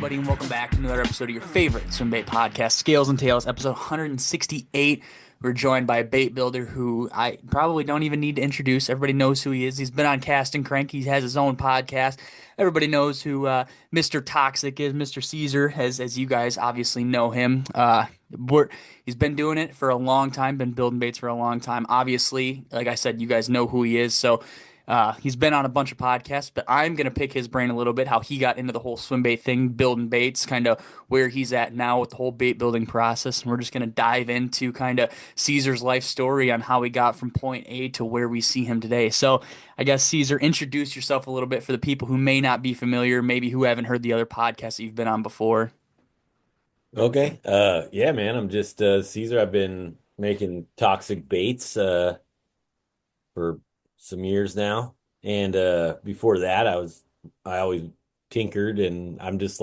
everybody, and welcome back to another episode of your favorite swim bait podcast, Scales and Tails, episode 168. We're joined by a bait builder who I probably don't even need to introduce. Everybody knows who he is. He's been on Cast and Crank. He has his own podcast. Everybody knows who Mr. Toxic is, Mr. Caesar, as you guys obviously know him. He's been doing it for a long time, been building baits for a long time. Obviously, like I said, you guys know who he is. So he's been on a bunch of podcasts, but I'm going to pick his brain a little bit, how he got into the whole swim bait thing, building baits, kind of where he's at now with the whole bait building process. And we're just going to dive into kind of Caesar's life story on how he got from point A to where we see him today. So I guess, Caesar, introduce yourself a little bit for the people who may not be familiar, maybe who haven't heard the other podcasts that you've been on before. Okay. Yeah, man. I'm just Caesar. I've been making toxic baits for some years now. And before that I always tinkered and I just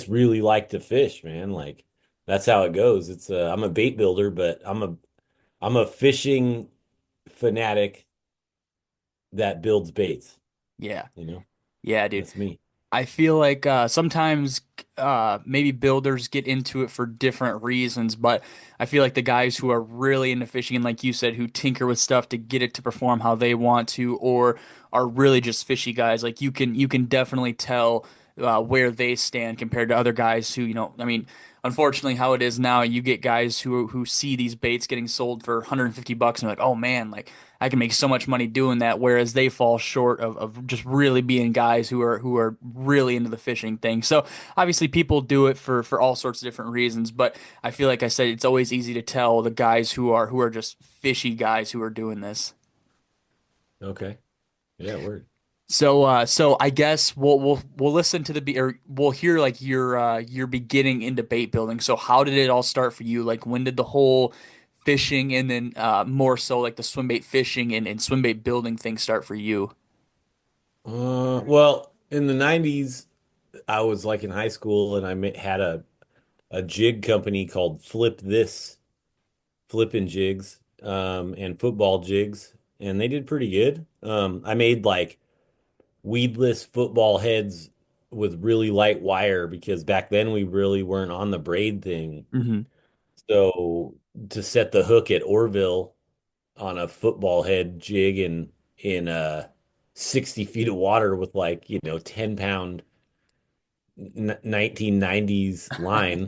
really like to fish, man. Like that's how it goes. I'm a bait builder, but I'm a fishing fanatic that builds baits, Yeah. you know? Yeah, dude. That's me. I feel like sometimes maybe builders get into it for different reasons, but I feel like the guys who are really into fishing, and like you said, who tinker with stuff to get it to perform how they want to, or are really just fishy guys, like you can definitely tell where they stand compared to other guys who, I mean, unfortunately, how it is now, you get guys who see these baits getting sold for 150 bucks and they're like, oh man, like I can make so much money doing that, whereas they fall short of just really being guys who are really into the fishing thing. So obviously people do it for all sorts of different reasons, but I feel like I said it's always easy to tell the guys who are just fishy guys who are doing this. Okay. Yeah, word. So I guess we'll listen to or we'll hear like your beginning into bait building. So how did it all start for you? Like when did the whole fishing and then more so like the swim bait fishing and swim bait building thing start for you? Well, in the 90s, I was like in high school and had a jig company called Flippin' Jigs, and football jigs, and they did pretty good. I made like weedless football heads with really light wire because back then we really weren't on the braid thing. Hmm. So to set the hook at Orville on a football head jig in 60 feet of water with like, 10-pound 1990s line.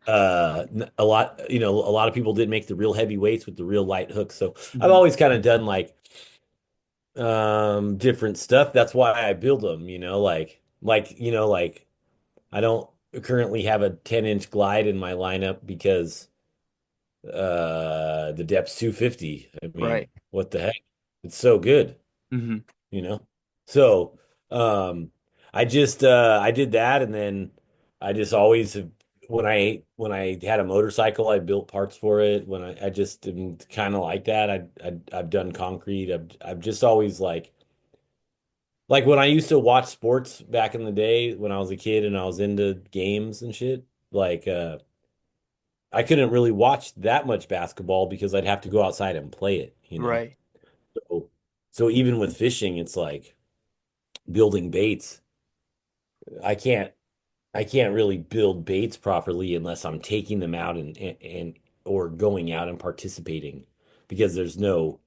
A lot of people didn't make the real heavy weights with the real light hooks. So I've Hmm. always kind of done like different stuff. That's why I build them, like I don't currently have a 10-inch glide in my lineup because the depth's 250. I mean, Right. what the heck? It's so good, Hmm. you know? So, I did that, and then I just always have, when I had a motorcycle, I built parts for it. When I just am kind of like that. I've done concrete. I've just always like when I used to watch sports back in the day when I was a kid and I was into games and shit, like I couldn't really watch that much basketball because I'd have to go outside and play it. Right. So, so even with fishing, it's like building baits. I can't I can't really build baits properly unless I'm taking them out and or going out and participating because there's no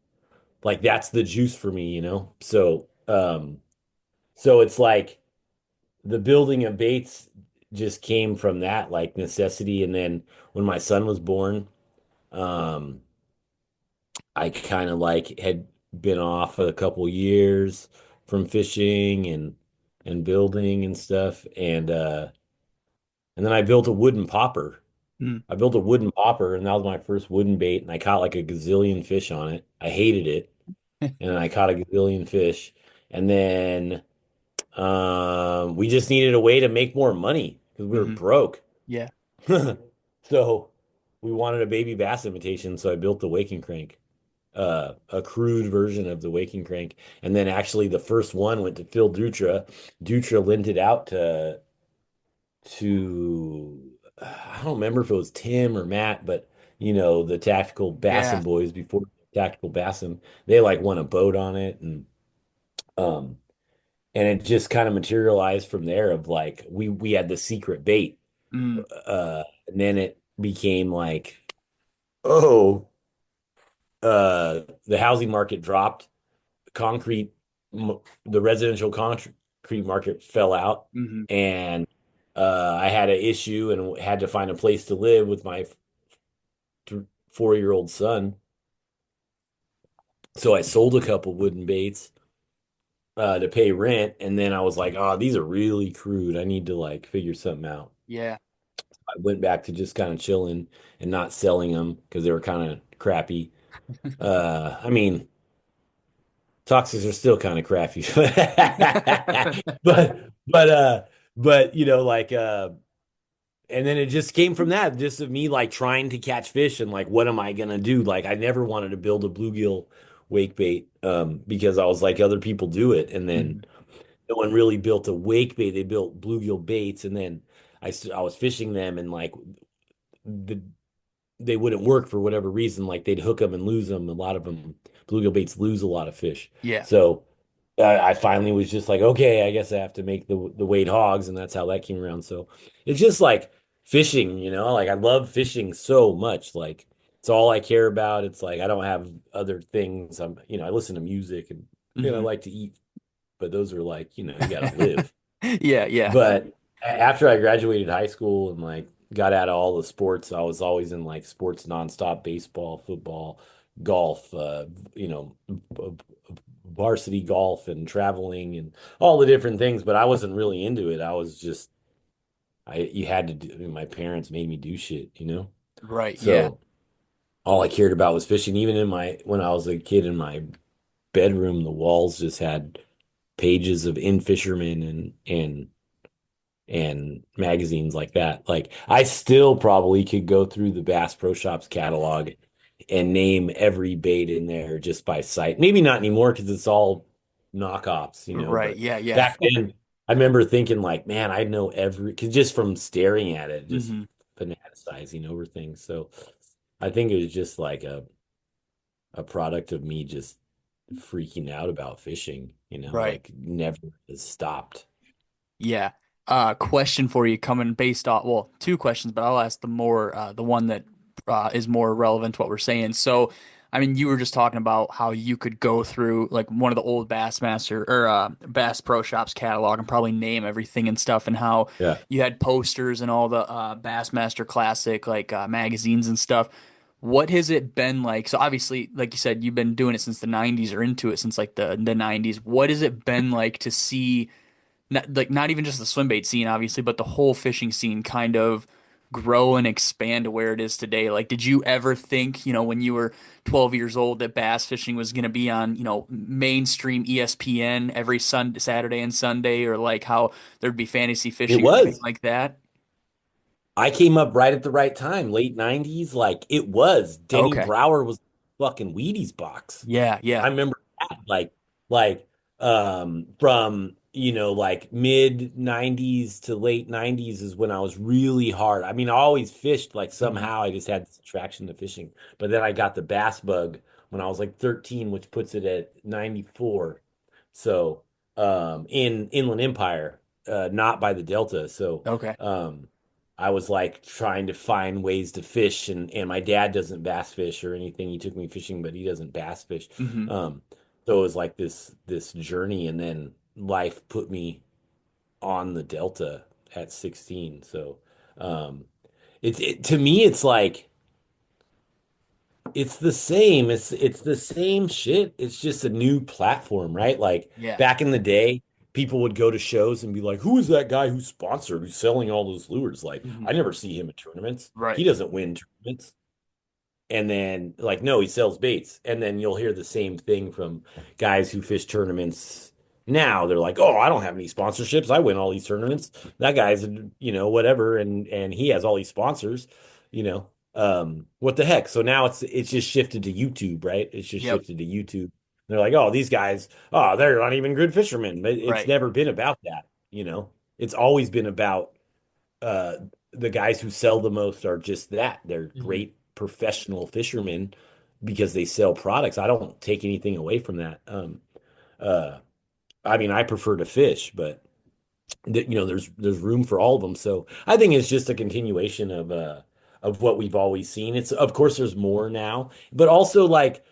like that's the juice for me. So it's like the building of baits just came from that like necessity. And then when my son was born, um, I kind of like had been off a couple years from fishing and building and stuff. And then I built a wooden popper. Mm. I built a wooden popper, and that was my first wooden bait, and I caught like a gazillion fish on it. I hated it, and I caught a gazillion fish. And then we just needed a way to make more money because we were Hmm. broke. Yeah. So we wanted a baby bass imitation, so I built the Waking Crank, a crude version of the Waking Crank. And then actually the first one went to Phil Dutra. Dutra lent it out to I don't remember if it was Tim or Matt, but the Tactical Yeah. Bassin boys before Tactical Bassin, they like won a boat on it, and um and it just kind of materialized from there of like we had the secret bait. Mm, And then it became like, oh, the housing market dropped, concrete, the residential concrete market fell out, hmm. and I had an issue and had to find a place to live with my 4-year-old son. So I sold a couple wooden baits to pay rent, and then I was like, oh, these are really crude. I need to like figure something out. Yeah. I went back to just kind of chilling and not selling them because they were kind of crappy. I mean, toxics are still kind of crappy, but but like and then it just came from that, just of me like trying to catch fish and like what am I gonna do? Like I never wanted to build a bluegill wake bait because I was like other people do it, and then Hmm. no one really built a wake bait. They built bluegill baits, and then I was fishing them, and like the they wouldn't work for whatever reason. Like they'd hook them and lose them. A lot of them, bluegill baits lose a lot of fish. Yeah. So I finally was just like, okay, I guess I have to make the weight hogs, and that's how that came around. So it's just like fishing, like I love fishing so much. Like it's all I care about. It's like I don't have other things. I listen to music and I Hmm. like to eat, but those are like, you got to live. Yeah, yeah. But after I graduated high school and like got out of all the sports, I was always in like sports nonstop, baseball, football, golf, you know, varsity golf and traveling and all the different things, but I wasn't really into it. I was just you had to do, my parents made me do shit. Right, yeah. So all I cared about was fishing. Even when I was a kid in my bedroom, the walls just had pages of in fishermen and magazines like that. Like I still probably could go through the Bass Pro Shops catalog and name every bait in there just by sight. Maybe not anymore because it's all knockoffs, Right, but yeah, yeah. back then I remember thinking like, man, I know every cause just from staring at it, just Hmm. fanaticizing over things. So I think it was just like a product of me just freaking out about fishing, Right. like never has stopped. Yeah. Question for you coming based off, well, two questions, but I'll ask the one that is more relevant to what we're saying. So, I mean, you were just talking about how you could go through like one of the old Bassmaster or Bass Pro Shops catalog and probably name everything and stuff, and how Yeah. you had posters and all the Bassmaster Classic like magazines and stuff. What has it been like? So obviously, like you said, you've been doing it since the 90s or into it since like the 90s. What has it been like to see not even just the swim bait scene, obviously, but the whole fishing scene kind of grow and expand to where it is today? Like, did you ever think, when you were 12 years old, that bass fishing was going to be on, mainstream ESPN every Sunday, Saturday and Sunday, or like how there'd be fantasy It fishing or anything was. like that? I came up right at the right time, late 90s. Like it was. Denny Okay. Brower was fucking Wheaties box. Yeah, I yeah. remember that. Like from like mid 90s to late 90s is when I was really hard. I mean, I always fished like Hmm. somehow I just had this attraction to fishing. But then I got the bass bug when I was like 13, which puts it at 94. So in Inland Empire, not by the Delta. So Okay. um I was like trying to find ways to fish, and my dad doesn't bass fish or anything. He took me fishing, but he doesn't bass fish. Hmm. Um, so it was like this journey, and then life put me on the Delta at 16. So um, to me, it's like it's the same. It's the same shit. It's just a new platform, right? Like Yeah. back in the day, people would go to shows and be like, "Who is that guy who's sponsored, who's selling all those lures?" Like, Hmm. I never see him at tournaments. He Right. doesn't win tournaments. And then like, no, he sells baits. And then you'll hear the same thing from guys who fish tournaments now. They're like, "Oh, I don't have any sponsorships. I win all these tournaments. That guy's, whatever, and he has all these sponsors, you know. What the heck?" So now it's just shifted to YouTube, right? It's just Yep. shifted to YouTube. They're like, "Oh, these guys, oh, they're not even good fishermen." But it's Right. never been about that. It's always been about uh, the guys who sell the most are just that. They're Hmm. great professional fishermen because they sell products. I don't take anything away from that. Uh, I mean, I prefer to fish, but there's room for all of them. So I think it's just a continuation of what we've always seen. It's of course there's more now, but also like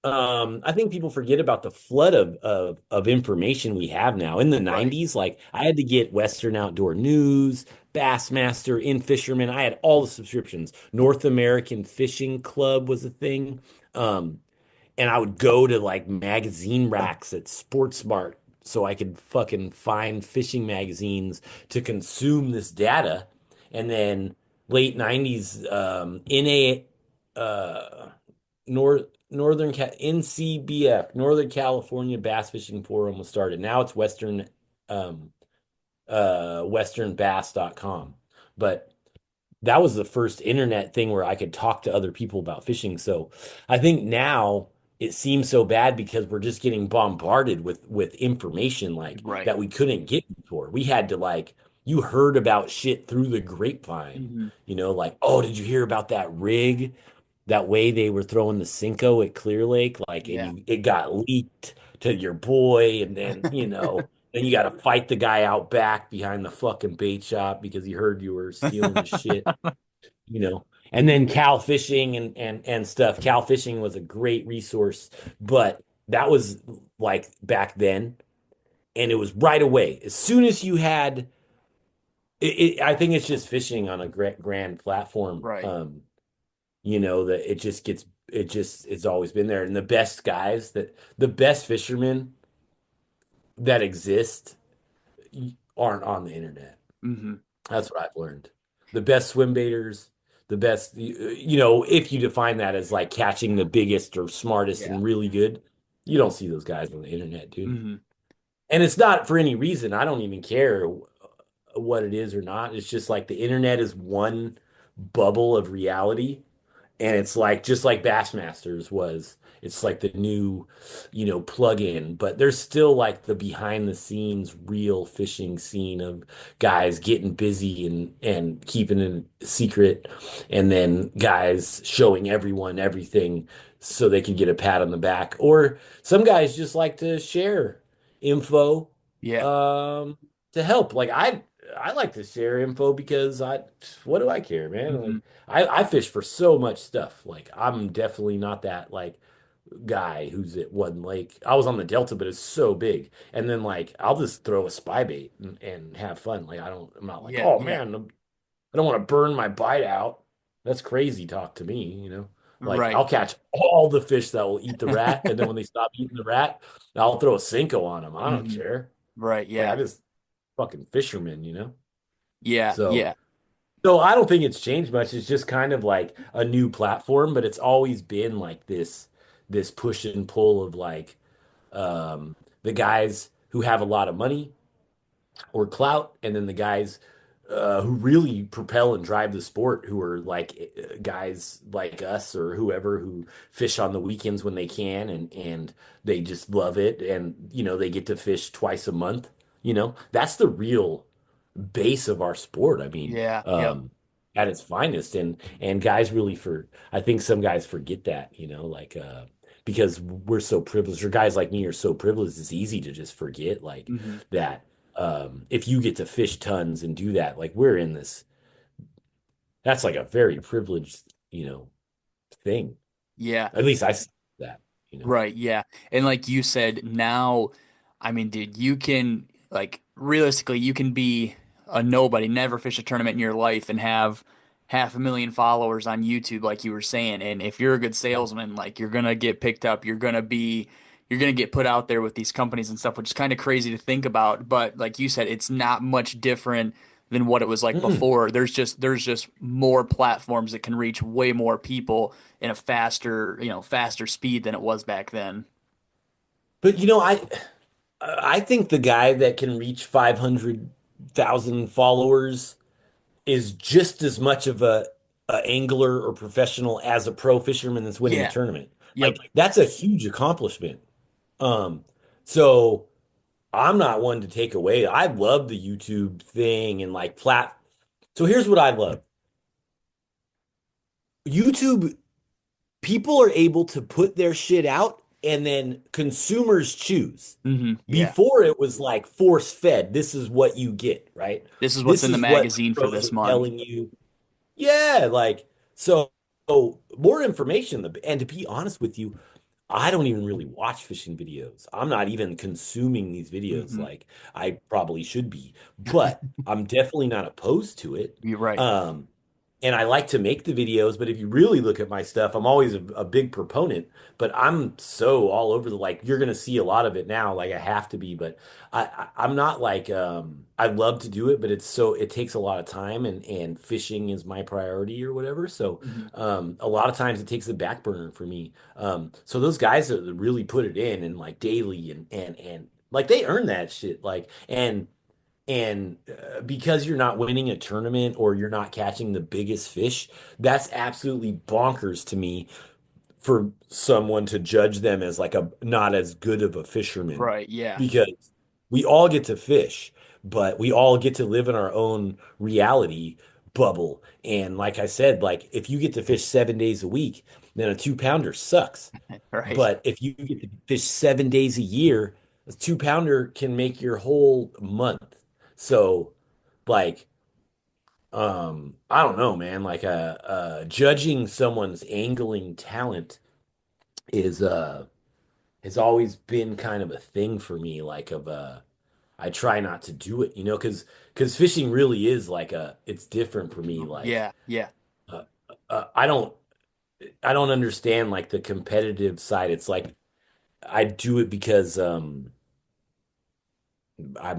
I think people forget about the flood of information we have now. In the Right. 90s, like I had to get Western Outdoor News, Bassmaster, In Fisherman. I had all the subscriptions. North American Fishing Club was a thing. Um, and I would go to like magazine racks at Sports Mart so I could fucking find fishing magazines to consume this data. And then late 90s, NA North NCBF, Northern California Bass Fishing Forum was started. Now it's um westernbass.com. But that was the first internet thing where I could talk to other people about fishing. So I think now it seems so bad because we're just getting bombarded with information like Right. that we couldn't get before. We had to like you heard about shit through the grapevine, Hmm. like, oh, did you hear about that rig? That way they were throwing the Cinco at Clear Lake, like, and Yeah. it got leaked to your boy, and then then you got to fight the guy out back behind the fucking bait shop because he heard you were stealing his shit, you know. And then Cal Fishing and stuff. Cal Fishing was a great resource, but that was like back then, and it was right away. As soon as you had I think it's just fishing on a grand platform. Right. That it's always been there. And the best fishermen that exist aren't on the internet. Hmm. That's what I've learned. The best swim baiters, the best, if you define that as like catching the biggest or smartest Yeah. and really good, you don't see those guys on the internet, dude. Hmm. And it's not for any reason. I don't even care what it is or not. It's just like the internet is one bubble of reality. And it's like just like Bassmasters was. It's like the new, plug-in, but there's still like the behind the scenes real fishing scene of guys getting busy and keeping it secret, and then guys showing everyone everything so they can get a pat on the back. Or some guys just like to share info Yeah. um to help. Like I like to share info because what do I care, man? Hmm. Like I fish for so much stuff. Like I'm definitely not that like guy who's at one lake. I was on the Delta, but it's so big. And then like I'll just throw a spy bait and have fun. Like I'm not like, Yeah. oh Yeah. man, I don't want to burn my bite out. That's crazy talk to me. Like Right. I'll catch all the fish that will eat the rat, and then when they stop eating the rat, I'll throw a Cinco on them. I don't Hmm. care. Right. Like I Yeah. just fucking fisherman. Yeah. So Yeah. So I don't think it's changed much. It's just kind of like a new platform, but it's always been like this push and pull of like the guys who have a lot of money or clout, and then the guys who really propel and drive the sport, who are like guys like us or whoever who fish on the weekends when they can, and they just love it, and they get to fish twice a month. That's the real base of our sport. I mean, Yeah. Yep. at its finest, and guys really I think some guys forget that, like because we're so privileged, or guys like me are so privileged, it's easy to just forget like Hmm. that. If you get to fish tons and do that, like we're in this, that's like a very privileged, thing. Yeah. At least I see that. Right, yeah. And like you said, now, I mean, dude, you can like realistically, you can be a nobody, never fish a tournament in your life and have 500,000 followers on YouTube, like you were saying. And if you're a good salesman, like you're gonna get picked up, you're gonna get put out there with these companies and stuff, which is kind of crazy to think about. But like you said, it's not much different than what it was like Mm-mm. before. There's just more platforms that can reach way more people in a faster speed than it was back then. But I think the guy that can reach 500,000 followers is just as much of a angler or professional as a pro fisherman that's winning a Yeah. tournament. Like Yep. that's a huge accomplishment. Um, so I'm not one to take away. I love the YouTube thing and like plat. So here's what I love. YouTube, people are able to put their shit out and then consumers choose. Yeah. Before it was like force fed. This is what you get, right? This is what's This in the is what magazine for pros this are month. telling you. Yeah, like so, so more information. And to be honest with you, I don't even really watch fishing videos. I'm not even consuming these videos Hmm. like I probably should be, but I'm definitely not opposed to it. You're right. Um, and I like to make the videos, but if you really look at my stuff, I'm always a big proponent, but I'm so all over the like you're gonna see a lot of it now, like I have to be, but I'm not like I love to do it, but it takes a lot of time and fishing is my priority or whatever. So Mhm. a lot of times it takes the back burner for me. So those guys that really put it in and like daily and like they earn that shit. Like and because you're not winning a tournament or you're not catching the biggest fish, that's absolutely bonkers to me for someone to judge them as like a not as good of a fisherman Right. Yeah. because we all get to fish, but we all get to live in our own reality bubble. And like I said, like if you get to fish 7 days a week, then a 2 pounder sucks. Right. But if you get to fish 7 days a year, a 2 pounder can make your whole month. So like I don't know, man. Like judging someone's angling talent is has always been kind of a thing for me. Like I try not to do it, because fishing really is like it's different for me. Like Yeah. Yeah. uh, I don't understand like the competitive side. It's like I do it because I'm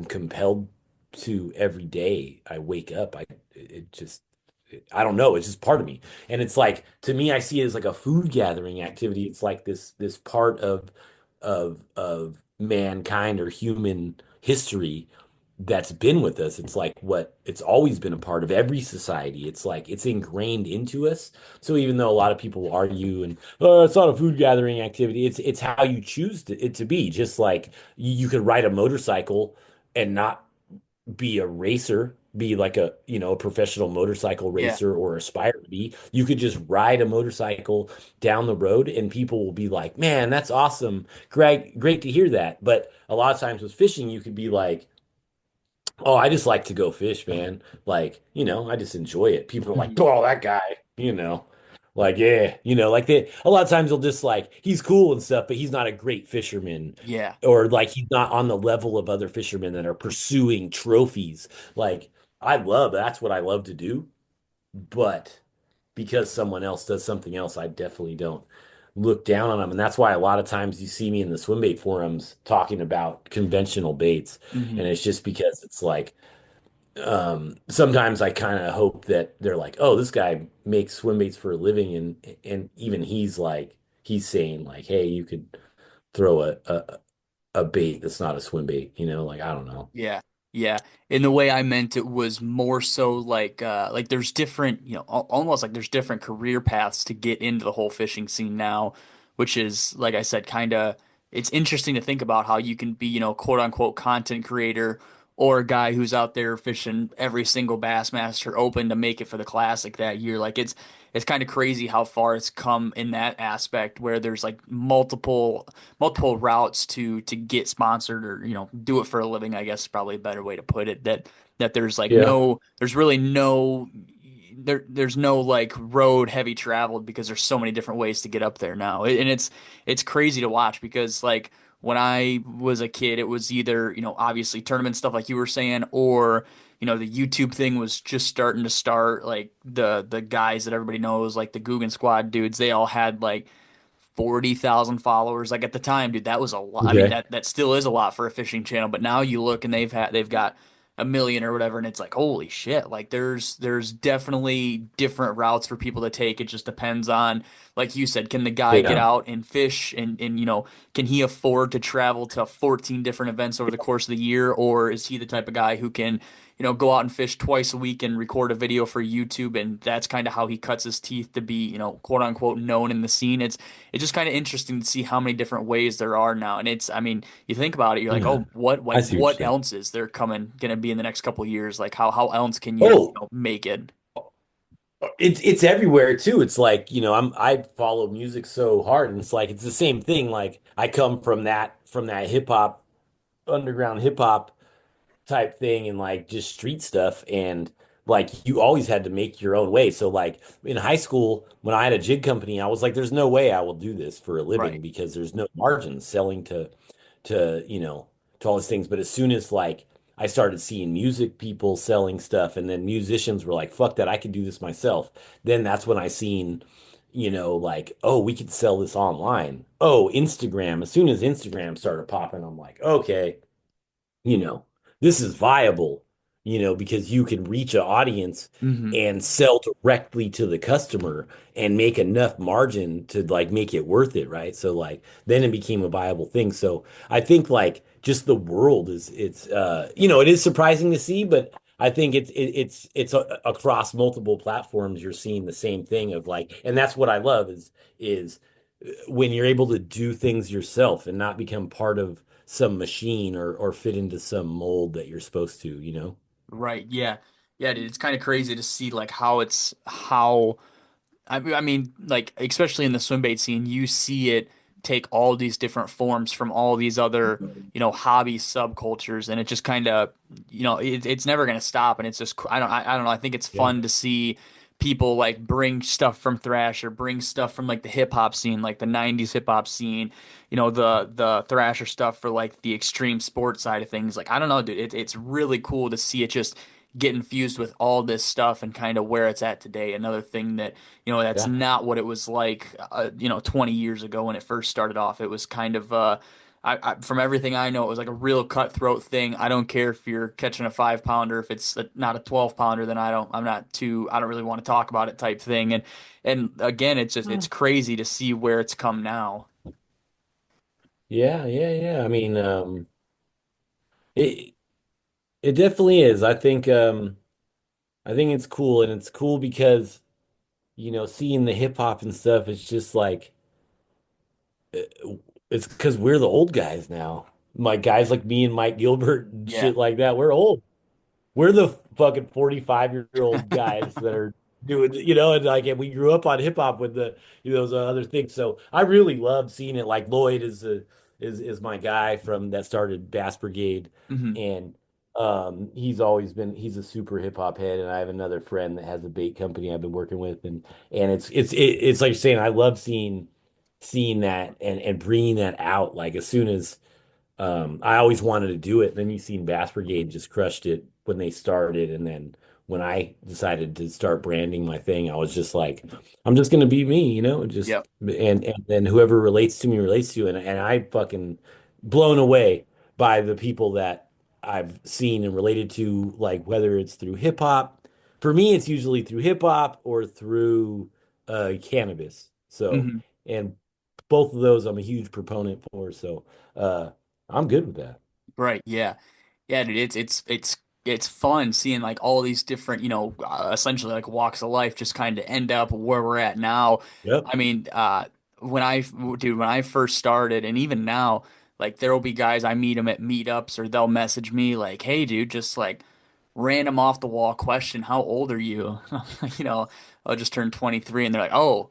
compelled to every day I wake up. It just I don't know. It's just part of me. And it's like to me, I see it as like a food gathering activity. It's like this part of mankind or human history that's been with us. It's like what it's always been a part of every society. It's like it's ingrained into us. So even though a lot of people argue and it's not a food gathering activity, it's how you choose it to be. Just like you could ride a motorcycle and not be a racer, be like a professional motorcycle Yeah. racer or aspire to be. You could just ride a motorcycle down the road and people will be like, "Man, that's awesome. Great to hear that." But a lot of times with fishing, you could be like, "Oh, I just like to go fish, man. Like, I just enjoy it." People are like, Mhm. "Oh, that guy, like, yeah, like a lot of times they'll just like he's cool and stuff, but he's not a great fisherman, Yeah. or like he's not on the level of other fishermen that are pursuing trophies. Like, that's what I love to do, but because someone else does something else, I definitely don't look down on them, and that's why a lot of times you see me in the swim bait forums talking about conventional baits, Hmm. and it's just because it's like sometimes I kind of hope that they're like, oh, this guy makes swim baits for a living, and even he's saying like, hey, you could throw a bait that's not a swim bait, like I don't know. Yeah. Yeah. And the way I meant it was more so like there's different, almost like there's different career paths to get into the whole fishing scene now, which is like I said, kind of it's interesting to think about how you can be, quote unquote content creator or a guy who's out there fishing every single Bassmaster Open to make it for the Classic that year. Like it's kind of crazy how far it's come in that aspect where there's like multiple routes to get sponsored or do it for a living, I guess is probably a better way to put it. That there's like Yeah. there's really no there's no like road heavy traveled because there's so many different ways to get up there now. And it's crazy to watch because like when I was a kid, it was either, obviously tournament stuff like you were saying, or, the YouTube thing was just starting to start. Like the guys that everybody knows, like the Guggen Squad dudes, they all had like 40,000 followers. Like at the time, dude, that was a lot. I mean, Okay. that still is a lot for a fishing channel, but now you look and they've got a million or whatever, and it's like, holy shit. Like there's definitely different routes for people to take. It just depends on, like you said, can the guy get Yeah. out and fish and can he afford to travel to 14 different events over the course of the year, or is he the type of guy who can go out and fish twice a week and record a video for YouTube, and that's kind of how he cuts his teeth to be, quote unquote known in the scene. It's just kind of interesting to see how many different ways there are now. And I mean, you think about it, you're like, Yeah. oh, what I like see what you're what saying. ounces they're gonna be in the next couple of years? Like how else can you, Oh, make it? It's everywhere too. It's like, I follow music so hard, and it's like it's the same thing. Like I come from that hip hop, underground hip hop type thing, and like just street stuff, and like you always had to make your own way. So like in high school when I had a jig company, I was like there's no way I will do this for a living Right. because there's no margin selling to all these things. But as soon as like I started seeing music people selling stuff, and then musicians were like, fuck that, I can do this myself. Then that's when I seen, like, oh, we could sell this online. Oh, Instagram. As soon as Instagram started popping, I'm like, okay, you know, this is viable, because you can reach an audience Hmm. and sell directly to the customer and make enough margin to like make it worth it, right? So like then it became a viable thing. So I think like just the world it is surprising to see, but I think across multiple platforms you're seeing the same thing of like, and that's what I love is when you're able to do things yourself and not become part of some machine or fit into some mold that you're supposed to. Right. Yeah. Yeah, dude, it's kind of crazy to see like how I mean, like, especially in the swim bait scene, you see it take all these different forms from all these other, hobby subcultures, and it just kind of, it's never going to stop. And it's just, I don't know. I think it's Yeah. fun to see people like bring stuff from thrash or bring stuff from like the hip hop scene, like the '90s hip hop scene, the thrasher stuff for like the extreme sports side of things. Like, I don't know, dude. It's really cool to see it just get infused with all this stuff and kind of where it's at today. Another thing that that's Yeah. not what it was like, 20 years ago when it first started off. It was kind of, from everything I know, it was like a real cutthroat thing. I don't care if you're catching a 5 pounder, if it's not a 12 pounder, then I don't really want to talk about it type thing. And again, it's crazy to see where it's come now. Yeah, yeah, yeah. I mean, it it definitely is. I think it's cool, and it's cool because, seeing the hip hop and stuff, it's just like it's because we're the old guys now. My guys like me and Mike Gilbert and Yeah. shit like that, we're old. We're the fucking 45-year-old guys that are doing, and like, and we grew up on hip hop with those other things. So I really love seeing it. Like Lloyd is my guy from that started Bass Brigade, Hmm. and he's a super hip hop head. And I have another friend that has a bait company I've been working with, and it's like you're saying, I love seeing that and bringing that out. Like as soon as I always wanted to do it. Then you seen Bass Brigade just crushed it when they started, and then when I decided to start branding my thing, I was just like, I'm just gonna be me, just Yep. and then whoever relates to me relates to, and I fucking blown away by the people that I've seen and related to, like whether it's through hip hop. For me, it's usually through hip hop or through cannabis. So, Hmm. and both of those I'm a huge proponent for. So. Uh, I'm good with that. Right. Yeah. Yeah, dude, it's fun seeing like all these different, essentially like walks of life just kind of end up where we're at now. Yep. I mean, when I first started, and even now, like there will be guys I meet them at meetups, or they'll message me like, "Hey, dude, just like random off the wall question, how old are you?" You know, I'll just turn 23, and they're like, "Oh,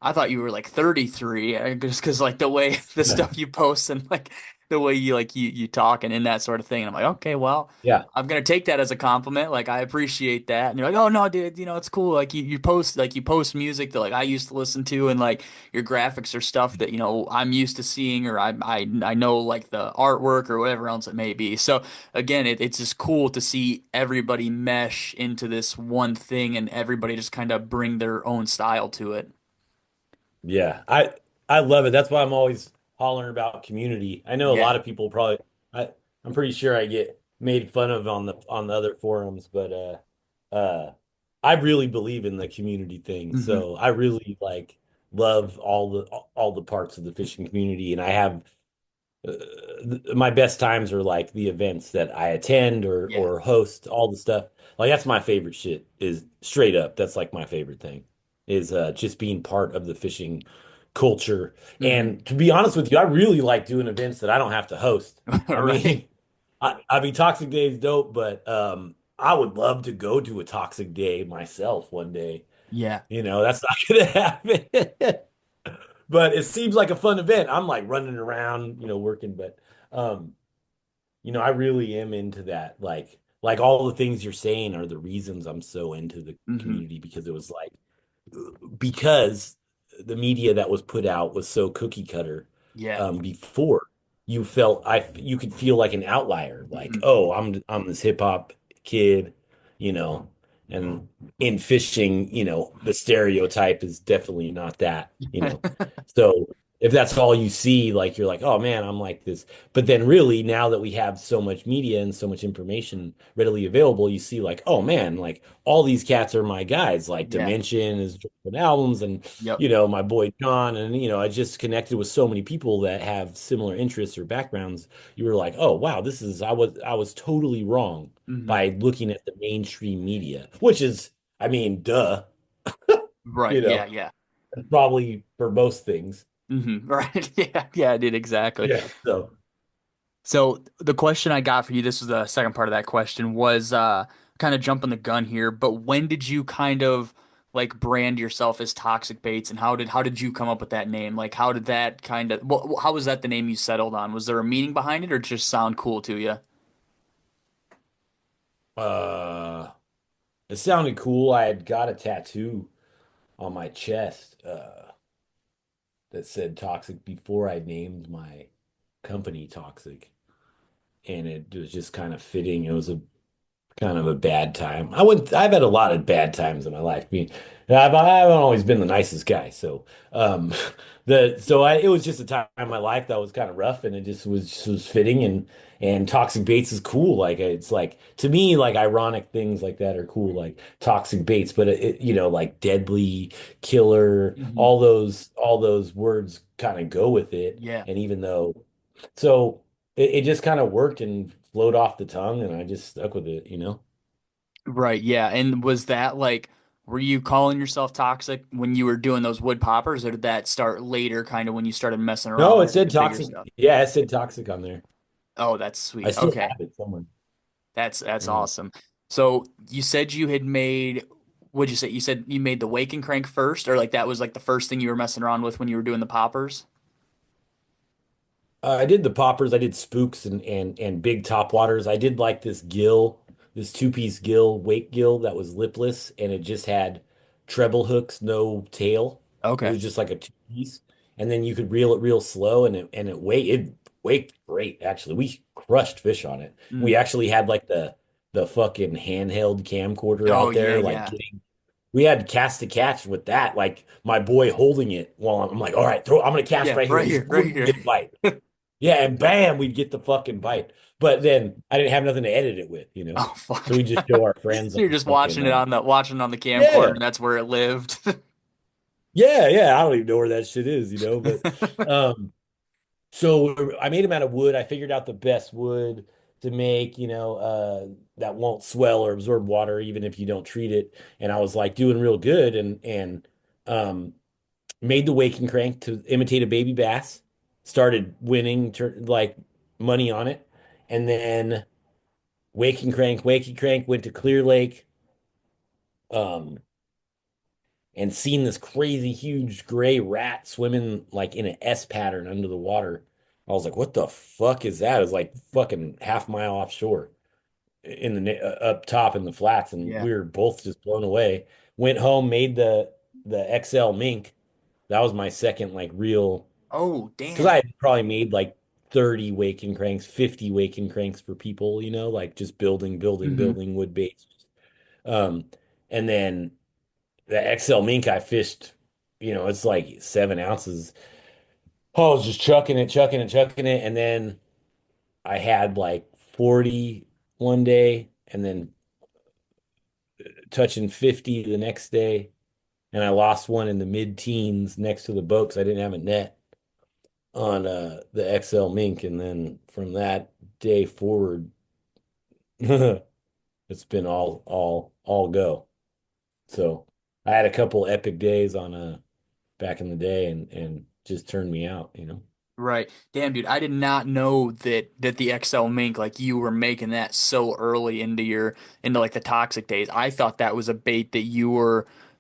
I thought you were like 33," just because like the way the stuff you post and like the way you talk and in that sort of thing. And I'm like, okay, well, Yeah. I'm gonna take that as a compliment. Like I appreciate that. And you're like, oh no, dude, it's cool. Like you post music that like I used to listen to, and like your graphics are stuff that I'm used to seeing, or I know like the artwork or whatever else it may be. So again, it's just cool to see everybody mesh into this one thing, and everybody just kind of bring their own style to it. Yeah. I love it. That's why I'm always hollering about community. I know a lot Yeah. of people probably I'm pretty sure I get made fun of on the other forums, but I really believe in the community thing. Hmm. So I really like love all the parts of the fishing community, and I have uh, my best times are like the events that I attend or Yeah. or host, all the stuff. Like that's my favorite shit, is straight up. That's like my favorite thing is just being part of the fishing culture. Hmm. And to be honest with you, I really like doing events that I don't have to host. I Right. mean, I mean Toxic Day is dope, but I would love to go to a Toxic Day myself one day. Yeah. That's not gonna happen. But it seems like a fun event. I'm like running around, working, but um, I really am into that. Like all the things you're saying are the reasons I'm so into the Hmm. community because it was like because the media that was put out was so cookie cutter Yeah. before you could feel like an outlier like Hmm. oh I'm this hip hop kid you know and in fishing the stereotype is definitely not that. So if that's all you see like you're like oh man I'm like this but then really now that we have so much media and so much information readily available you see like oh man like all these cats are my guys like Yeah. Dimension is dropping albums and Yep. my boy John and I just connected with so many people that have similar interests or backgrounds you were like oh wow this is I was totally wrong Hmm. by looking at the mainstream media which is I mean duh Right. you Yeah. know Yeah. probably for most things Right. Yeah. Yeah, I did exactly. yeah so So the question I got for you, this was the second part of that question, was kind of jumping the gun here, but when did you kind of like brand yourself as Toxic Baits, and how did you come up with that name? Like how did that kind of how was that the name you settled on? Was there a meaning behind it or just sound cool to you? uh it sounded cool I had got a tattoo on my chest that said toxic before I named my company toxic and it was just kind of fitting. It was a kind of a bad time. I've had a lot of bad times in my life. I mean, I haven't always been the nicest guy. So, um, it was just a time in my life that was kind of rough and it just was fitting and toxic baits is cool. Like it's like to me, like ironic things like that are cool, like toxic baits, but like deadly, killer, Hmm. all those words kind of go with it. Yeah. And even though so it just kind of worked and flowed off the tongue, and I just stuck with it. Right, yeah. And was that like, were you calling yourself toxic when you were doing those wood poppers, or did that start later, kind of when you started messing No, around it with said the bigger toxic. stuff? Yeah, it said toxic on there. Oh, that's I sweet. still Okay. have it somewhere. That's Yeah. awesome. So you said you had made, what'd you say? You said you made the wake and crank first, or like that was like the first thing you were messing around with when you were doing the poppers? I did the poppers. I did spooks and big top waters. I did like this two-piece gill, weight gill that was lipless, and it just had treble hooks, no tail. It Okay. was just like a two-piece, and then you could reel it real slow, and it waked great. Actually, we crushed fish on it. We Mm. actually had like the fucking handheld camcorder Oh out yeah, there, like yeah. we had cast to catch with that, like my boy holding it while I'm like, all right, I'm gonna cast Yeah, right here. right He's here, right going to here. get a bite. Yeah, and bam, we'd get the fucking bite. But then I didn't have nothing to edit it with. Oh So fuck. we just show our friends So on you're just fucking watching on the camcorder, yeah. and that's where it lived. Yeah, yeah. I don't even know where that shit is. But so I made them out of wood. I figured out the best wood to make, that won't swell or absorb water even if you don't treat it. And I was like doing real good and um made the waking crank to imitate a baby bass, started winning like money on it, and then waking crank went to Clear Lake, um, and seen this crazy huge gray rat swimming like in an S pattern under the water. I was like, what the fuck is that? It was like fucking half mile offshore in up top in the flats, and Yeah. we were both just blown away. Went home, made the XL Mink. That was my second like real Oh, because I damn. had probably made like 30 waking cranks, 50 waking cranks for people, like just Hmm. building wood baits. Um, and then the XL mink I fished, it's like 7 ounces. Oh, I was just chucking it. And then I had like 40 one day and then touching 50 the next day. And I lost one in the mid-teens next to the boat because I didn't have a net on the XL Mink, and then from that day forward, it's been all go. So I had a couple epic days on back in the day, and just turned me out. Right. Damn, dude, I did not know that the XL Mink, like you were making that so early into like the toxic days. I thought that was a bait that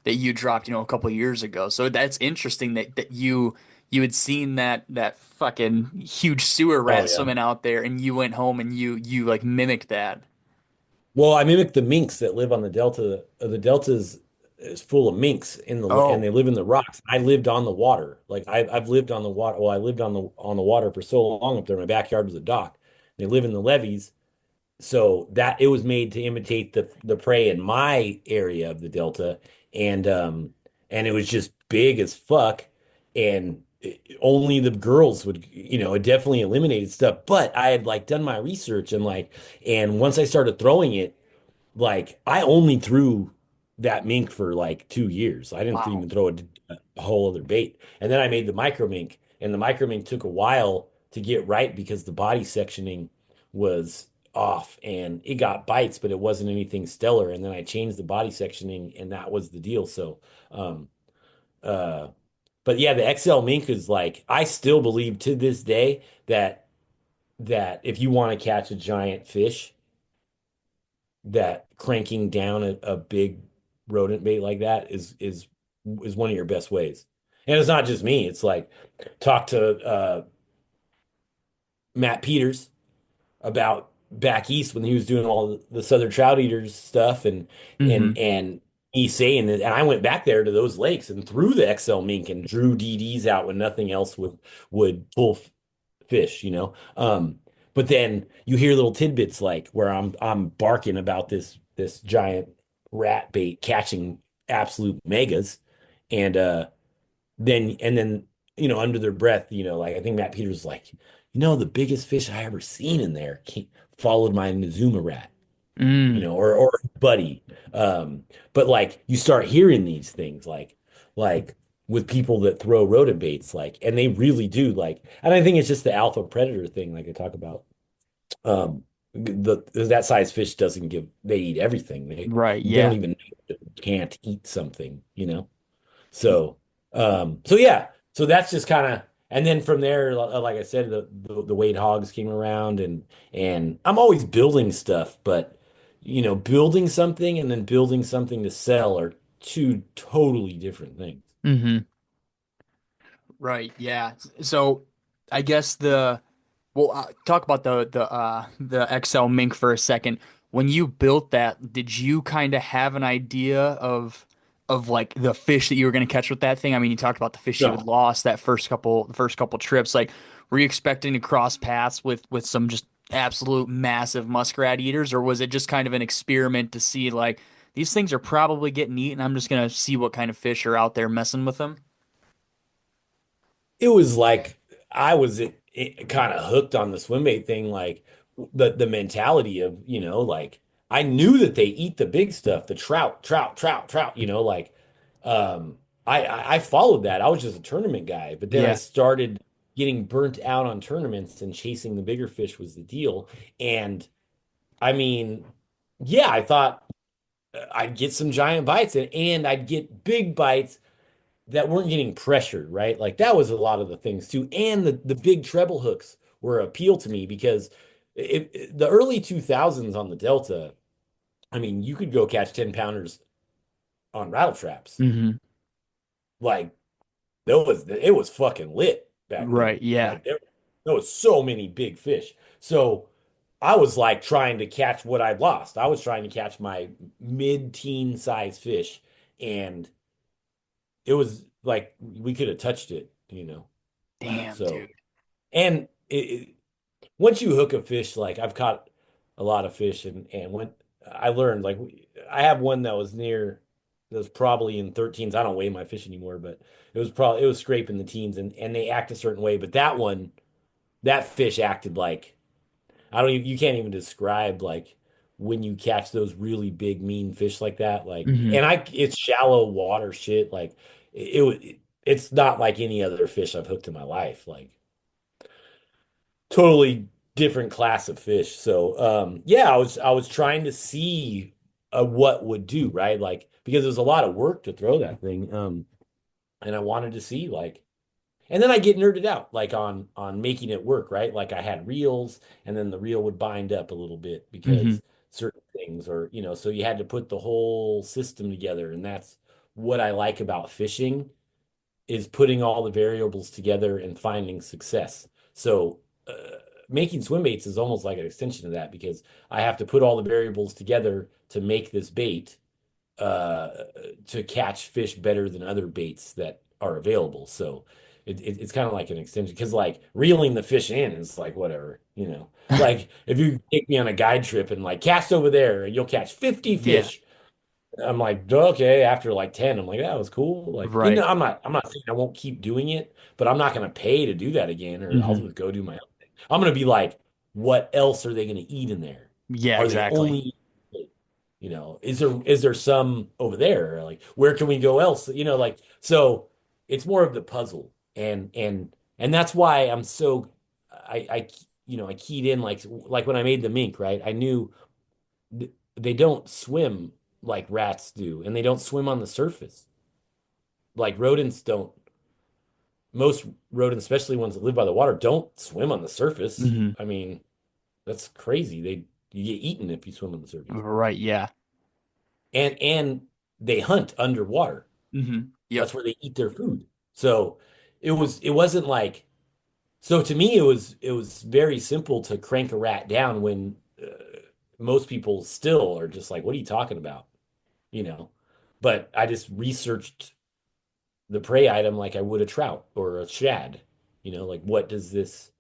that you dropped, a couple of years ago. So that's interesting that you had seen that fucking huge sewer Oh rat yeah. swimming out there, and you went home and you like mimicked that. Well, I mimic the minks that live on the delta. The delta is full of minks and Oh, they live in the rocks. I lived on the water. Like I've lived on the water. Well, I lived on the water for so long up there. My backyard was a dock. They live in the levees, so that it was made to imitate the prey in my area of the delta, and and it was just big as fuck, and only the girls would, it definitely eliminated stuff. But I had like done my research and once I started throwing it, like I only threw that mink for like 2 years. I didn't wow. even throw a whole other bait. And then I made the micro mink, and the micro mink took a while to get right because the body sectioning was off and it got bites, but it wasn't anything stellar. And then I changed the body sectioning, and that was the deal. So, um, uh, but yeah, the XL mink is like I still believe to this day that if you want to catch a giant fish, that cranking down a big rodent bait like that is one of your best ways. And it's not just me. It's like talk to Matt Peters about back east when he was doing all the Southern Trout Eaters stuff, Hmm. and he's saying that, and I went back there to those lakes and threw the XL mink and drew DDs out when nothing else would pull fish, you know. But then you hear little tidbits like where I'm barking about this giant rat bait catching absolute megas, and then under their breath, like I think Matt Peters was like, the biggest fish I ever seen in there followed my Nizuma rat, Mm. or buddy. But like you start hearing these things like with people that throw rodent baits, like, and they really do like, and I think it's just the alpha predator thing, like I talk about. Um, that size fish doesn't give, they eat everything. Right. They don't Yeah. even can't eat something. So yeah, so that's just kind of, and then from there, like I said, the Wade hogs came around, and I'm always building stuff, but building something and then building something to sell are two totally different things. Hmm. Right. Yeah. So I guess well, talk about the XL Mink for a second. When you built that, did you kind of have an idea of like the fish that you were going to catch with that thing? I mean, you talked about the fish you had No, lost that first couple trips. Like, were you expecting to cross paths with some just absolute massive muskrat eaters, or was it just kind of an experiment to see like these things are probably getting eaten? I'm just gonna see what kind of fish are out there messing with them. it was like I was kind of hooked on the swim bait thing, like the mentality of, like I knew that they eat the big stuff, the trout, trout, trout, trout, like um I followed that. I was just a tournament guy, but then I Yeah. started getting burnt out on tournaments, and chasing the bigger fish was the deal. And I mean, yeah, I thought I'd get some giant bites, and I'd get big bites that weren't getting pressured, right? Like that was a lot of the things too. And the big treble hooks were appeal to me because the early 2000s on the Delta, I mean, you could go catch 10 pounders on rattle traps. Hmm. Like it was fucking lit back then. Right. Yeah. Like there was so many big fish. So I was like trying to catch what I'd lost. I was trying to catch my mid-teen size fish, and it was like we could have touched it. Damn, So, dude. and once you hook a fish, like I've caught a lot of fish, and when I learned, like I have one that was probably in 13s. I don't weigh my fish anymore, but it was scraping the teens, and they act a certain way. But that fish acted like, I don't even, you can't even describe like when you catch those really big mean fish like that. Like, Hmm. and it's shallow water shit. Like it's not like any other fish I've hooked in my life. Like totally different class of fish. So yeah, I was trying to see what would do, right? Like because there's a lot of work to throw that thing. And I wanted to see like, and then I get nerded out like on making it work, right? Like I had reels, and then the reel would bind up a little bit Hmm. because certain things, or so you had to put the whole system together, and that's what I like about fishing is putting all the variables together and finding success. So making swim baits is almost like an extension of that because I have to put all the variables together to make this bait uh, to catch fish better than other baits that are available. So it's kind of like an extension because like reeling the fish in is like whatever, you know. Like if you take me on a guide trip and like cast over there and you'll catch 50 Yeah. fish. I'm like, okay, after like 10, I'm like, that was cool. Like, you know, Right. I'm not saying I won't keep doing it, but I'm not gonna pay to do that again, or I'll Hmm. just go do my own thing. I'm gonna be like, what else are they gonna eat in there? Yeah, Are they exactly. only, you know, is there some over there? Like, where can we go else? You know, like, so it's more of the puzzle. And that's why I'm so I you know, I keyed in like when I made the mink, right? I knew they don't swim like rats do, and they don't swim on the surface. Like rodents don't, most rodents, especially ones that live by the water, don't swim on the surface. Hmm. I mean, that's crazy. You get eaten if you swim on the surface. Right. Yeah. And they hunt underwater. Yep. That's where they eat their food. So it wasn't like so to me it was very simple to crank a rat down when most people still are just like, what are you talking about? You know. But I just researched the prey item like I would a trout or a shad. You know, like what does this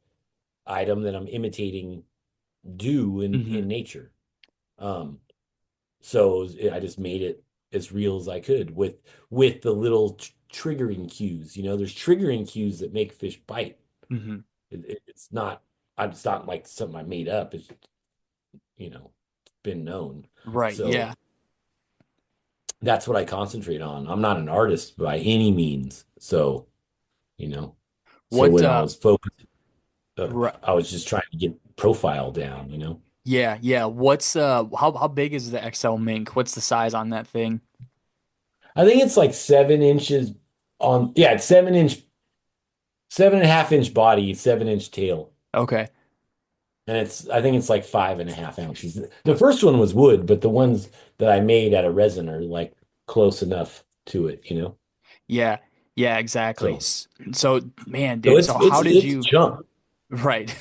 item that I'm imitating do in Hmm. nature? Um, so I just made it as real as I could with the little triggering cues. You know, there's triggering cues that make fish bite. Hmm. It's not. It's not like something I made up. It's been known. Right. So Yeah. that's what I concentrate on. I'm not an artist by any means. So you know, so What when I was focused Right. I was just trying to get profile down, you know. Yeah, yeah. What's how big is the XL Mink? What's the size on that thing? I think it's like 7 inches on, yeah, it's 7 inch, 7.5 inch body, 7 inch tail. Okay. And I think it's like 5.5 ounces. The first one was wood, but the ones that I made out of resin are like close enough to it, you know. Yeah. Yeah, exactly. So, So, man, so dude, it's so it's how did it's you junk. right.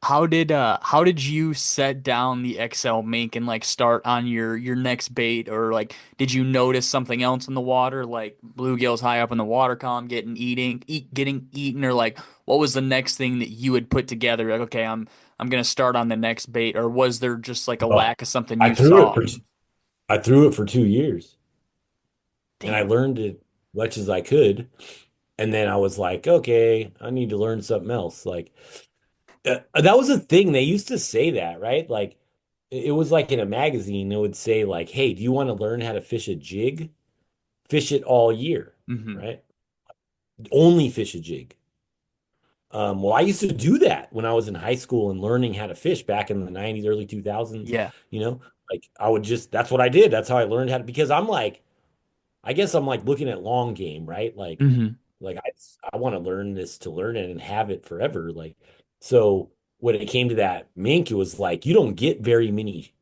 How did you set down the XL Mink and like start on your next bait, or like did you notice something else in the water like bluegills high up in the water column getting eaten, or like what was the next thing that you had put together, like okay, I'm gonna start on the next bait, or was there just like a Oh, lack of something I you threw it saw? for I threw it for 2 years, and I Damn. learned it much as I could. And then I was like, okay, I need to learn something else. Like that was a thing. They used to say that, right? Like it was like in a magazine, it would say like, hey, do you want to learn how to fish a jig? Fish it all year, Hmm. right? Only fish a jig. Well, I used to do that when I was in high school and learning how to fish back in the 90s, early 2000s, Yeah. you know, like I would just, that's what I did. That's how I learned how to, because I'm like, I guess I'm like looking at long game, right? Hmm. Like I want to learn this to learn it and have it forever. Like, so when it came to that mink, it was like you don't get very many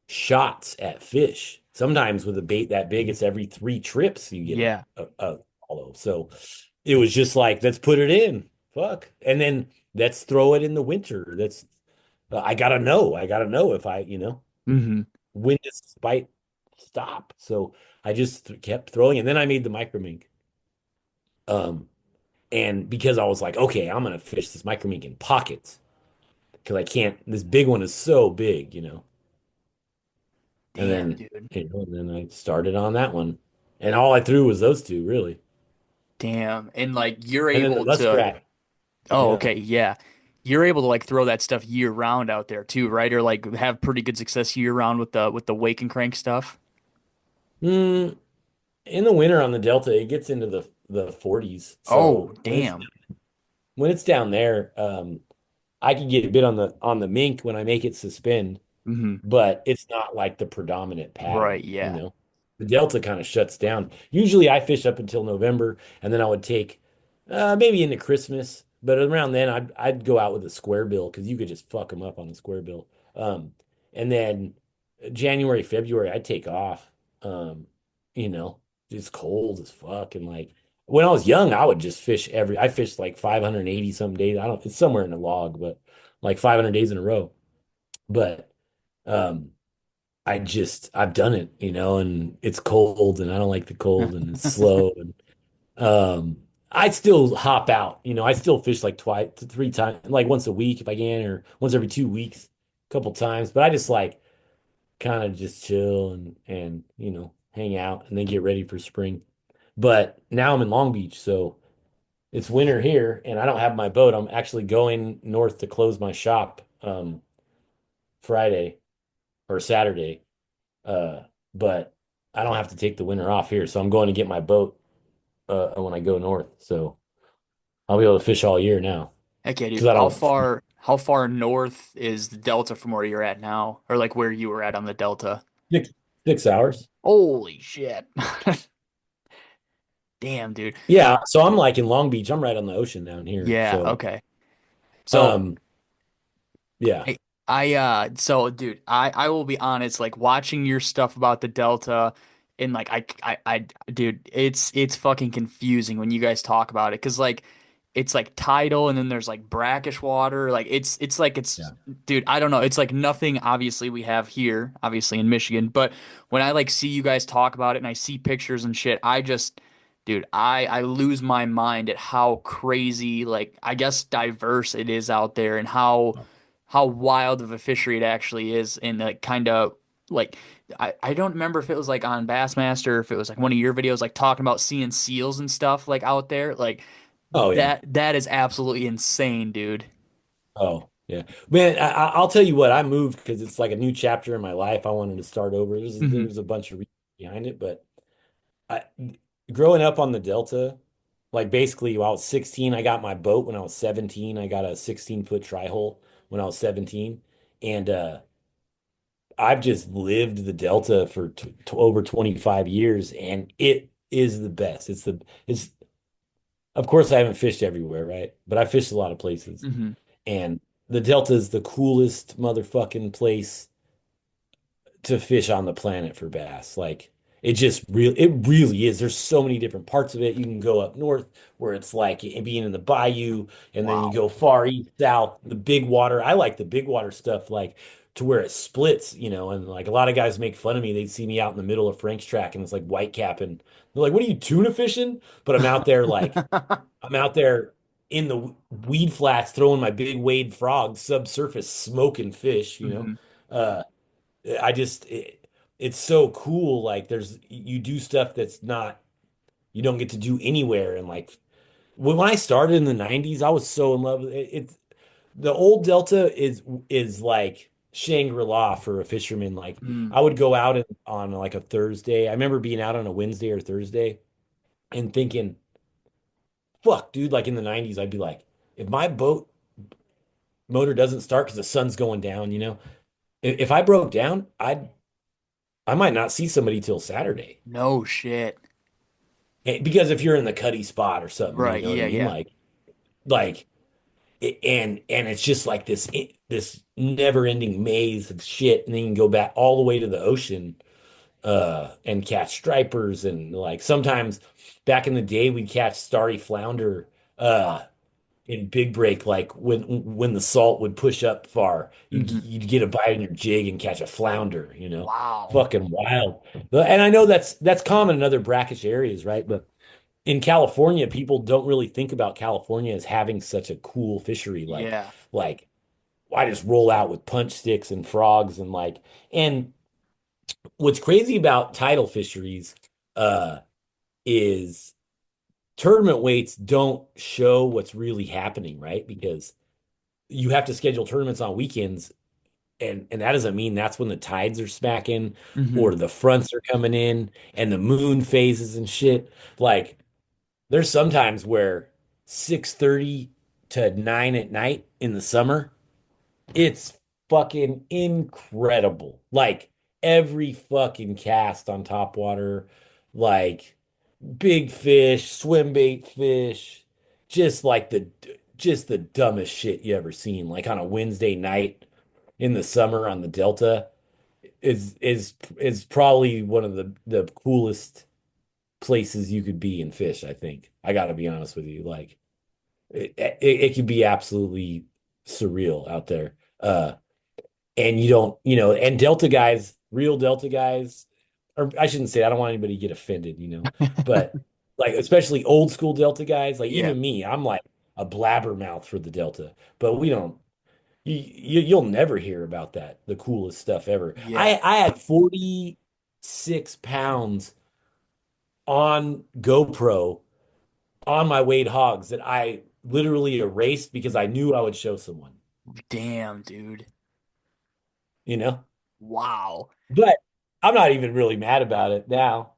shots at fish. Sometimes with a bait that big, it's every 3 trips you get Yeah. a follow. So it was just like, let's put it in. Fuck. And then let's throw it in the winter. I gotta know if Hmm. when does this bite stop? So I just kept throwing, and then I made the micro mink. Um, and because I was like, okay, I'm gonna fish this micro mink in pockets because I can't. This big one is so big, you know. And Damn, then, dude. and then I started on that one, and all I threw was those two, really. Damn. And like you're And then the able to muskrat. Oh, Yeah. okay, yeah. You're able to like throw that stuff year round out there too, right? Or like have pretty good success year round with the wake and crank stuff. Mm, in the winter on the Delta, it gets into the 40s. Oh, So damn. when it's down there, I can get a bit on the mink when I make it suspend, Hmm. but it's not like the predominant Right, pattern, you yeah. know. The Delta kind of shuts down. Usually I fish up until November, and then I would take maybe into Christmas, but around then I'd go out with a square bill because you could just fuck them up on the square bill. And then January, February, I'd take off. Um, you know, it's cold as fuck. And like when I was young, I would just I fished like 580 some days. I don't, it's somewhere in the log, but like 500 days in a row. But um, I've done it, and it's cold and I don't like the cold and it's slow. And um, I still hop out, I still fish like twice, three times, like once a week if I can, or once every 2 weeks, a couple times. But I just like kind of just chill and hang out and then get ready for spring. But now I'm in Long Beach, so it's winter here and I don't have my boat. I'm actually going north to close my shop Friday or Saturday. Uh, but I don't have to take the winter off here, so I'm going to get my boat when I go north. So I'll be able to fish all year now Heck yeah, because dude. I How don't far how far north is the Delta from where you're at now? Or like where you were at on the Delta? 6 6 hours. Holy shit. Damn, dude. Yeah, so I'm like in Long Beach. I'm right on the ocean down here. Yeah, So okay. So um yeah. so dude, I will be honest, like watching your stuff about the Delta and like dude, it's fucking confusing when you guys talk about it, 'cause like it's like tidal and then there's like brackish water, like it's like it's Yeah. dude, I don't know, it's like nothing obviously we have here, obviously in Michigan, but when I like see you guys talk about it and I see pictures and shit, I just dude, I lose my mind at how crazy, like I guess diverse it is out there and how wild of a fishery it actually is, and like kind of like I don't remember if it was like on Bassmaster or if it was like one of your videos like talking about seeing seals and stuff like out there, like Oh yeah. that is absolutely insane, dude. Oh yeah. Man, I'll tell you what, I moved because it's like a new chapter in my life. I wanted to start over. Hmm. There's a bunch of reasons behind it, but I growing up on the Delta, like basically when I was 16, I got my boat. When I was 17, I got a 16-foot tri-hole when I was 17. And I've just lived the Delta for t over 25 years and it is the best. It's of course I haven't fished everywhere, right? But I fished a lot of places. Hmm. And the Delta is the coolest motherfucking place to fish on the planet for bass. Like it really is. There's so many different parts of it. You can go up north where it's like being in the bayou, and then you Wow. go far east, south, the big water. I like the big water stuff, like to where it splits, and like a lot of guys make fun of me. They'd see me out in the middle of Frank's track and it's like white cap and they're like, what are you tuna fishing? But I'm out there in the weed flats throwing my big wade frogs subsurface smoking fish. Hmm. Uh I just it's so cool. Like you do stuff that's not you don't get to do anywhere. And like when I started in the 90s, I was so in love with it. It's the old Delta is like Shangri-La for a fisherman. Like Mm. I would go out on like a Thursday. I remember being out on a Wednesday or Thursday and thinking, fuck, dude, like in the 90s, I'd be like, if my boat motor doesn't start because the sun's going down, if I broke down, I might not see somebody till Saturday. No shit. Because if you're in the cuddy spot or something, you Right, know what I yeah, mean? yeah. Like and it's just like this never-ending maze of shit, and then you can go back all the way to the ocean and catch stripers, and like sometimes back in the day we'd catch starry flounder uh in big break, like when the salt would push up far, Hmm. you'd get a bite in your jig and catch a flounder, Wow. fucking wild. And I know that's common in other brackish areas, right? But in California, people don't really think about California as having such a cool fishery. Yeah. Like I just roll out with punch sticks and frogs and what's crazy about tidal fisheries uh is tournament weights don't show what's really happening, right? Because you have to schedule tournaments on weekends, and that doesn't mean that's when the tides are smacking Hmm. or the fronts are coming in and the moon phases and shit. Like there's sometimes where 6:30 to 9 at night in the summer, it's fucking incredible. Like every fucking cast on top water, like big fish, swim bait fish, just like the dumbest shit you ever seen. Like on a Wednesday night in the summer on the Delta is probably one of the coolest places you could be and fish, I think. I got to be honest with you. Like it could be absolutely surreal out there. And you don't, and Delta guys, real Delta guys, or I shouldn't say, I don't want anybody to get offended, but like especially old school Delta guys, like Yeah. even me, I'm like a blabbermouth for the Delta, but we don't. You'll never hear about that. The coolest stuff ever. Yeah. I had 46 pounds on GoPro on my Wade hogs that I literally erased because I knew I would show someone, Damn, dude. you know? Wow. But I'm not even really mad about it now,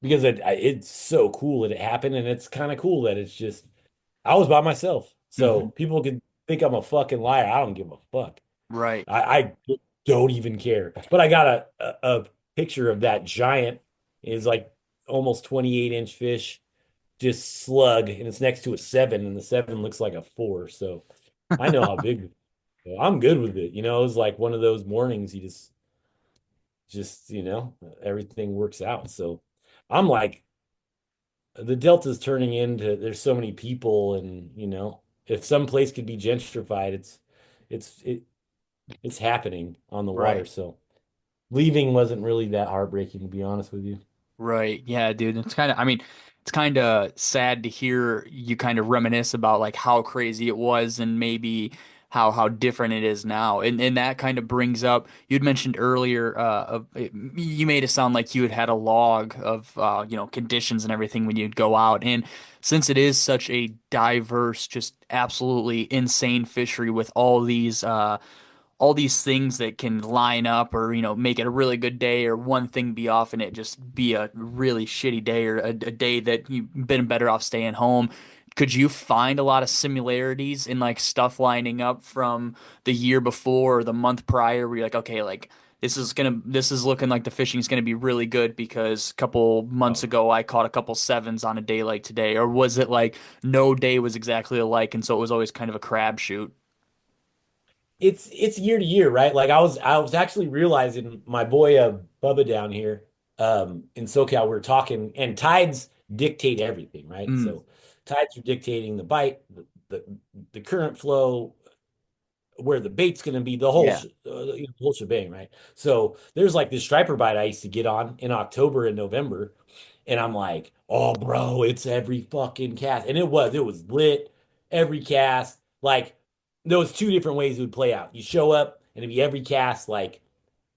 because it's so cool that it happened, and it's kind of cool that it's just I was by myself, so Hmm. people can think I'm a fucking liar. I don't give a fuck. Right. I don't even care. But I got a picture of that giant. It's like almost 28-inch fish, just slug, and it's next to a seven, and the seven looks like a four. So I know how big. I'm good with it. It was like one of those mornings you just everything works out. So I'm like the Delta's turning into there's so many people, and if some place could be gentrified, it's it it's happening on the water. Right. So leaving wasn't really that heartbreaking, to be honest with you. Right. Yeah, dude. I mean, it's kind of sad to hear you kind of reminisce about like how crazy it was and maybe how different it is now. And that kind of brings up, you'd mentioned earlier, you made it sound like you had had a log of, conditions and everything when you'd go out. And since it is such a diverse, just absolutely insane fishery with all these things that can line up or make it a really good day or one thing be off and it just be a really shitty day or a day that you've been better off staying home. Could you find a lot of similarities in like stuff lining up from the year before or the month prior where you're like, okay, like this is looking like the fishing is gonna be really good because a couple months Oh. ago I caught a couple sevens on a day like today? Or was it like no day was exactly alike and so it was always kind of a crapshoot? It's year to year, right? Like I was actually realizing my boy Bubba down here in SoCal, we were talking, and tides dictate everything, right? Mm, So tides are dictating the bite, the current flow, where the bait's going to be, yeah. the whole shebang, right? So there's like this striper bite I used to get on in October and November, and I'm like, oh, bro, it's every fucking cast, and it was lit every cast. Like there was two different ways it would play out. You show up and it'd be every cast like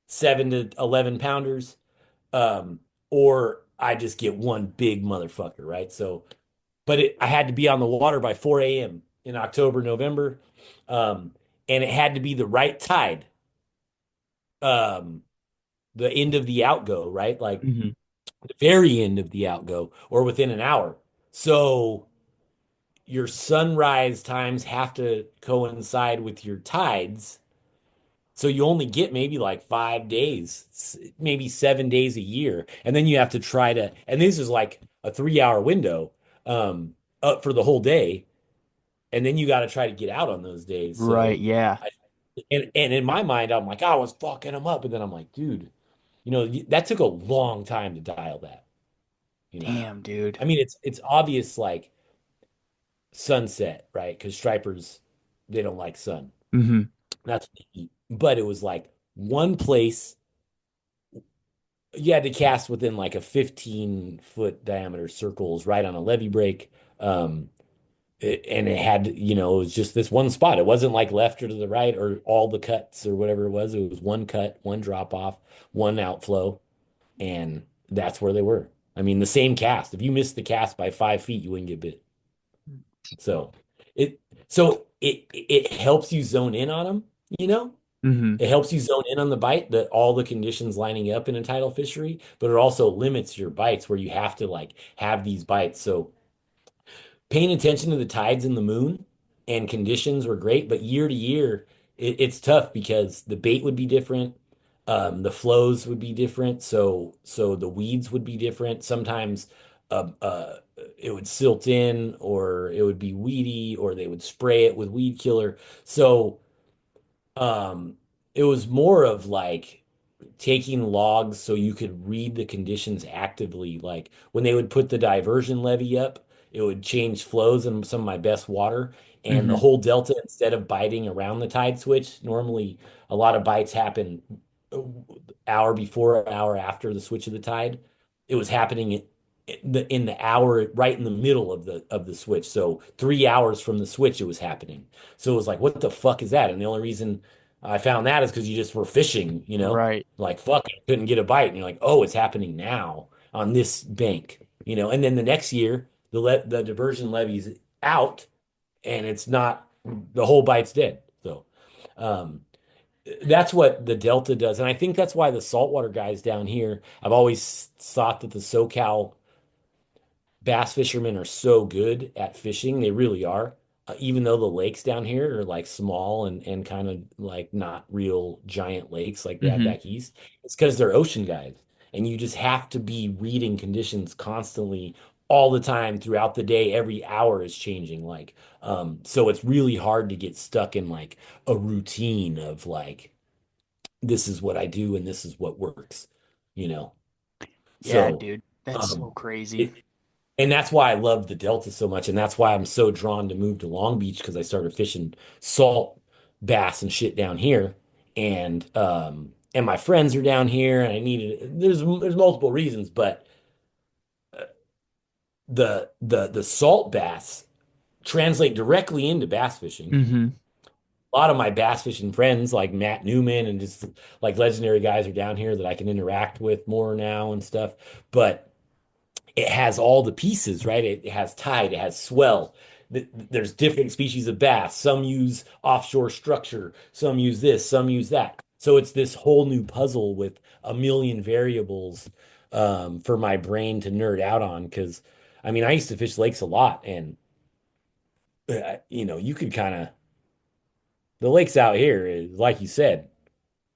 7 to 11 pounders, um, or I just get one big motherfucker, right? So but I had to be on the water by 4 a.m. in October, November. Um, and it had to be the right tide, um, the end of the outgo, right? Like Hmm. the very end of the outgo or within an hour. So your sunrise times have to coincide with your tides. So you only get maybe like 5 days, maybe 7 days a year. And then you have to try to, and this is like a 3 hour window, up for the whole day. And then you got to try to get out on those days. Right, So, yeah. I, and in my mind, I'm like, I was fucking them up, and then I'm like, dude, that took a long time to dial that. You know, Damn, dude. I mean, it's obvious like sunset, right? Because stripers they don't like sun. Hmm. That's what they eat. But it was like one place you had to cast within like a 15-foot diameter circles right on a levee break. And it had, it was just this one spot. It wasn't like left or to the right or all the cuts or whatever it was. It was one cut, one drop off, one outflow, and that's where they were. I mean, the same cast. If you missed the cast by 5 feet, you wouldn't get bit. So it it helps you zone in on them, you know? Hmm. It helps you zone in on the bite, that all the conditions lining up in a tidal fishery, but it also limits your bites where you have to like have these bites. So paying attention to the tides and the moon and conditions were great, but year to year, it's tough because the bait would be different, the flows would be different, so the weeds would be different. Sometimes it would silt in, or it would be weedy, or they would spray it with weed killer. So um, it was more of like taking logs so you could read the conditions actively. Like when they would put the diversion levee up, it would change flows in some of my best water. And the Hmm. whole delta, instead of biting around the tide switch, normally a lot of bites happen hour before, hour after the switch of the tide. It was happening in the hour right in the middle of the switch. So 3 hours from the switch, it was happening. So it was like, what the fuck is that? And the only reason I found that is because you just were fishing, Right. like fuck, I couldn't get a bite. And you're like, oh, it's happening now on this bank, and then the next year the diversion levee's out and it's not the whole bite's dead. So um that's what the Delta does. And I think that's why the saltwater guys down here, I've always thought that the SoCal bass fishermen are so good at fishing. They really are. Even though the lakes down here are like small and kind of like not real giant lakes like they have Hmm. back east, it's because they're ocean guys. And you just have to be reading conditions constantly all the time throughout the day. Every hour is changing. So it's really hard to get stuck in like a routine of like, this is what I do and this is what works, you know? Yeah, So, dude. That's so um, crazy. it, and that's why I love the Delta so much. And that's why I'm so drawn to move to Long Beach because I started fishing salt bass and shit down here. And my friends are down here and I needed there's multiple reasons, but the salt bass translate directly into bass fishing. Hmm. A lot of my bass fishing friends like Matt Newman and just like legendary guys are down here that I can interact with more now and stuff. But it has all the pieces, right? It has tide, it has swell. There's different species of bass. Some use offshore structure, some use this, some use that. So it's this whole new puzzle with a million variables for my brain to nerd out on. Because, I mean, I used to fish lakes a lot, and you could kind of the lakes out here, is, like you said,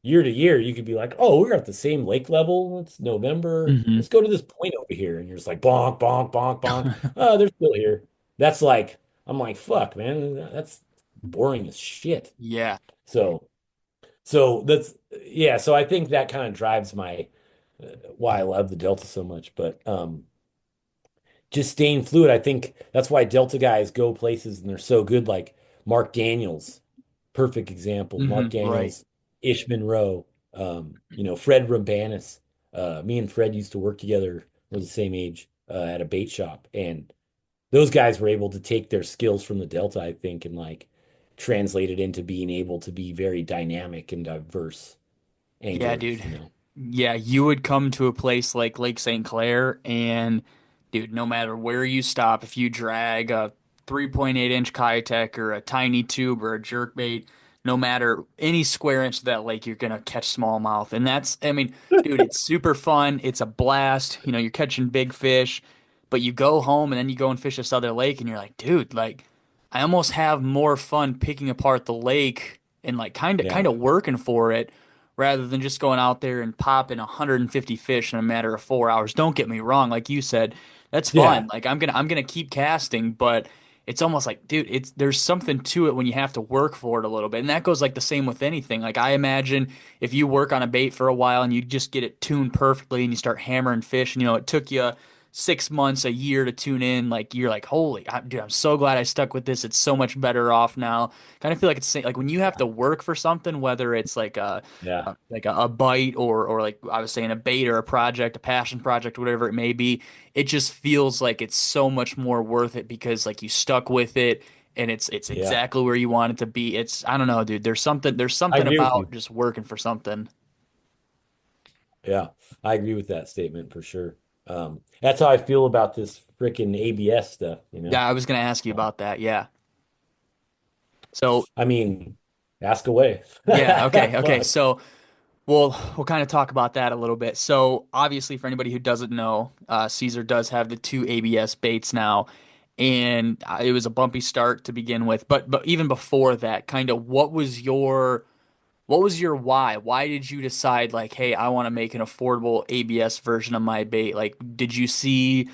year to year, you could be like, oh, we're at the same lake level. It's November. Hmm. Let's go to this point over here. And you're just like, bonk, bonk, bonk, bonk. Oh, they're still here. That's like, I'm like, fuck, man, that's boring as shit. Yeah. So, so that's, yeah. So I think that kind of drives why I love the Delta so much. But just staying fluid. I think that's why Delta guys go places and they're so good. Like Mark Daniels, perfect example. Mark Right. Daniels, Ish Monroe, Fred Rabanis. Me and Fred used to work together. We're the same age at a bait shop, and those guys were able to take their skills from the Delta, I think, and like translate it into being able to be very dynamic and diverse Yeah, anglers. dude. Yeah, you would come to a place like Lake St. Clair, and dude, no matter where you stop, if you drag a 3.8-inch Kitech or a tiny tube or a jerkbait, no matter any square inch of that lake, you're gonna catch smallmouth. And that's, I mean, dude, it's super fun. It's a blast. You're catching big fish, but you go home and then you go and fish this other lake, and you're like, dude, like, I almost have more fun picking apart the lake and like kind Yeah, of working for it rather than just going out there and popping 150 fish in a matter of 4 hours. Don't get me wrong, like you said, that's yeah, fun. Like I'm gonna keep casting, but it's almost like, dude, it's there's something to it when you have to work for it a little bit. And that goes like the same with anything. Like I imagine if you work on a bait for a while and you just get it tuned perfectly and you start hammering fish, and it took you 6 months, a year to tune in, like you're like, holy, dude, I'm so glad I stuck with this. It's so much better off now. Kind of feel like it's like when you have to work for something, whether it's like a yeah, a bite or like I was saying a bait or a project, a passion project, whatever it may be, it just feels like it's so much more worth it because like you stuck with it and it's yeah. exactly where you want it to be. It's I don't know, dude. There's I something agree with about you. just working for something. Yeah, I agree with that statement for sure. That's how I feel about this freaking ABS stuff. Yeah, I was gonna ask you about that. Yeah. So I mean, ask away. yeah, okay. Fuck. So we'll kind of talk about that a little bit. So obviously, for anybody who doesn't know, Caesar does have the two ABS baits now, and it was a bumpy start to begin with. But even before that, kind of what was your why? Why did you decide like, hey, I want to make an affordable ABS version of my bait? Like, did you see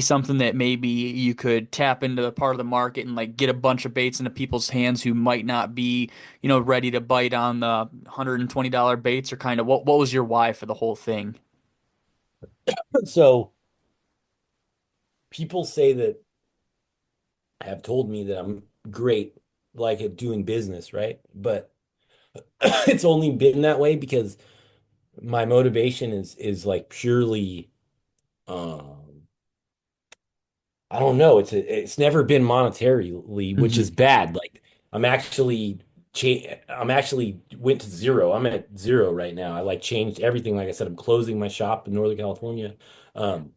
something that maybe you could tap into the part of the market and like get a bunch of baits into people's hands who might not be, ready to bite on the $120 baits, or kind of what was your why for the whole thing? So people say that have told me that I'm great, like at doing business, right? But it's only been that way because my motivation is like purely, um, I don't know. It's never been monetarily, which is Hmm. bad. Like I'm actually I'm actually went to zero. I'm at zero right now. I like changed everything. Like I said, I'm closing my shop in Northern California. Um,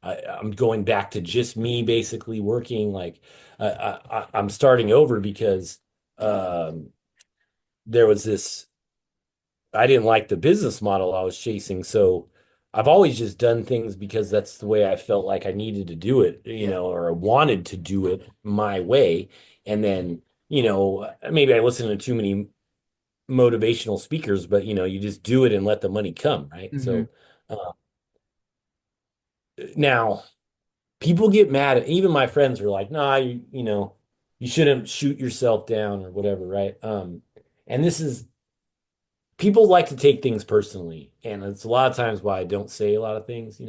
I'm going back to just me basically working. Like I'm starting over because um, there was this. I didn't like the business model I was chasing. So I've always just done things because that's the way I felt like I needed to do it, Yeah. or I wanted to do it my way. And then, maybe I listen to too many motivational speakers, but you just do it and let the money come, right? Hmm. So now people get mad at even my friends are like, nah, you shouldn't shoot yourself down or whatever, right? And this is people like to take things personally, and it's a lot of times why I don't say a lot of things,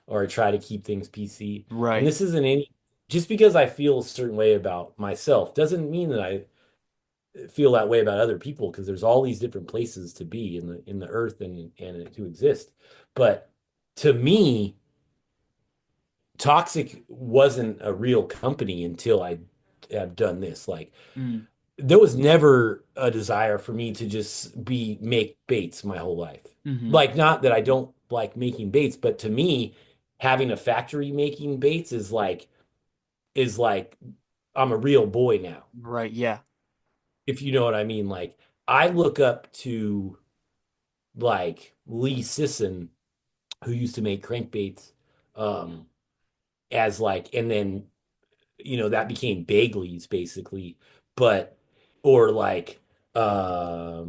or I try to keep things PC. And Right. this isn't any just because I feel a certain way about myself doesn't mean that I feel that way about other people because there's all these different places to be in the earth and to exist. But to me, Toxic wasn't a real company until I have done this. Like Mm. there was never a desire for me to just be make baits my whole life. Hmm. Like, not that I don't like making baits, but to me, having a factory making baits is like I'm a real boy now, Right. Yeah. if you know what I mean. Like, I look up to like Lee Sisson, who used to make crankbaits, um, as like, and then that became Bagley's basically, but or like I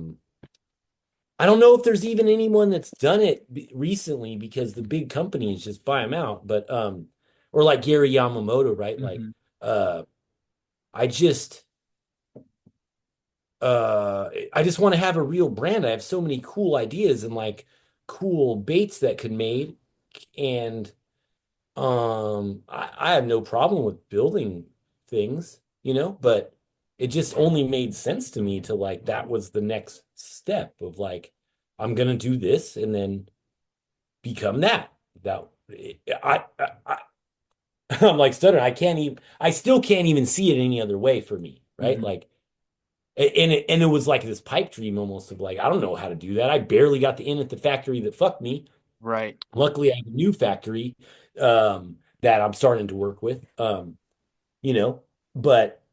don't know if there's even anyone that's done it recently because the big companies just buy them out. But or like Gary Yamamoto, right? Like Hmm. uh, I just I just want to have a real brand. I have so many cool ideas and like cool baits that could made, and I have no problem with building things, but it just only made sense to me to like that was the next step of like I'm gonna do this and then become that. That I I'm like stuttering. I still can't even see it any other way for me, right? Hmm. Like and it was like this pipe dream almost of like I don't know how to do that. I barely got the in at the factory that fucked me. Right. Luckily, I have a new factory that I'm starting to work with. You know, but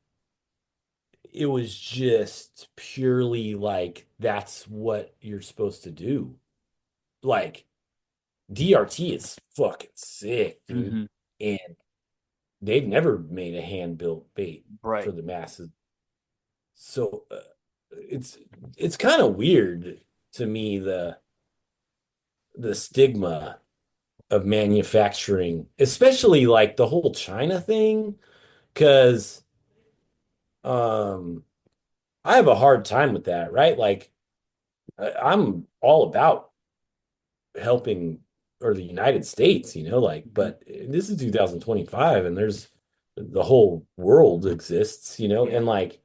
it was just purely like that's what you're supposed to do. Like DRT is fucking sick, dude. Hmm. And they've never made a hand-built bait for Right. the masses. So it's it's kind of weird to me the stigma of manufacturing, especially like the whole China thing, because um I have a hard time with that, right? Like I'm all about helping or the United States, like, Hmm. but this is 2025 and there's the whole world exists, Yeah. and like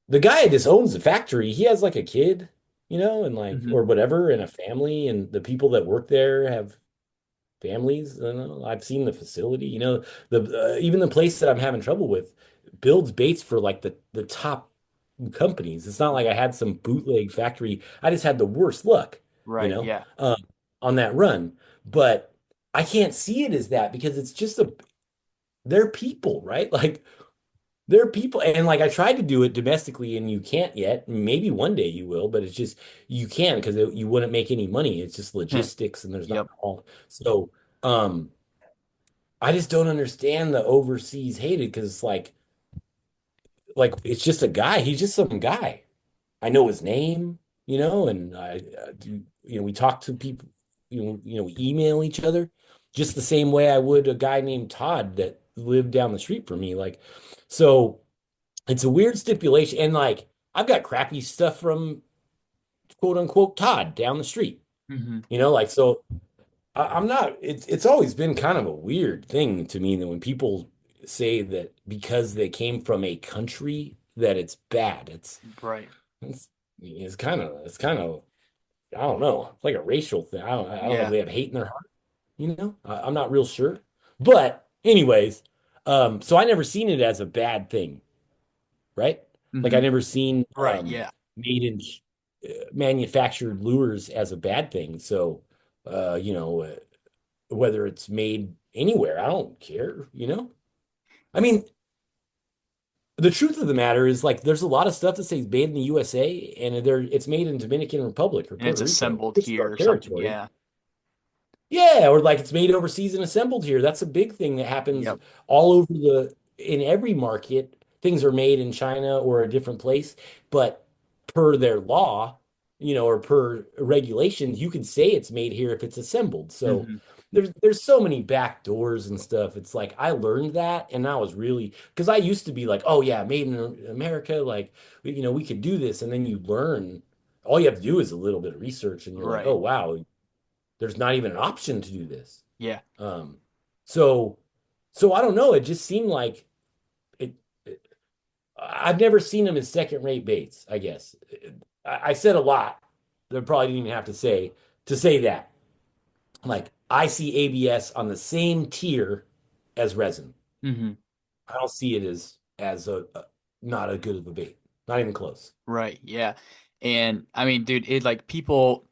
the guy just owns the factory. He has like a kid, and like Hmm. or whatever, and a family, and the people that work there have families. I don't know. I've seen the facility, the even the place that I'm having trouble with builds baits for like the top companies. It's not like I had some bootleg factory. I just had the worst luck, you Right. know, Yeah. um, on that run. But I can't see it as that because it's just they're people, right? Like they're people, and like I tried to do it domestically, and you can't yet. Maybe one day you will, but it's just you can because you wouldn't make any money. It's just logistics, and there's not Yep. all. So, um, I just don't understand the overseas hated because it's like like it's just a guy. He's just some guy. I know his name, and we talk to people, we email each other just the same way I would a guy named Todd that lived down the street from me. Like, so it's a weird stipulation. And like, I've got crappy stuff from quote unquote Todd down the street, Hmm. like, so I'm not, it's always been kind of a weird thing to me that when people say that because they came from a country that it's bad. Right. It's it's kind of I don't know. It's like a racial thing. I don't know if Yeah. they have hate in their heart, I'm not real sure. But anyways, so I never seen it as a bad thing, right? Like I Hmm. never seen Right. Yeah. made in manufactured lures as a bad thing. So whether it's made anywhere, I don't care. I mean, the truth of the matter is like there's a lot of stuff that says made in the USA and it's made in Dominican Republic or And it's Puerto Rico, assembled which is our here or something. territory. Yeah. Yeah, or like it's made overseas and assembled here. That's a big thing that happens Yep. all over in every market. Things are made in China or a different place, but per their law, or per regulations, you can say it's made here if it's assembled. So Hmm. there's so many back doors and stuff. It's like I learned that and I was really because I used to be like, oh yeah, made in America, like we could do this, and then you learn all you have to do is a little bit of research and you're like, oh Right. wow, there's not even an option to do this. Yeah. Um, so so I don't know. It just seemed like it I've never seen them as second-rate baits, I guess. I said a lot that I probably didn't even have to say that. Like I see ABS on the same tier as resin. Hmm. I don't see it as not a good of a bait. Not even close. Right. Yeah. And I mean, dude, it like people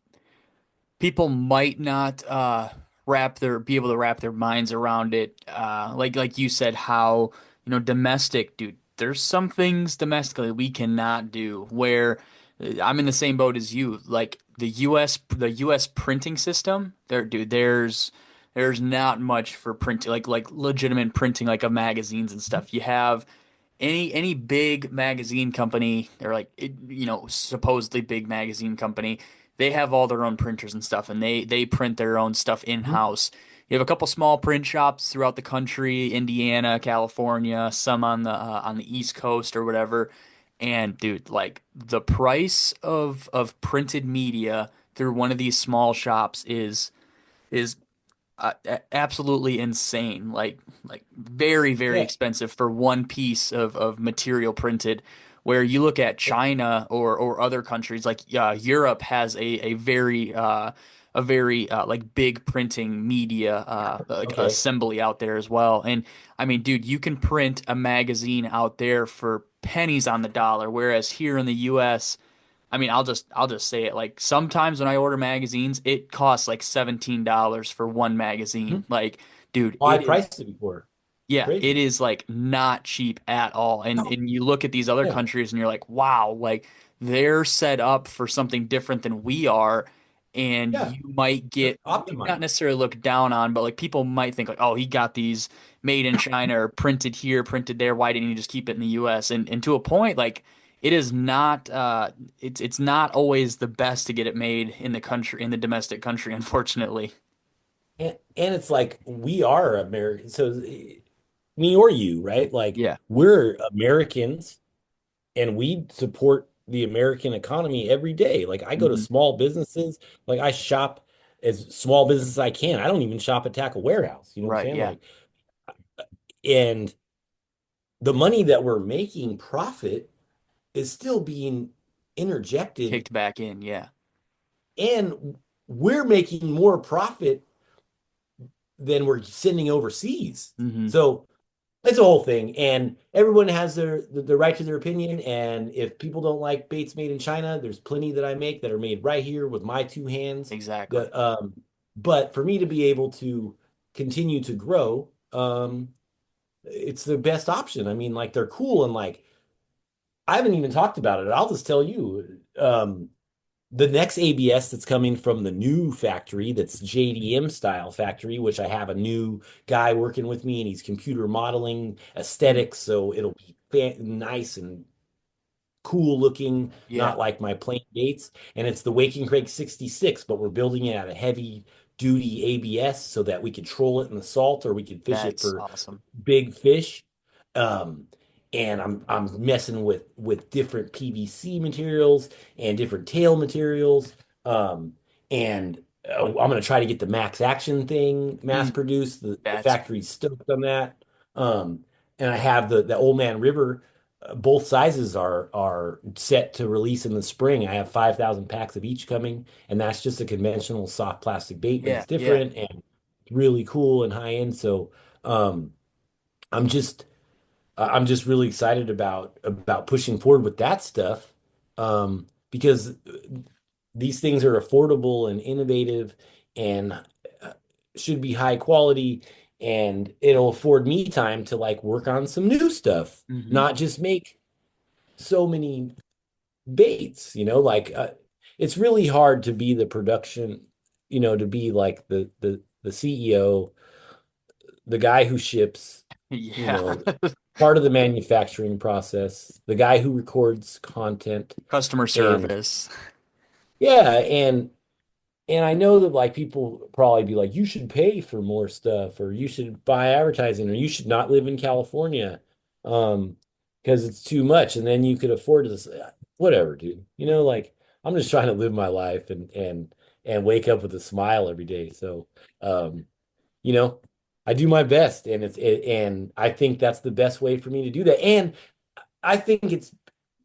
might not be able to wrap their minds around it. Like you said, how domestic, dude. There's some things domestically we cannot do. Where I'm in the same boat as you. Like the U.S. printing system, dude. There's not much for printing, like legitimate printing, like of magazines and stuff. You have any big magazine company or supposedly big magazine company, they have all their own printers and stuff, and they print their own stuff Mhm. in-house. You have a couple small print shops throughout the country, Indiana, California, some on the East Coast or whatever. And dude, like the price of printed media through one of these small shops is absolutely insane. Like very, very Yeah. expensive for one piece of material printed. Where you look at China or other countries like Europe has a very like big printing media like Okay. assembly out there as well. And I mean, dude, you can print a magazine out there for pennies on the dollar, whereas here in the U.S. I mean, I'll just say it. Like sometimes when I order magazines, it costs like $17 for one magazine. Mhm. Like, dude, Oh, I priced it before. It's yeah, it crazy. is like not cheap at all. And you look at these other Yeah. countries and you're like, wow, like they're set up for something different than we are. And Yeah. you might They're get maybe not optimized. necessarily looked down on, but like people might think like, oh, he got these made in China or printed here, printed there. Why didn't he just keep it in the US? And to a point, like it is not it's not always the best to get it made in the country, in the domestic country, unfortunately. And it's like we are American. So me or you, right? Like Yeah. we're Americans and we support the American economy every day. Like I go to Hmm. small businesses, like I shop as small business as I can. I don't even shop at Tackle Warehouse. You know what I'm Right. saying? Yeah. Like, and the money that we're making profit is still being interjected Kicked back in. Yeah. and we're making more profit than we're sending overseas. Hmm. So it's a whole thing, and everyone has the right to their opinion. And if people don't like baits made in China, there's plenty that I make that are made right here with my two hands. Exactly. The but for me to be able to continue to grow, it's the best option. I mean, like they're cool and like I haven't even talked about it. I'll just tell you, the next ABS that's coming from the new factory, that's JDM style factory, which I have a new guy working with me and he's computer modeling aesthetics, so it'll be nice and cool looking, Yeah, not like my plain baits. And it's the Wake and Craig 66, but we're building it at a heavy duty ABS so that we could troll it in the salt or we could fish it that's for awesome. big fish. Um, and I'm messing with different PVC materials and different tail materials. Um, and I'm gonna try to get the max action thing mass Mm, produced. The that's factory's stoked on that. Um, and I have the Old Man River. Both sizes are set to release in the spring. I have 5,000 packs of each coming, and that's just a conventional soft plastic bait, but yeah, it's yeah. different and really cool and high end. So um, I'm just I'm just really excited about pushing forward with that stuff because these things are affordable and innovative and should be high quality, and it'll afford me time to like work on some new stuff, Hmm. not just make so many baits, like it's really hard to be the production, to be like the CEO, the guy who ships, you Yeah. know, part of the manufacturing process, the guy who records content. Customer And service. yeah, and I know that like people probably be like, you should pay for more stuff, or you should buy advertising, or you should not live in California, um, because it's too much, and then you could afford this. Whatever, dude. Like I'm just trying to live my life and wake up with a smile every day. So, um, you know, I do my best, and I think that's the best way for me to do that. And I think it's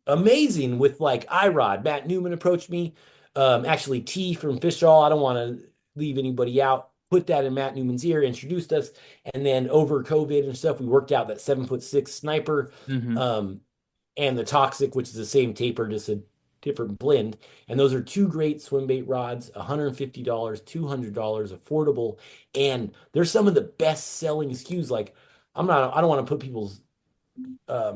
amazing with like iRod. Matt Newman approached me. Actually, T from Fish All. I don't want to leave anybody out. Put that in Matt Newman's ear, introduced us, and then over COVID and stuff, we worked out that 7'6" sniper, Hmm. um, and the toxic, which is the same taper, just a different blend. And those are two great swim bait rods, $150, $200, affordable, and they're some of the best selling SKUs. Like I don't want to put people's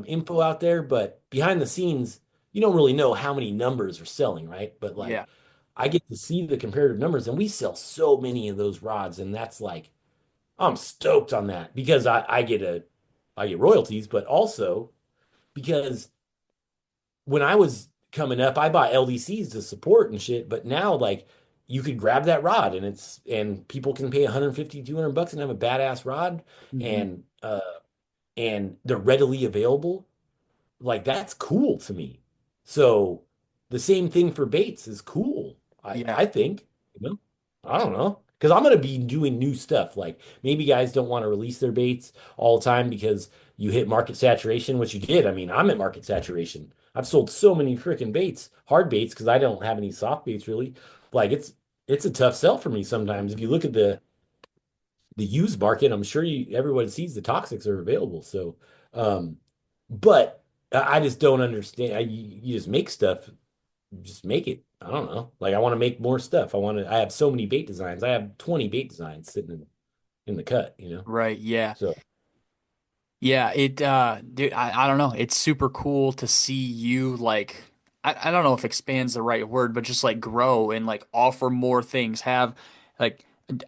info out there, but behind the scenes, you don't really know how many numbers are selling, right? But like Yeah. I get to see the comparative numbers, and we sell so many of those rods, and that's like I'm stoked on that because I get royalties, but also because when I was coming up, I bought LDCs to support and shit, but now like you could grab that rod and people can pay 150, 200 bucks and have a badass rod Hmm. and they're readily available. Like that's cool to me. So the same thing for baits is cool. I Yeah. I think, you know. I don't know. Because I'm gonna be doing new stuff. Like maybe guys don't want to release their baits all the time because you hit market saturation, which you did. I mean, I'm at market saturation. I've sold so many freaking baits, hard baits, because I don't have any soft baits really. Like it's a tough sell for me sometimes. If you look at the used market, I'm sure everyone sees the toxics are available. So, but I just don't understand. You just make stuff, just make it. I don't know. Like I want to make more stuff. I have so many bait designs. I have 20 bait designs sitting in the cut. Right. Yeah. So Yeah, dude, I don't know. It's super cool to see you like, I don't know if expand's the right word, but just like grow and like offer more things. Have like,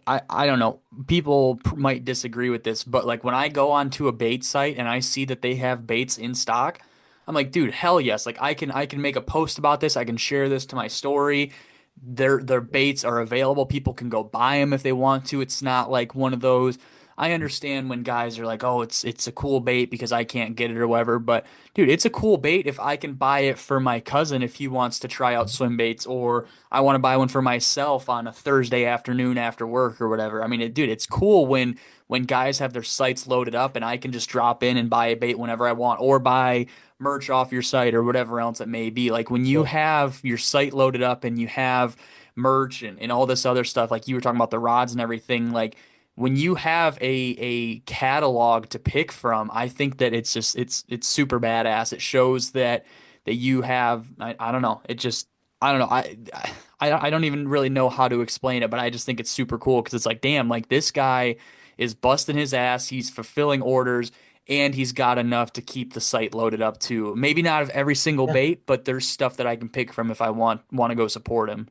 I don't know. People might disagree with this, but like when I go onto a bait site and I see that they have baits in stock, I'm like, dude, hell yes. Like I can make a post about this. I can share this to my story. Their baits are available. People can go buy them if they want to. It's not like one of those. I understand when guys are like, "Oh, it's a cool bait because I can't get it or whatever." But dude, it's a cool bait if I can buy it for my cousin if he wants to try out swim baits, or I want to buy one for myself on a Thursday afternoon after work or whatever. I mean, dude, it's cool when guys have their sites loaded up and I can just drop in and buy a bait whenever I want, or buy merch off your site or whatever else it may be. Like when you well, have your site loaded up and you have merch and all this other stuff, like you were talking about the rods and everything, like when you have a catalog to pick from, I think that it's super badass. It shows that you have I don't know. It just I don't know. I don't even really know how to explain it, but I just think it's super cool because it's like, damn, like this guy is busting his ass. He's fulfilling orders and he's got enough to keep the site loaded up too. Maybe not of every single yeah. bait, but there's stuff that I can pick from if I want to go support him.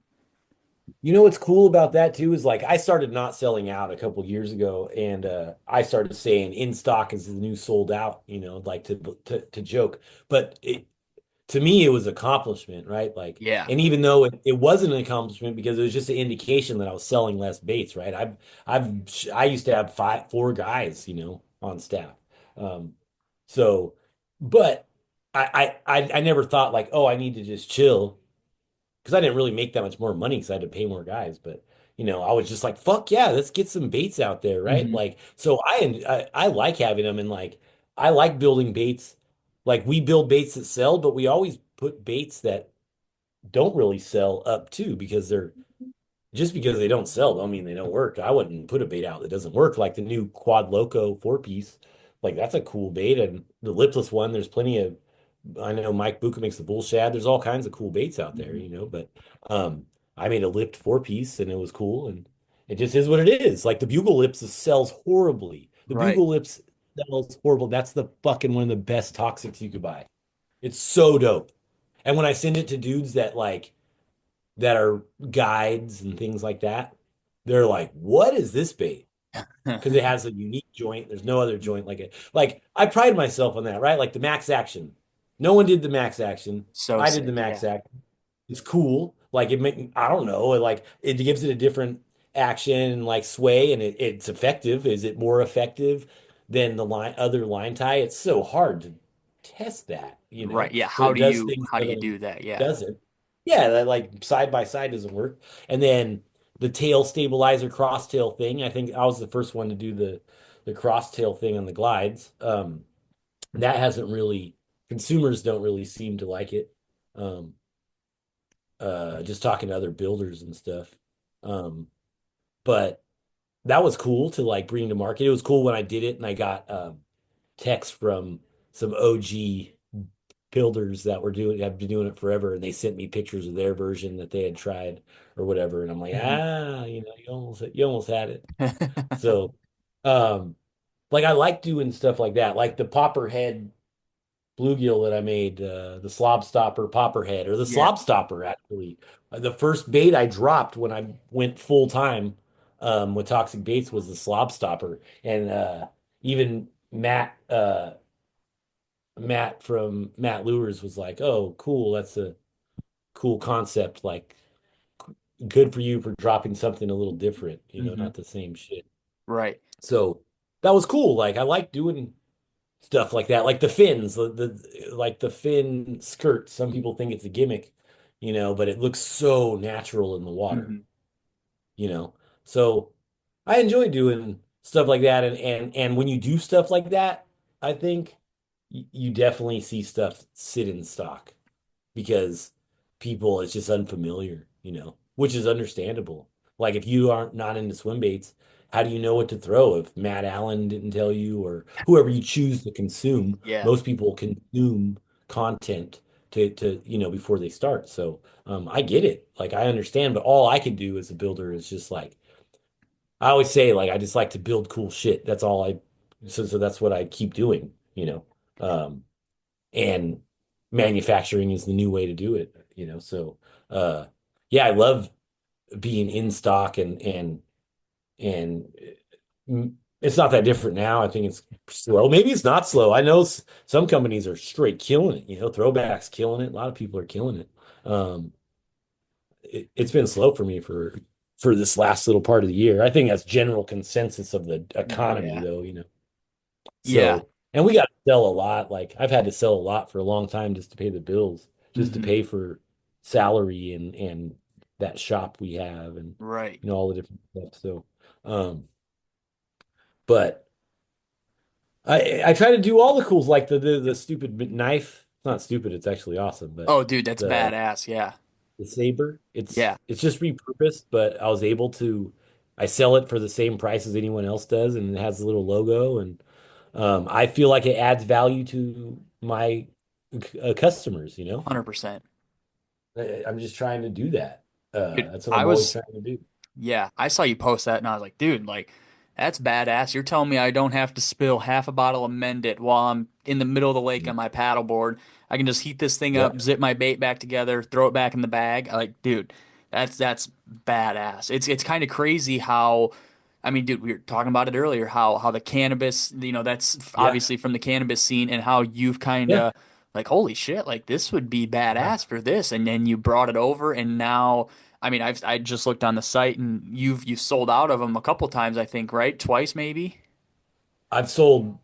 You know what's cool about that too is like I started not selling out a couple years ago, and I started saying in stock is the new sold out, like to joke. But to me, it was accomplishment, right? Like, Yeah. and even though it wasn't an accomplishment because it was just an indication that I was selling less baits, right? I used to have four guys, on staff. Um, so, but I never thought like, oh, I need to just chill because I didn't really make that much more money because I had to pay more guys. But I was just like, fuck yeah, let's get some baits out there, right? Hmm. Like, so I like having them, and like I like building baits. Like we build baits that sell, but we always put baits that don't really sell up too because they're just because they don't sell don't mean they don't work. I wouldn't put a bait out that doesn't work, like the new Quad Loco 4 piece. Like that's a cool bait, and the lipless one. There's plenty of. I know Mike Buka makes the bull shad. There's all kinds of cool baits out there, Hmm. but I made a lipped 4 piece and it was cool, and it just is what it is. Like the bugle lips sells horribly. The Right. bugle lips sells horrible. That's the fucking one of the best toxics you could buy. It's so dope. And when I send it to dudes that are guides and things like that, they're like, "What is this bait?" Because it has a unique joint. There's no other joint like it. Like I pride myself on that, right? Like the max action. No one did the max action. So I did the sick. max Yeah. action. It's cool. Like I don't know, like it gives it a different action and like sway, and it's effective. Is it more effective than the other line tie? It's so hard to test that, Right. Yeah. but it does things How the do you other one do that? Yeah. doesn't. Yeah, that like side by side doesn't work. And then the tail stabilizer cross tail thing. I think I was the first one to do the cross tail thing on the glides. That hasn't really consumers don't really seem to like it. Um, just talking to other builders and stuff. Um, but that was cool to like bring to market. It was cool when I did it and I got text from some OG builders that have been doing it forever, and they sent me pictures of their version that they had tried or whatever. And I'm like, Hmm. you almost had it. So um like I like doing stuff like that, like the popper head bluegill that I made, the slob stopper popperhead, or the Yeah. slob stopper actually. The first bait I dropped when I went full time with toxic baits was the slob stopper. And even Matt from Matt Lures was like, "Oh, cool, that's a cool concept. Like, good for you for dropping something a little different, Hmm. not the same shit." Right. So that was cool. Like, I like doing stuff like that, like the fins, like the fin skirt. Some people think it's a gimmick, but it looks so natural in the water, Hmm. you know. So I enjoy doing stuff like that, and when you do stuff like that, I think you definitely see stuff sit in stock because people it's just unfamiliar, which is understandable. Like if you aren't not into swim baits, how do you know what to throw if Matt Allen didn't tell you or whoever you choose to consume? Yeah. Most people consume content to before they start. So I get it. Like I understand, but all I can do as a builder is just like I always say, like I just like to build cool shit. That's all I so that's what I keep doing. Um, and manufacturing is the new way to do it. So uh yeah, I love being in stock and it's not that different now. I think it's slow. Maybe it's not slow. I know some companies are straight killing it. Throwback's killing it. A lot of people are killing it. It's been slow for me for this last little part of the year. I think that's general consensus of the economy Yeah. though. Yeah. So, and we got to sell a lot. Like I've had to sell a lot for a long time just to pay the bills, just to Hmm. pay for salary and that shop we have and Right. all the different stuff. So, um, but I try to do all the cools like the stupid knife. It's not stupid, it's actually awesome, but Oh, dude, that's the badass. Yeah. the saber, Yeah. it's just repurposed, but I was able to I sell it for the same price as anyone else does, and it has a little logo, and I feel like it adds value to my customers. 100%. I'm just trying to do that. Dude, That's what I I'm always was, trying to do. yeah, I saw you post that and I was like, dude, like, that's badass. You're telling me I don't have to spill half a bottle of Mend It while I'm in the middle of the lake Yeah. on my paddleboard. I can just heat this thing up, Yep. zip my bait back together, throw it back in the bag. Like, dude, That's badass. It's kind of crazy how, I mean, dude, we were talking about it earlier, how the cannabis, that's Yeah. obviously from the cannabis scene, and how you've kind Yeah. of like, holy shit, like this would be Yeah. badass for this, and then you brought it over, and now, I mean, I just looked on the site, and you've sold out of them a couple times, I think, right? Twice maybe. I've sold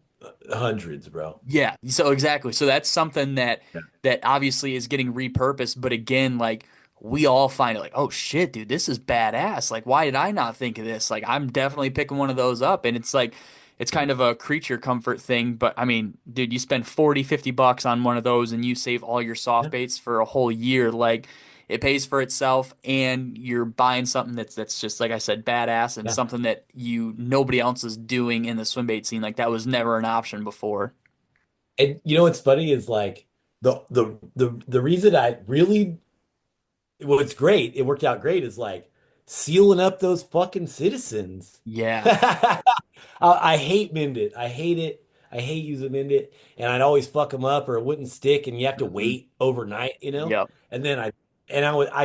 hundreds, bro. Yeah, so exactly. So that's something that Yeah. obviously is getting repurposed, but again, like we all find it like, oh shit, dude, this is badass. Like, why did I not think of this? Like, I'm definitely picking one of those up, and it's like it's kind of a creature comfort thing, but I mean, dude, you spend 40, $50 on one of those and you save all your soft Yeah. baits for a whole year. Like it pays for itself, and you're buying something that's just like I said, badass, and Yeah. something that nobody else is doing in the swim bait scene. Like that was never an option before. And you know what's funny is like the reason I really what's great, it worked out great is like sealing up those fucking citizens. Yeah. I hate Mendit. I hate it. I hate using Mendit, and I'd always fuck them up, or it wouldn't stick, and you have to Hmm. wait overnight, you know. Yep. And then I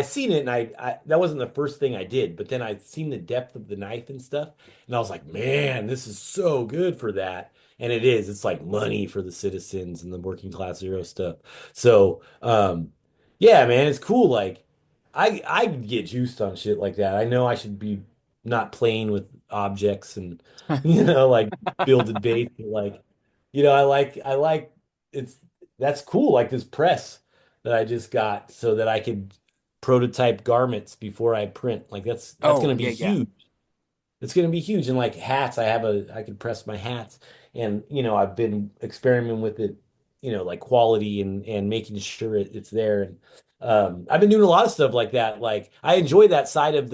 seen it, and I that wasn't the first thing I did, but then I seen the depth of the knife and stuff, and I was like, man, this is so good for that. And it is. It's like money for the citizens and the working class zero stuff. So, yeah, man, it's cool. Like, I get juiced on shit like that. I know I should be not playing with objects and like builded base. But like, I like it's that's cool. Like this press that I just got so that I could prototype garments before I print. Like that's Oh, gonna be yeah, yeah. huge. It's going to be huge. And like hats, I can press my hats. And, I've been experimenting with it, like quality and making sure it's there. And I've been doing a lot of stuff like that. Like I enjoy that side of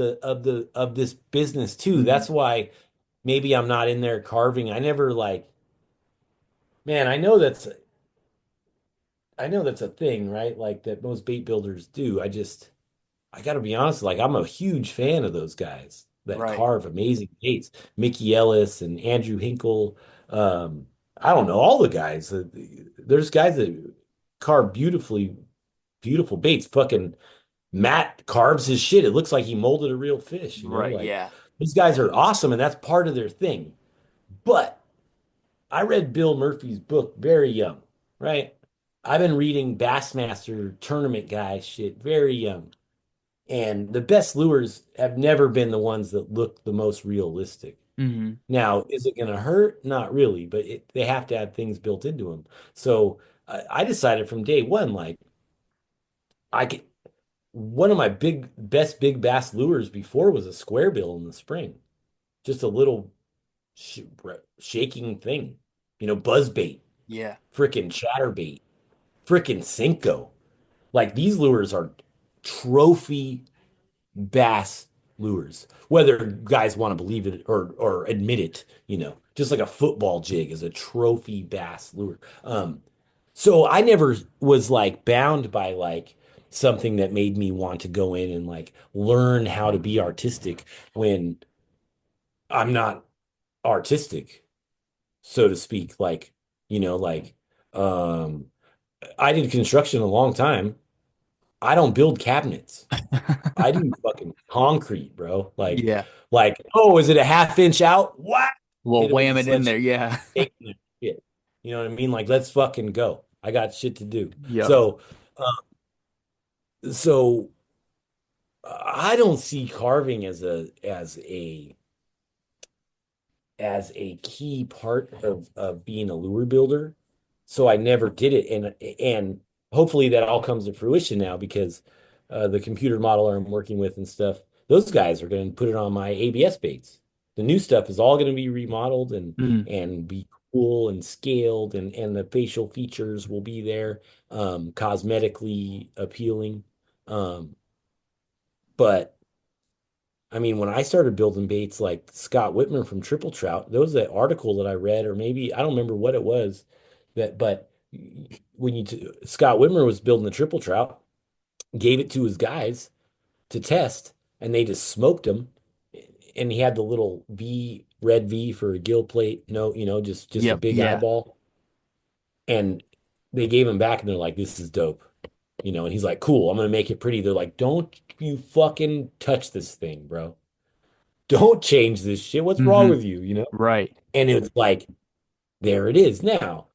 this business too. Hmm. That's why maybe I'm not in there carving. I never like, man, I know that's a thing, right? Like that most bait builders do. I got to be honest, like I'm a huge fan of those guys that Right. carve amazing baits. Mickey Ellis and Andrew Hinkle. I don't know all the guys. There's guys that carve beautiful baits. Fucking Matt carves his shit. It looks like he molded a real fish. Right. Like Yeah. these guys are awesome, and that's part of their thing. But I read Bill Murphy's book very young, right? I've been reading Bassmaster tournament guy shit very young. And the best lures have never been the ones that look the most realistic. Hmm. Now, is it going to hurt? Not really, but they have to have things built into them. So I decided from day one, like I could, one of my best big bass lures before was a square bill in the spring, just a little sh shaking thing, buzz bait, Yeah. frickin' chatterbait, frickin' Cinco. Like these lures are trophy bass lures, whether guys want to believe it or admit it, just like a football jig is a trophy bass lure. So I never was like bound by like something that made me want to go in and like learn how to be artistic when I'm not artistic, so to speak. Like, like um I did construction a long time. I don't build cabinets. I do fucking concrete, bro. Yeah. Oh, is it a half inch out? What? Well, Hit it with wham the it in sledge. there. Yeah. Shit. You know what I mean? Like, let's fucking go. I got shit to do. Yep. So I don't see carving as a key part of being a lure builder. So I never did it. And hopefully that all comes to fruition now because the computer modeler I'm working with and stuff, those guys are going to put it on my ABS baits. The new stuff is all going to be remodeled and Mm. and be cool and scaled and the facial features will be there, cosmetically appealing. But I mean, when I started building baits like Scott Whitmer from Triple Trout, there was an article that I read, or maybe I don't remember what it was, but when Scott Whitmer was building the Triple Trout, gave it to his guys to test, and they just smoked him. And he had the little red V for a gill plate, no, just a Yep. big Yeah. eyeball. And they gave him back, and they're like, "This is dope." And he's like, cool, I'm gonna make it pretty. They're like, don't you fucking touch this thing, bro. Don't change this shit. What's wrong Hmm. with you? Right. And it's like, there it is now.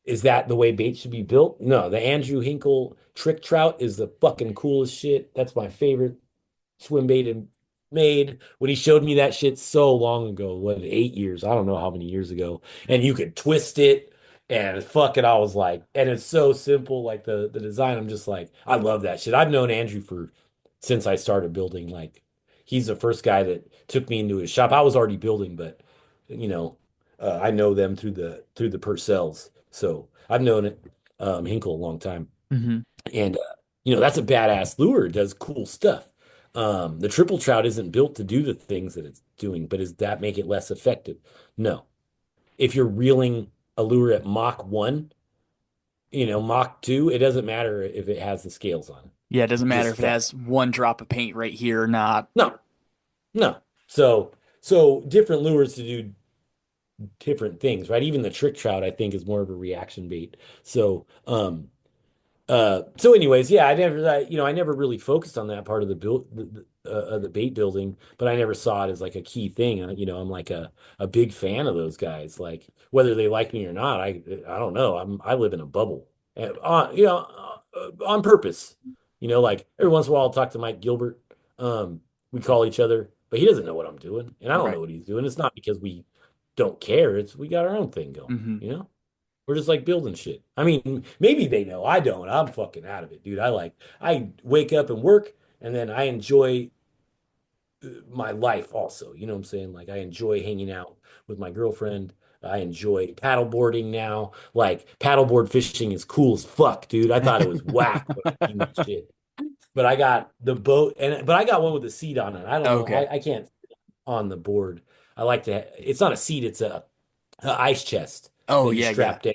Is that the way bait should be built? No, the Andrew Hinkle trick trout is the fucking coolest shit. That's my favorite swim bait and made. When he showed me that shit so long ago, what, 8 years? I don't know how many years ago. And you could twist it and fuck it. I was like, and it's so simple, like the design. I'm just like, I love that shit. I've known Andrew for since I started building. Like, he's the first guy that took me into his shop. I was already building, but you know, I know them through the Purcells. So I've known it, Hinkle a long time. Hmm. And that's a badass lure. It does cool stuff. The triple trout isn't built to do the things that it's doing, but does that make it less effective? No. If you're reeling a lure at Mach 1, Mach 2, it doesn't matter if it has the scales on it. Yeah, it doesn't matter Just if it fat. has one drop of paint right here or not. No, no. So different lures to do different things, right? Even the trick trout, I think, is more of a reaction bait. So anyways, yeah, I never really focused on that part of the bait building, but I never saw it as like a key thing. I'm like a big fan of those guys. Like, whether they like me or not, I don't know. I live in a bubble, and on purpose. Like every once in a while, I'll talk to Mike Gilbert. We call each other, but he doesn't know what I'm doing, and I don't know Right. what he's doing. It's not because we don't care. It's we got our own thing going, Hmm. you know? We're just like building shit. I mean, maybe they know. I don't. I'm fucking out of it, dude. I wake up and work, and then I enjoy my life also. You know what I'm saying? Like, I enjoy hanging out with my girlfriend. I enjoy paddleboarding now. Like, paddleboard fishing is cool as fuck, dude. I thought it was whack when I seen that shit. But I got the boat, but I got one with a seat on it. I don't know. Okay. I can't on the board. I like to. It's not a seat. It's a ice chest Oh, that you yeah, yeah. strap down.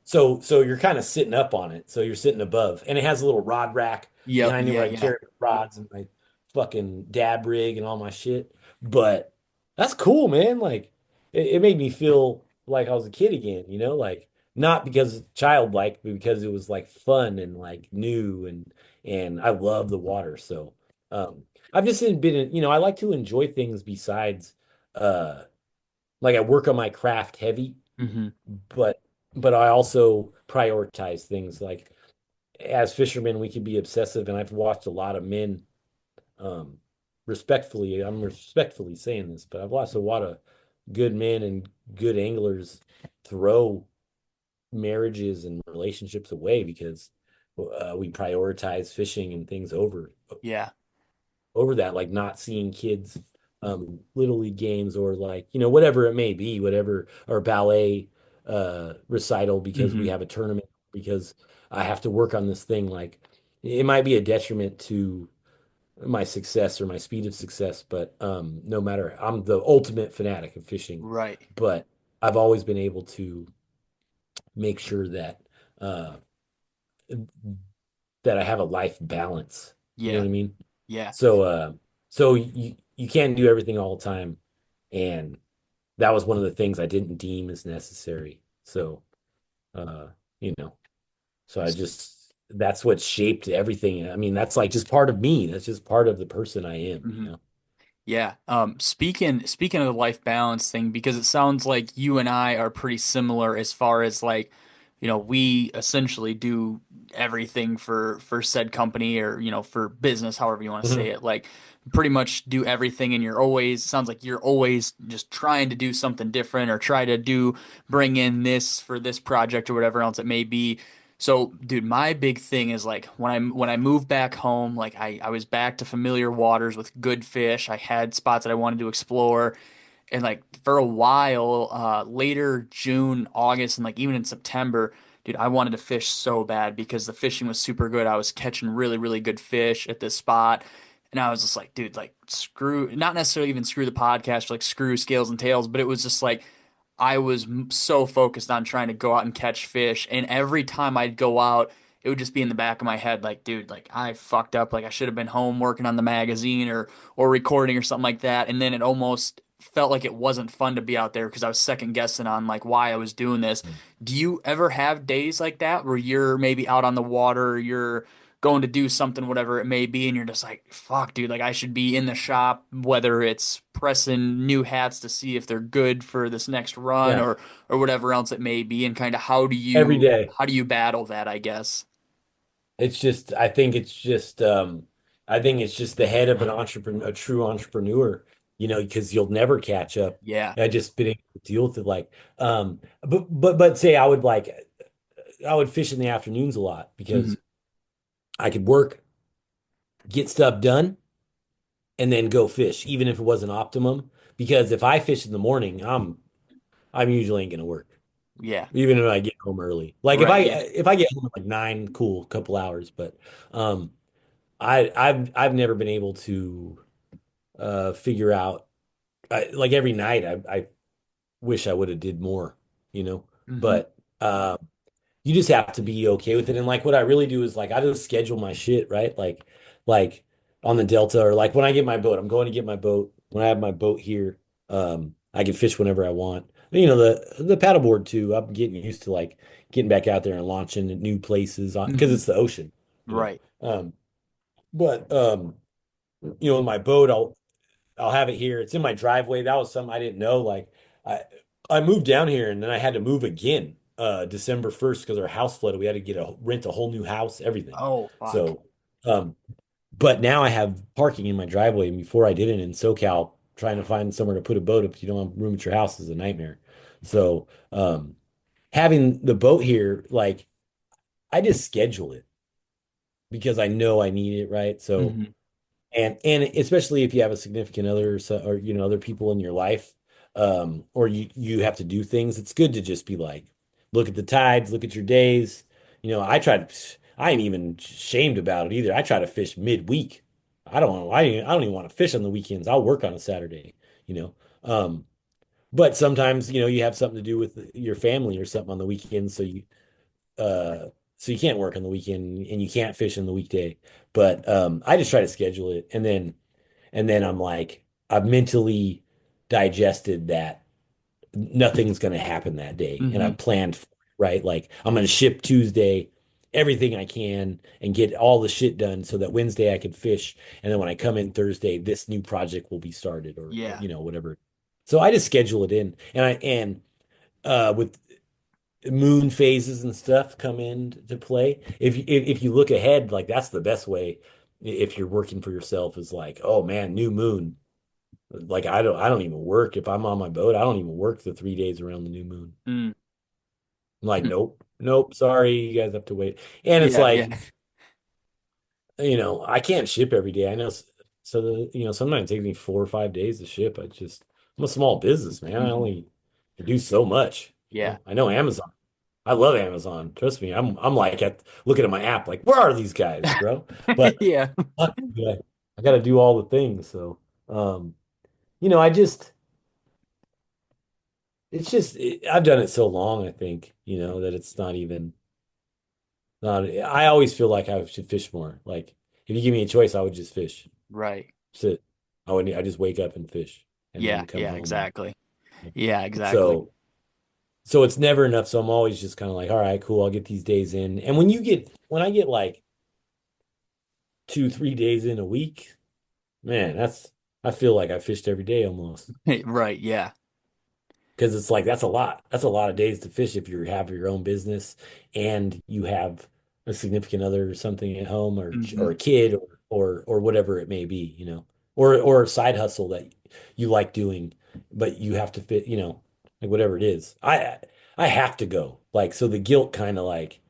So you're kind of sitting up on it. So you're sitting above, and it has a little rod rack Yep, behind it yeah, where I yeah. carry rods and my fucking dab rig and all my shit. But that's cool, man. Like, it made me feel like I was a kid again, like, not because childlike, but because it was like fun and like new, and I love the water. So I've just I like to enjoy things besides uh like, I work on my craft heavy, Hmm. but I also prioritize things. Like, as fishermen, we can be obsessive, and I've watched a lot of men, um I'm respectfully saying this, but I've watched a lot of good men and good anglers throw marriages and relationships away because we prioritize fishing and things Yeah. over that, like not seeing kids little league games, or like, whatever it may be, whatever, or ballet recital because we Hmm. have a tournament, because I have to work on this thing. Like, it might be a detriment to my success or my speed of success, but no matter, I'm the ultimate fanatic of fishing, Right. but I've always been able to make sure that uh I have a life balance. You know Yeah. what I mean? Yeah. So you can't do everything all the time, and that was one of the things I didn't deem as necessary. So uh, you know, so I just that's what shaped everything. I mean, that's like just part of me. That's just part of the person I am, you Hmm. know? Yeah. Speaking of the life balance thing, because it sounds like you and I are pretty similar as far as like, we essentially do everything for said company or, for business, however you want to say Mhm. it. Like pretty much do everything and you're always sounds like you're always just trying to do something different or try to bring in this for this project or whatever else it may be. So, dude, my big thing is like when I moved back home, like I was back to familiar waters with good fish. I had spots that I wanted to explore, and like for a while, later June, August, and like even in September, dude, I wanted to fish so bad because the fishing was super good. I was catching really, really good fish at this spot. And I was just like, dude, like screw, not necessarily even screw the podcast, or like screw scales and tails, but it was just like I was so focused on trying to go out and catch fish. And every time I'd go out, it would just be in the back of my head, like, dude, like I fucked up. Like I should have been home working on the magazine or recording or something like that. And then it almost felt like it wasn't fun to be out there because I was second guessing on like why I was doing this. Do you ever have days like that where you're maybe out on the water, you're going to do something, whatever it may be, and you're just like, fuck, dude, like I should be in the shop, whether it's pressing new hats to see if they're good for this next run Yeah, or whatever else it may be, and kind of every day. how do you battle that, I guess? It's just, I think it's just the head of an entrepreneur, a true entrepreneur, because you'll never catch up. Yeah. I just been able to deal with it, like, but say I would fish in the afternoons a lot Hmm. because I could work, get stuff done, and then go fish, even if it wasn't optimum. Because if I fish in the morning, I'm usually ain't gonna work, Yeah. even if I get home early. Like Right. Yeah. if I get home at like 9, cool, couple hours. But um, I've never been able to figure out, like every night I wish I would have did more, you know. Hmm. But you just have to be okay with it. And like what I really do is like I just schedule my shit, right? Like on the Delta, or like when I get my boat, I'm going to get my boat. When I have my boat here, I can fish whenever I want. The paddleboard too. I'm getting used to like getting back out there and launching at new places on because Hmm. it's the ocean, you know. Right. But my boat, I'll have it here. It's in my driveway. That was something I didn't know. Like I I moved down here and then I had to move again December 1st because our house flooded. We had to rent a whole new house, everything. Oh, fuck. So um but now I have parking in my driveway, and before I didn't in SoCal, trying to find somewhere to put a boat if you don't have room at your house is a nightmare. So having the boat here, like I just schedule it because I know I need it, right? So Hmm. and especially if you have a significant other, or other people in your life, or you have to do things, it's good to just be like, look at the tides, look at your days. I ain't even shamed about it either. I try to fish midweek. I don't even want to fish on the weekends. I'll work on a Saturday, you know. But sometimes, you have something to do with your family or something on the weekend, uh so you can't work on the weekend and you can't fish on the weekday. But I just try to schedule it, and then I'm like, I've mentally digested that nothing's going to happen that day. And Hmm. I've planned for it, right? Like, I'm going to ship Tuesday everything I can and get all the shit done so that Wednesday I can fish. And then when I come in Thursday, this new project will be started, or Yeah. whatever. So I just schedule it in. With moon phases and stuff come into play. If you look ahead, like that's the best way if you're working for yourself, is like, oh man, new moon. Like I don't even work if I'm on my boat. I don't even work the 3 days around the new moon. Mm. I'm like, nope, nope, sorry, you guys have to wait. And it's Yeah. Yeah. like, I can't ship every day. I know. So sometimes it takes me 4 or 5 days to ship. I'm a small business, man. I Hmm. only can do so much. Yeah. I know Amazon. I love Amazon. Trust me. I'm like looking at my app, like, where are these guys, bro? But Yeah. yeah, I got to do all the things. So, um, I just, I've done it so long, I think, that it's not even, not, I always feel like I should fish more. Like, if you give me a choice, I would just fish, Right. sit. I just wake up and fish and Yeah. then come Yeah. home. Exactly. Yeah. Exactly. So, so it's never enough. So I'm always just kind of like, all right, cool. I'll get these days in. And when I get like 2, 3 days in a week, man, I feel like I fished every day almost. Right. Yeah. Because it's like that's a lot. That's a lot of days to fish if you have your own business and you have a significant other or something at home, Hmm. or a kid, or whatever it may be, or a side hustle that you like doing, but you have to fit, like whatever it is. I have to go. Like, so the guilt kind of like,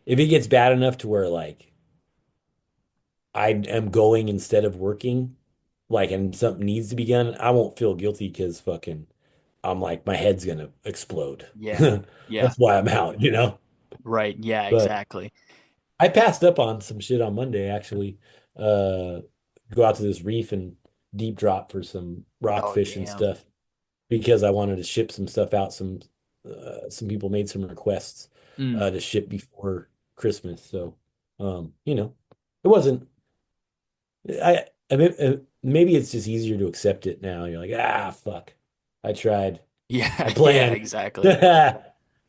if it gets bad enough to where like I am going instead of working, like, and something needs to be done, I won't feel guilty because fucking I'm like, my head's gonna explode. Yeah. Yeah. That's why I'm out. Right. Yeah. But Exactly. I passed up on some shit on Monday, actually. Uh, go out to this reef and deep drop for some Oh, rockfish and damn. stuff because I wanted to ship some stuff out. Some people made some requests Mm. to ship before Christmas. So, it wasn't. I mean, maybe it's just easier to accept it now. You're like, ah, fuck. I tried. I Yeah, yeah, planned. exactly.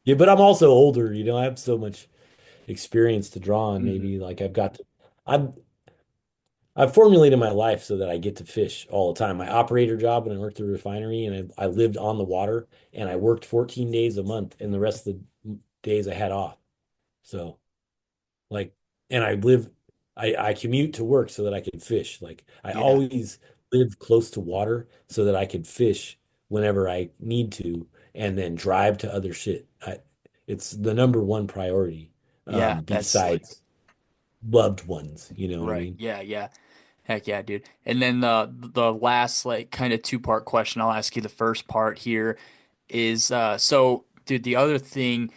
Yeah, but I'm also older, I have so much experience to draw on. Hmm. Maybe like I've I've formulated my life so that I get to fish all the time. My operator job when I worked at a refinery and I lived on the water and I worked 14 days a month and the rest of the days I had off. So like, and I commute to work so that I can fish. Like I Yeah, always live close to water so that I can fish whenever I need to and then drive to other shit. It's the number one priority, yeah, that's besides loved ones. You know what I right. mean? Yeah, yeah. Heck yeah, dude. And then the last like kind of two-part question I'll ask you the first part here is so dude, the other thing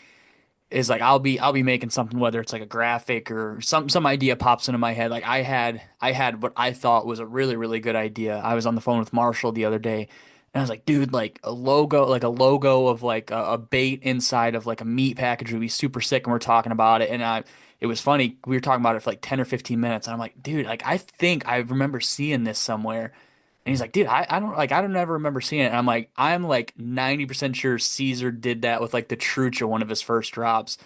is like I'll be making something whether it's like a graphic or some idea pops into my head. Like I had what I thought was a really good idea. I was on the phone with Marshall the other day and I was like, dude, like a logo of like a bait inside of like a meat package would be super sick and we're talking about it and I it was funny. We were talking about it for like 10 or 15 minutes and I'm like, dude, like I think I remember seeing this somewhere. And he's like, dude, I don't ever remember seeing it. And I'm like 90% sure Caesar did that with like the Trucha, one of his first drops.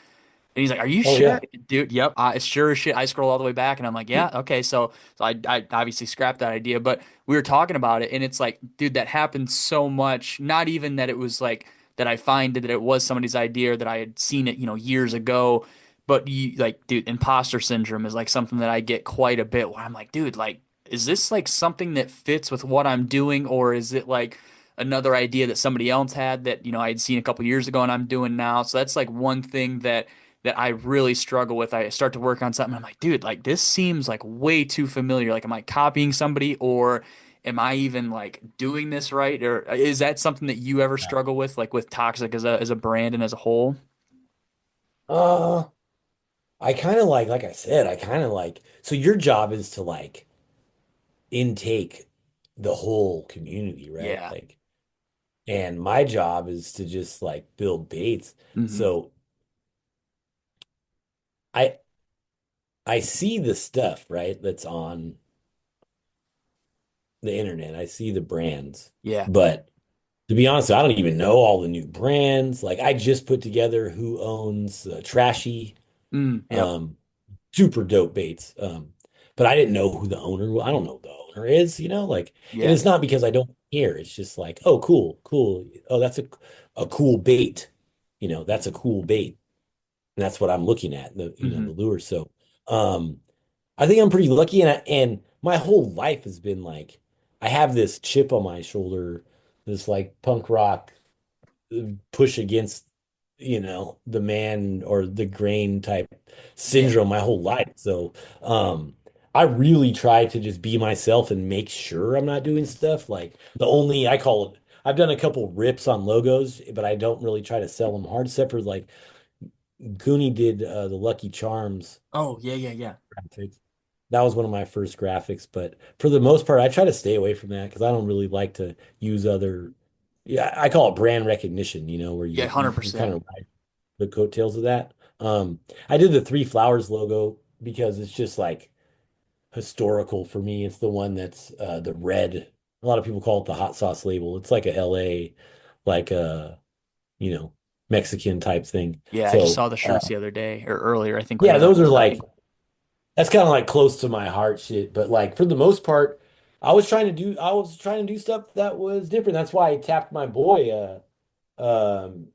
And he's like, "Are you Oh sure, yeah. dude?" Yep, it's sure as shit. I scroll all the way back, and I'm like, "Yeah, okay." So I obviously scrapped that idea, but we were talking about it, and it's like, dude, that happened so much. Not even that it was like that I find that it was somebody's idea or that I had seen it, years ago. But you like, dude, imposter syndrome is like something that I get quite a bit. Where I'm like, dude, like, is this like something that fits with what I'm doing, or is it like another idea that somebody else had that I had seen a couple years ago and I'm doing now? So that's like one thing that I really struggle with. I start to work on something. I'm like, dude, like this seems like way too familiar. Like, am I copying somebody or am I even like doing this right? Or is that something that you ever struggle with, like with Toxic as a brand and as a whole? Uh, I kind of like I said, I kind of like, so your job is to like intake the whole community, right? Yeah. Like, and my job is to just like build baits. Hmm. So I I see the stuff, right, that's on the internet. I see the brands, Yeah. but to be honest, I don't even know all the new brands. Like I just put together who owns Trashy. Yep. Um, super dope baits. But I didn't know who the owner was. I don't know who the owner is, like, and Yeah. it's not because I don't care. It's just like, oh, cool, cool. Oh, that's a cool bait. That's a cool bait. And that's what I'm looking at, the Hmm. lure. So, um, I think I'm pretty lucky, and my whole life has been like, I have this chip on my shoulder, this like punk rock push against, the man or the grain type Yeah. syndrome my whole life. So, I really try to just be myself and make sure I'm not doing stuff like I call it, I've done a couple rips on logos, but I don't really try to sell them hard, except for like Goonie did the Lucky Charms Oh, yeah, yeah, yeah. graphics. That was one of my first graphics, but for the most part, I try to stay away from that because I don't really like to use other. Yeah, I call it brand recognition, where Yeah, you kind 100%. of ride the coattails of that. I did the Three Flowers logo because it's just like historical for me. It's the one that's the red. A lot of people call it the hot sauce label. It's like a LA, like a, you know, Mexican type thing. Yeah, I just So saw the shirts the other day or earlier, I think when I yeah, was on those the are site. like that's kind of like close to my heart shit. But like for the most part, I was trying to do stuff that was different. That's why I tapped my boy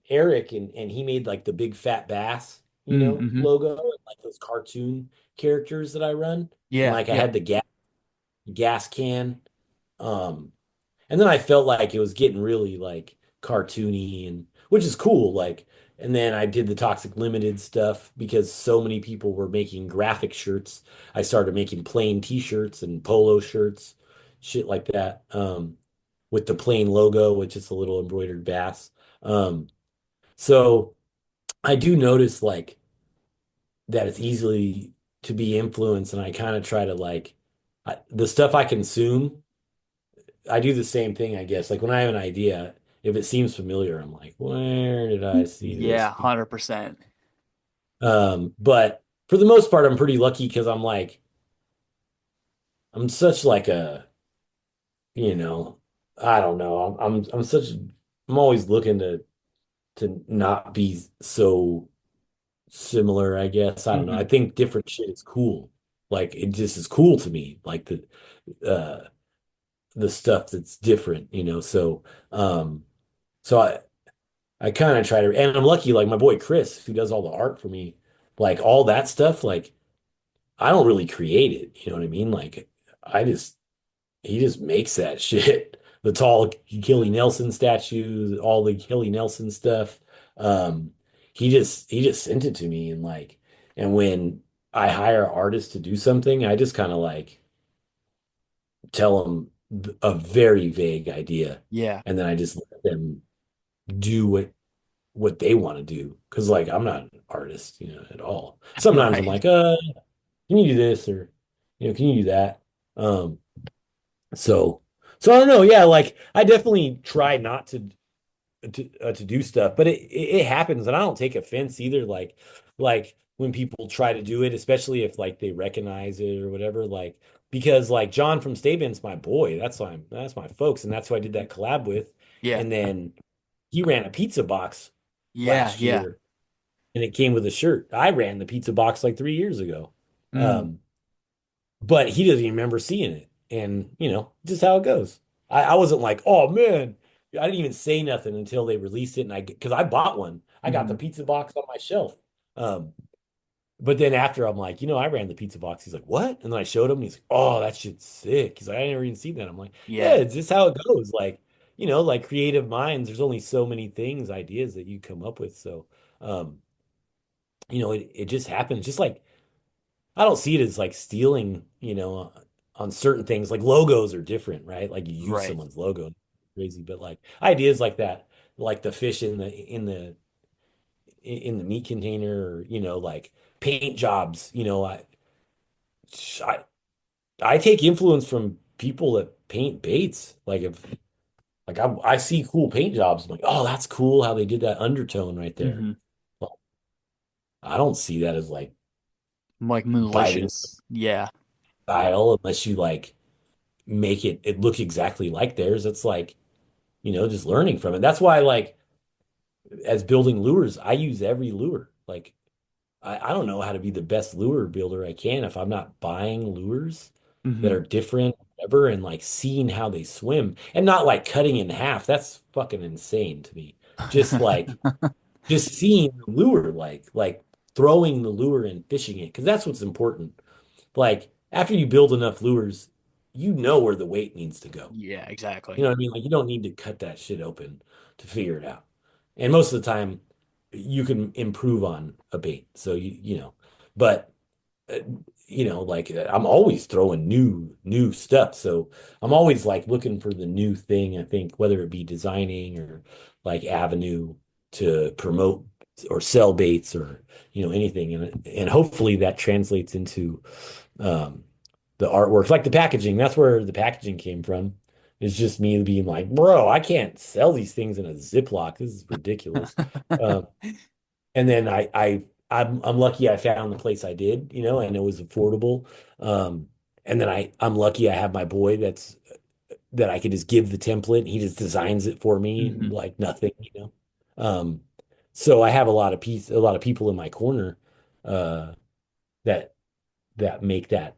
Eric, and he made like the big fat bass, Mm-hmm. logo, and like those cartoon characters that I run. And Yeah, like I yep. had the gas can. Um and then I felt like it was getting really like cartoony, and which is cool. Like, and then I did the Toxic Limited stuff because so many people were making graphic shirts. I started making plain t-shirts and polo shirts, shit like that. With the plain logo, which is a little embroidered bass. So I do notice like that it's easily to be influenced, and I kind of try to like the stuff I consume. I do the same thing, I guess. Like when I have an idea, if it seems familiar, I'm like, where did I see this Yeah, before? 100%. But for the most part, I'm pretty lucky because I'm such like a you know, I don't know. I'm always looking to not be so similar, I guess. I don't know. I Hmm. think different shit is cool. Like it just is cool to me. Like the stuff that's different, um so I kind of try to, and I'm lucky, like my boy Chris, who does all the art for me, like all that stuff, like I don't really create it, you know what I mean? Like I just he just makes that shit. The tall Achille Nelson statues, all the Achille Nelson stuff. Um, he just sent it to me, and like, and when I hire artists to do something, I just kind of like tell them a very vague idea, Yeah. and then I just let them do what they want to do. Because like I'm not an artist, at all. Sometimes I'm Right. like, can you do this or can you do that? Um, So, so I don't know. Yeah, like I definitely try not to do stuff, but it happens, and I don't take offense either. Like when people try to do it, especially if like they recognize it or whatever. Like because like John from Staben's my boy. That's my folks, and that's who I did that collab with. Yeah. And then he ran a pizza box Yeah. last Yeah. year, and it came with a shirt. I ran the pizza box like 3 years ago. Mm. But he doesn't even remember seeing it. And, just how it goes. I wasn't like, oh man, I didn't even say nothing until they released it. And because I bought one, I got the Hmm. pizza box on my shelf. Um, but then after I'm like, I ran the pizza box. He's like, what? And then I showed him. And he's like, oh, that shit's sick. He's like, I never even seen that. I'm like, yeah, Yeah. it's just how it goes. Like, like creative minds, there's only so many things, ideas that you come up with. So, um, it just happens. Just like I don't see it as like stealing, on certain things. Like logos are different, right? Like you use Right. someone's logo, crazy, but like ideas like that, like the fish in the meat container, or like paint jobs. I I take influence from people that paint baits. Like if like I see cool paint jobs, I'm like, oh, that's cool how they did that undertone right there. Hmm. Well, I don't see that as like Like biting malicious. Yeah. style unless you like make it look exactly like theirs. It's like, just learning from it. That's why, like, as building lures, I use every lure. Like, I don't know how to be the best lure builder I can if I'm not buying lures that Hmm. are different, whatever, and like seeing how they swim and not like cutting in half. That's fucking insane to me. Just like, just seeing the lure, like throwing the lure and fishing it, because that's what's important. Like, after you build enough lures, you know where the weight needs to go. Yeah, You exactly. know what I mean? Like you don't need to cut that shit open to figure it out. And most of the time, you can improve on a bait. So but uh, like I'm always throwing new stuff. So I'm always like looking for the new thing. I think whether it be designing or like avenue to promote or sell baits or anything, and hopefully that translates into um, the artwork, like the packaging. That's where the packaging came from. It's just me being like, bro, I can't sell these things in a Ziploc. This is ridiculous. Um, and then I'm lucky I found the place I did, and it was affordable. Um, and then I'm lucky I have my boy that I could just give the template. He just designs it for me Hmm. like nothing. Um, so I have a lot of people in my corner uh, that make that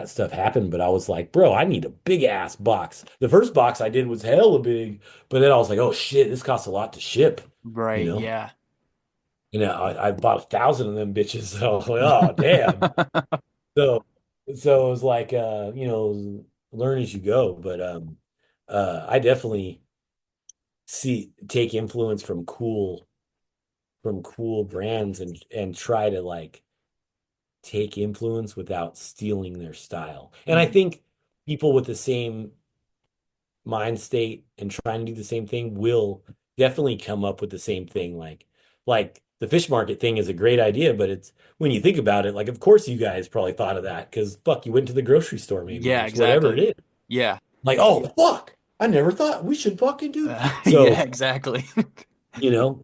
stuff happened, but I was like, bro, I need a big ass box. The first box I did was hella big, but then I was like, oh shit, this costs a lot to ship, you Right. know? Yeah. I bought 1,000 of them bitches. So I was like, oh damn. So so it was like learn as you go. But I definitely take influence from cool brands and try to like take influence without stealing their style. And I Mhm. think people with the same mind state and trying to do the same thing will definitely come up with the same thing. Like the fish market thing is a great idea, but it's when you think about it, like of course you guys probably thought of that because fuck, you went to the grocery store maybe Yeah, or whatever it exactly. is. Yeah. Like, oh fuck, I never thought we should fucking do. Yeah, So, exactly.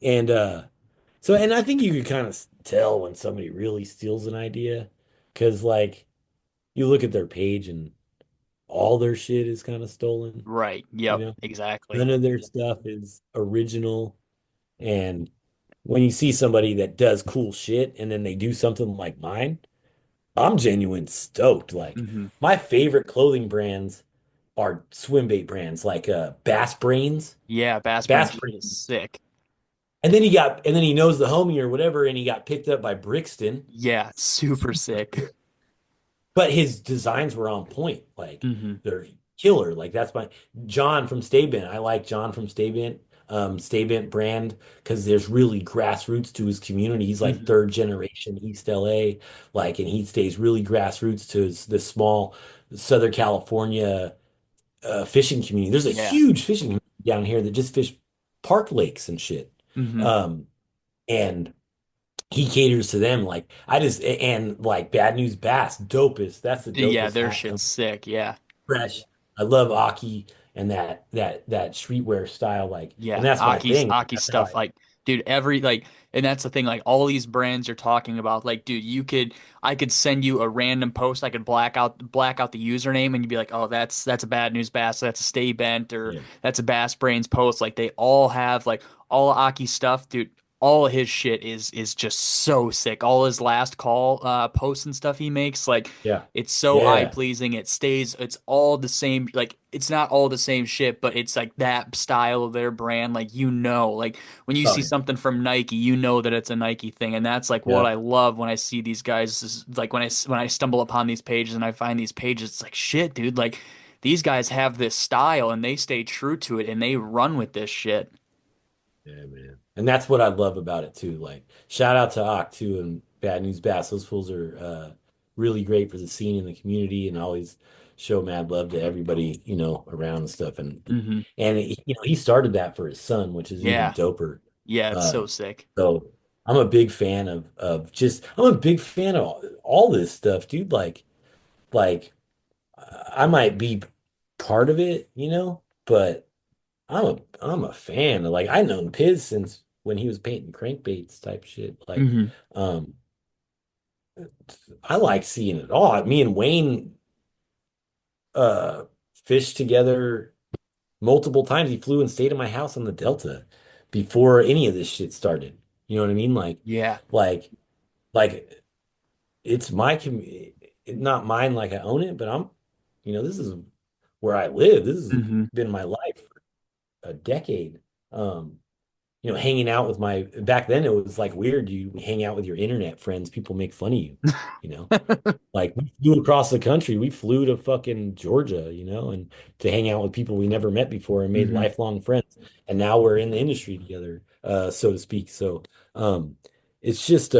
and and I think you could kind of tell when somebody really steals an idea because like you look at their page and all their shit is kind of stolen, Right. you Yep. know? Exactly. None of their stuff is original. And when you see somebody that does cool shit and then they do something like mine, I'm genuine stoked. Like Hmm. my favorite clothing brands are swim bait brands like Bass Brains. Yeah, Bass Brain Bass shit is Brains. sick. And then he knows the homie or whatever, and he got picked up by Brixton. Yeah, super sick. But his designs were on point. Like Hmm. they're killer. Like that's my John from Staybent. I like John from Staybent, Staybent brand because there's really grassroots to his community. He's like Hmm. third generation East LA, like, and he stays really grassroots to this small Southern California fishing community. There's a Yeah. huge fishing community down here that just fish park lakes and shit. Hmm. Um, and he caters to them. Like I just and like Bad News Bass, dopest. That's the Yeah, dopest their hat shit's coming sick. Yeah. fresh. I love Aki and that streetwear style. Like, and Yeah, that's my Aki's thing. Aki That's how stuff, I. like, dude, every like, and that's the thing, like, all these brands you're talking about, like, dude, I could send you a random post, I could black out the username, and you'd be like, oh, that's a Bad News Bass, that's a Stay Bent, or Yeah, that's a Bass Brains post. Like, they all have like all of Aki's stuff, dude. All of his shit is just so sick. All his last call posts and stuff he makes, like, yeah, it's so eye yeah. pleasing. It's all the same. Like, it's not all the same shit, but it's like that style of their brand. Like, like when you Oh see yeah, something from Nike, you know that it's a Nike thing. And that's like what yeah. I love when I see these guys. Like when I stumble upon these pages and I find these pages, it's like shit, dude. Like these guys have this style and they stay true to it and they run with this shit. Yeah, man. And that's what I love about it too. Like, shout out to Ock too and Bad News Bass. Those fools are really great for the scene in the community and always show mad love to everybody, around and stuff. Hmm. And he started that for his son, which is even Yeah. doper. Yeah, it's Uh, so sick. so I'm a big fan of just I'm a big fan of all this stuff, dude. Like I might be part of it, but I'm a fan. Like I known Piz since when he was painting crankbaits type shit. Like, Hmm. um, I like seeing it all. Me and Wayne uh fished together multiple times. He flew and stayed at my house on the Delta before any of this shit started. You know what I mean? Yeah. Like, like it's not mine. Like I own it, but this is where I live. This has Hmm. been my life for a decade. Um, hanging out with back then it was like weird. You hang out with your internet friends, people make fun of you, you know. Like we flew across the country. We flew to fucking Georgia, and to hang out with people we never met before and made Hmm. lifelong friends. And now we're in the industry together, so to speak. So um it's just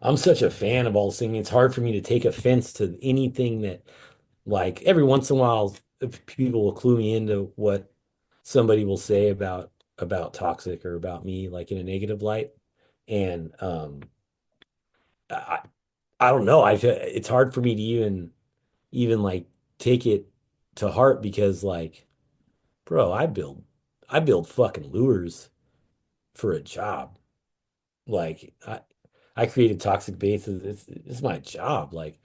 I'm such a fan of all this thing. It's hard for me to take offense to anything that like every once in a while people will clue me into what somebody will say about toxic or about me like in a negative light. And I I don't know. It's hard for me to even like take it to heart because like, bro, I build fucking lures for a job. Like I created toxic bases. It's my job. Like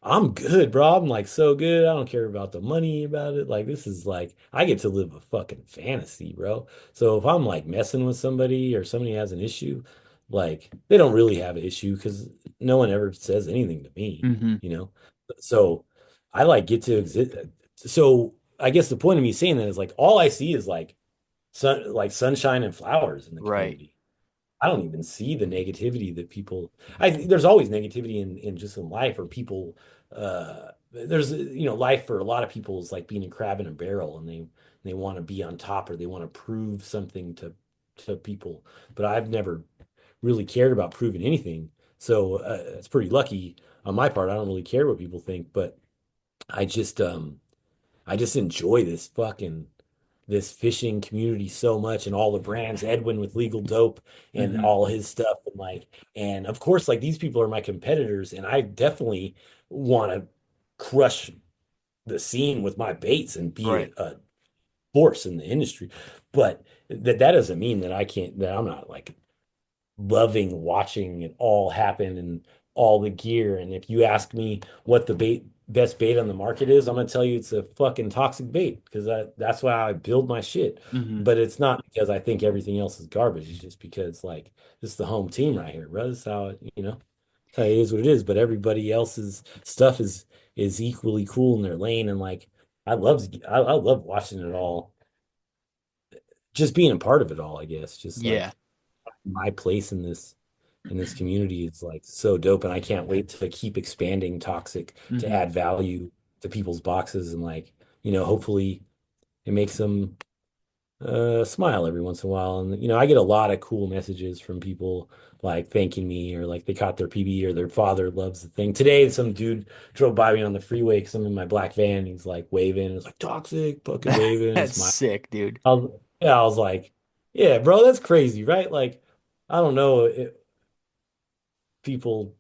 I'm good, bro. I'm like so good. I don't care about the money about it. Like this is like I get to live a fucking fantasy, bro. So if I'm like messing with somebody or somebody has an issue, like they don't really have an issue because no one ever says anything to me, Hmm. you know? So I like get to exist. So I guess the point of me saying that is like all I see is like sunshine and flowers in the Right. community. I don't even see the negativity that there's always negativity in just in life or people there's life for a lot of people is like being a crab in a barrel and they want to be on top or they want to prove something to people. But I've never really cared about proving anything. So it's pretty lucky on my part. I don't really care what people think, but I just I just enjoy this fishing community so much and all the brands, Edwin with Legal Dope and Hmm. all his stuff. And of course, like these people are my competitors, and I definitely want to crush the scene with my baits and be Right. a force in the industry. But that doesn't mean that I'm not like loving watching it all happen and all the gear. And if you ask me what the bait best bait on the market is, I'm gonna tell you it's a fucking toxic bait because that's why I build my shit. Hmm. But it's not because I think everything else is garbage. It's just because like this is the home team right here, bro. This is how it's how it is what it is. But everybody else's stuff is equally cool in their lane, and like I love watching it all, just being a part of it all, I guess. Just Yeah. like my place in this community is like so dope, and I can't wait to keep expanding Toxic to Hmm. add value to people's boxes and like, hopefully it makes them smile every once in a while. And I get a lot of cool messages from people like thanking me or like they caught their PB or their father loves the thing. Today, some dude drove by me on the freeway because I'm in my black van. He's like waving. It's like Toxic, fucking waving and That's smiling. sick, dude. Yeah, I was like, yeah, bro, that's crazy, right? Like, I don't know people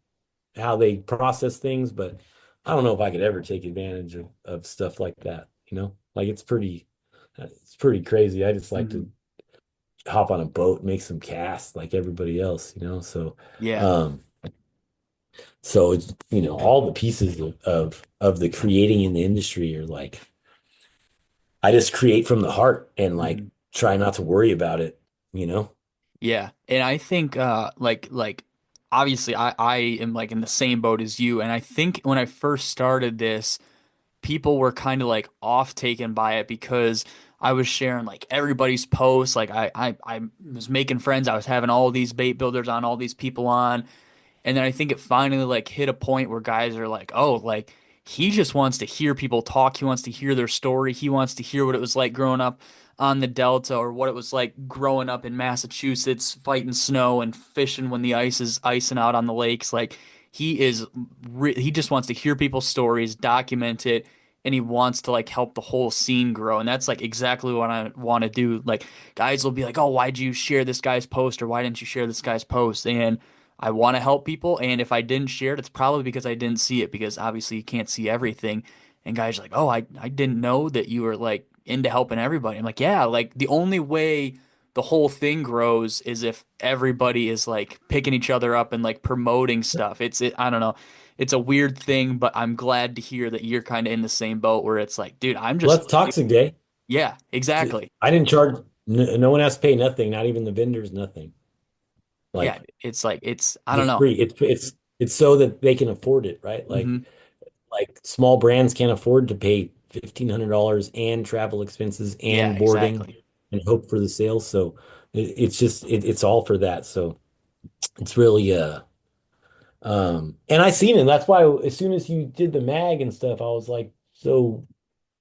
how they process things, but I don't know if I could ever take advantage of stuff like that, Like it's pretty crazy. I just like Hmm. to hop on a boat, make some casts like everybody else, Yeah. Um, so it's, all the pieces of the creating in the industry are like I just create from the heart and like Hmm. try not to worry about it, you know? Yeah. And I think like obviously I am like in the same boat as you. And I think when I first started this, people were kind of like off taken by it because I was sharing like everybody's posts. Like I was making friends. I was having all these bait builders on, all these people on. And then I think it finally like hit a point where guys are like, oh, like he just wants to hear people talk. He wants to hear their story. He wants to hear what it was like growing up on the Delta or what it was like growing up in Massachusetts, fighting snow and fishing when the ice is icing out on the lakes. Like he just wants to hear people's stories, document it, and he wants to like help the whole scene grow. And that's like exactly what I want to do. Like guys will be like, "Oh, why'd you share this guy's post or why didn't you share this guy's post?" And I want to help people, and if I didn't share it, it's probably because I didn't see it, because obviously you can't see everything. And guys are like, oh, I didn't know that you were like into helping everybody. I'm like, yeah, like the only way the whole thing grows is if everybody is like picking each other up and like promoting stuff. I don't know. It's a weird thing, but I'm glad to hear that you're kind of in the same boat where it's like, dude, I'm Well, just, that's Toxic Day. yeah, exactly. I didn't charge, no one has to pay nothing, not even the vendors, nothing. Yeah, Like it's like, I don't it's know. free. It's so that they can afford it, right? Like Hmm. like small brands can't afford to pay $1,500 and travel expenses Yeah, and boarding exactly. and hope for the sales. So it's just it's all for that. So it's really and I seen it. That's why as soon as you did the mag and stuff, I was like so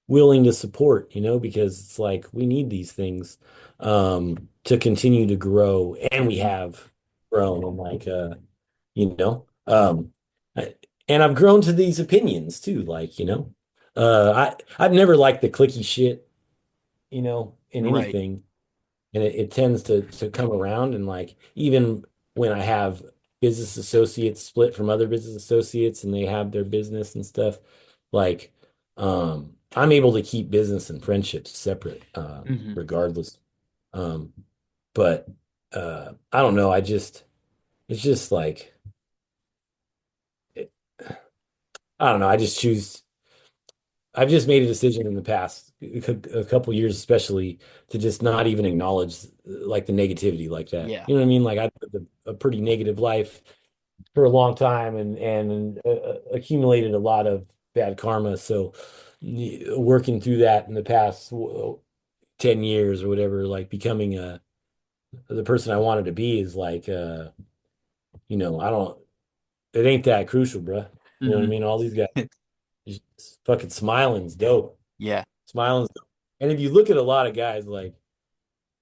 willing to support, because it's like we need these things to continue to grow, and we Hmm. have grown. And like you know, I, and I've grown to these opinions too. Like I've never liked the clicky shit, in Right. anything, and it tends to come around. And like even when I have business associates split from other business associates and they have their business and stuff, like I'm able to keep business and friendships separate, Hmm. regardless. um but I don't know, it's just like I don't know, I've just made a decision in the past a couple years, especially, to just not even acknowledge like the negativity like that. Yeah. You know what I mean? Like I lived a pretty negative life for a long time and accumulated a lot of bad karma. So working through that in the past 10 years or whatever, like becoming the person I wanted to be is like I don't it ain't that crucial, bruh. You know what I Hmm. mean? All these guys just fucking smiling's dope. Yeah. Smiling's dope. And if you look at a lot of guys, like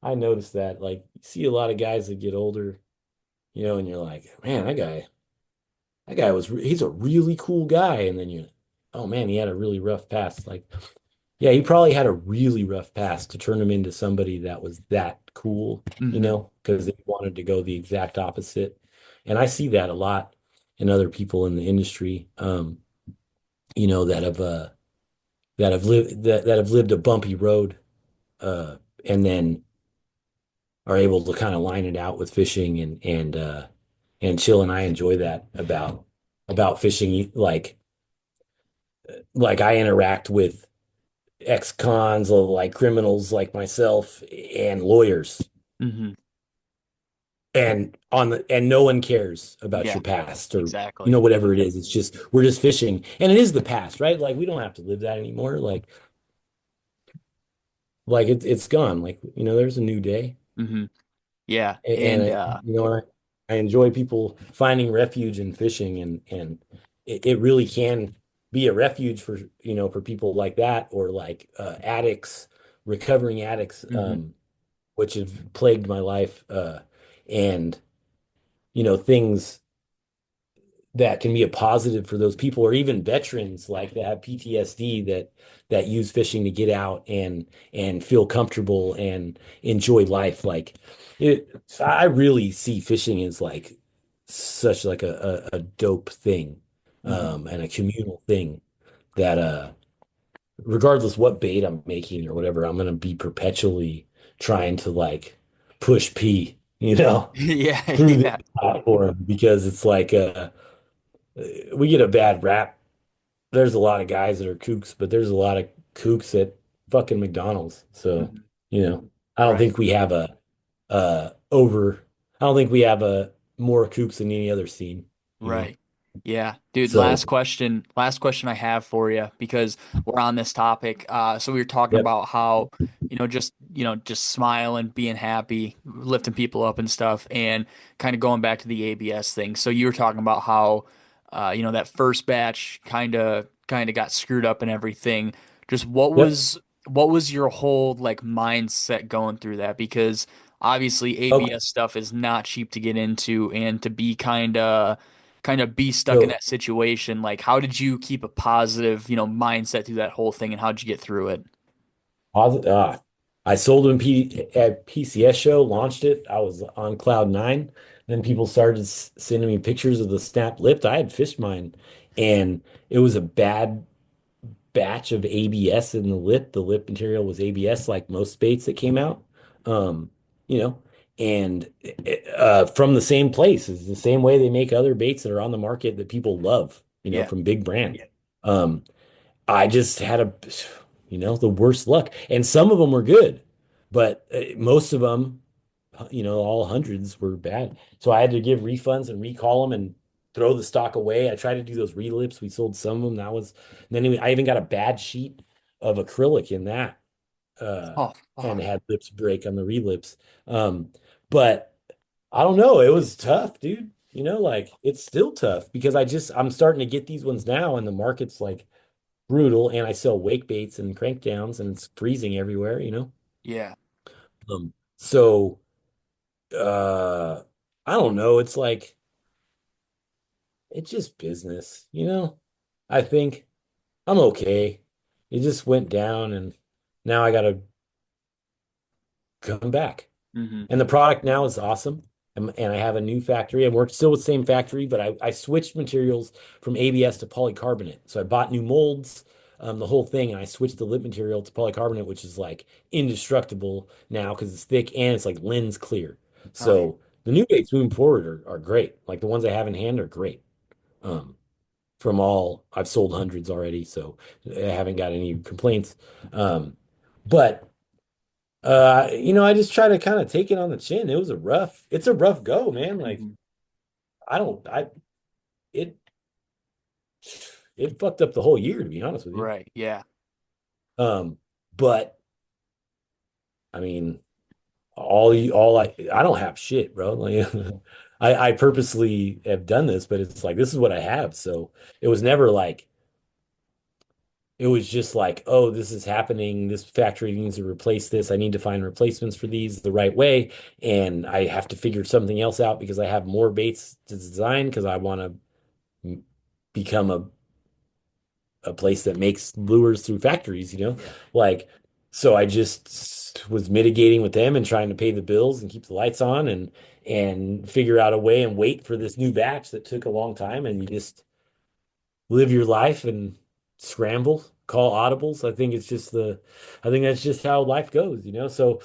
I noticed that, like you see a lot of guys that get older, and you're like, man, that guy he's a really cool guy. And then oh man, he had a really rough past. Like, yeah, he probably had a really rough past to turn him into somebody that was that cool, Hmm. because they wanted to go the exact opposite. And I see that a lot in other people in the industry, that have lived a bumpy road, uh, and then are able to kind of line it out with fishing and chill. And I enjoy that about fishing. Like like I interact with ex-cons, like criminals like myself and lawyers. Hmm. And no one cares about Yeah, your past or exactly. whatever it is. It's just we're just fishing. And it is the past, right? Like we don't have to live that anymore. Like it's gone. Like, there's a new day. Hmm. Yeah. And And I enjoy people finding refuge in fishing, and it really can be a refuge for for people like that, or like addicts, recovering addicts, mhm. which have plagued my life, and things that can be a positive for those people, or even veterans like that have PTSD, that use fishing to get out and feel comfortable and enjoy life. Like it, I really see fishing as like such like a dope thing, Hmm. and a communal thing that regardless what bait I'm making or whatever, I'm gonna be perpetually trying to like push P, Yeah, through this yeah. platform, because it's like we get a bad rap. There's a lot of guys that are kooks, but there's a lot of kooks at fucking McDonald's. So, Mhm. I don't Right. think we have over, I don't think we have a more kooks than any other scene. Right. Yeah. Dude, So, last question I have for you because we're on this topic. So we were talking yep, about how, just smiling, being happy, lifting people up and stuff, and kind of going back to the ABS thing. So you were talking about how, that first batch kind of got screwed up and everything. Just yep. what was your whole like mindset going through that? Because obviously Okay. ABS stuff is not cheap to get into and to be kind of be stuck in So, that situation. Like, how did you keep a positive, mindset through that whole thing, and how did you get through it? I sold them at PCS show, launched it. I was on cloud nine. Then people started sending me pictures of the snap lipped. I had fished mine, and it was a bad batch of ABS in the lip. The lip material was ABS, like most baits that came out. Um, you know, and from the same place, is the same way they make other baits that are on the market that people love, Yeah. from big brands. Um, I just had the worst luck. And some of them were good, but most of them, all hundreds were bad. So I had to give refunds and recall them and throw the stock away. I tried to do those relips. We sold some of them. I even got a bad sheet of acrylic in that, uh, Oh, and fuck. had lips break on the relips. But I don't know. It was tough, dude. Like it's still tough because I'm starting to get these ones now, and the market's like brutal, and I sell wake baits and crankdowns, and it's freezing everywhere. Yeah. So uh I don't know. It's like it's just business. I think I'm okay. It just went down, and now I gotta come back. Hmm. And the product now is awesome. And I have a new factory. I work still with the same factory, but I switched materials from ABS to polycarbonate. So I bought new molds, the whole thing, and I switched the lip material to polycarbonate, which is like indestructible now because it's thick and it's like lens clear. Oh yeah. So the new baits moving forward are great. Like the ones I have in hand are great. Um, I've sold hundreds already, so I haven't got any complaints. But I just try to kind of take it on the chin. It's a rough go, man. Like Hmm. I don't, I, it, it fucked up the whole year, to be honest with you. Right. Yeah. But I mean, I don't have shit, bro. Like, I purposely have done this, but it's like, this is what I have. So it was never like, it was just like, oh, this is happening. This factory needs to replace this. I need to find replacements for these the right way. And I have to figure something else out because I have more baits to design because I want to become a place that makes lures through factories. Yeah. Like, so I just was mitigating with them and trying to pay the bills and keep the lights on and figure out a way and wait for this new batch that took a long time. And you just live your life and scramble, call audibles. I think that's just how life goes. So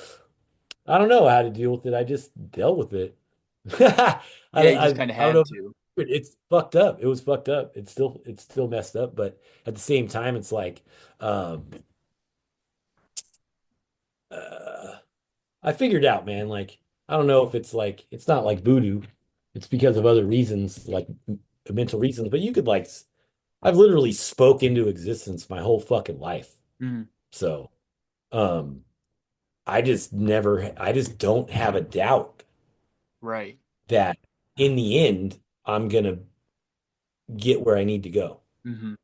I don't know how to deal with it. I just dealt with it. I, Yeah. You I, just I kind of don't know. had to. It's fucked up. It was fucked up. It's still messed up, but at the same time, it's like, um, uh, I figured out, man. Like, I don't know if it's like it's not like voodoo. It's because of other reasons, like mental reasons. But you could like, I've literally spoke into existence my whole fucking life. Mhm. So, um, I just don't have a doubt Right. that in the end, I'm gonna get where I need to go. Hmm.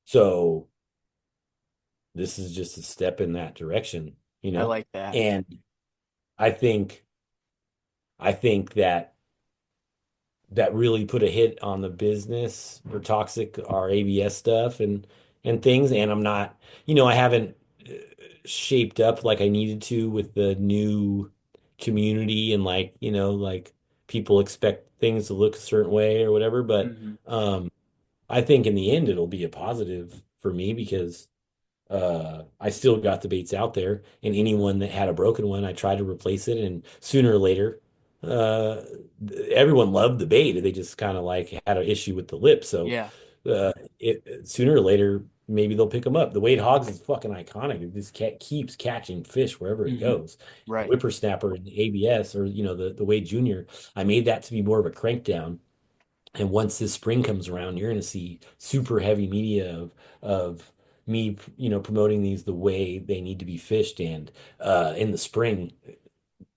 So this is just a step in that direction, I like that. And I think I think that really put a hit on the business for toxic our ABS stuff and things. And I'm not, I haven't shaped up like I needed to with the new community and like, like people expect things to look a certain way or whatever. But Hmm. I think in the end it'll be a positive for me because I still got the baits out there, and anyone that had a broken one, I tried to replace it, and sooner or later, uh, everyone loved the bait. They just kind of like had an issue with the lip. So, Yeah. it sooner or later, maybe they'll pick them up. The Wade Hogs is fucking iconic. It just keeps catching fish wherever it Hmm. goes. Right. Whippersnapper and the ABS, or the Wade Junior. I made that to be more of a crank down. And once this spring comes around, you're going to see super heavy media of me, promoting these the way they need to be fished. And in the spring,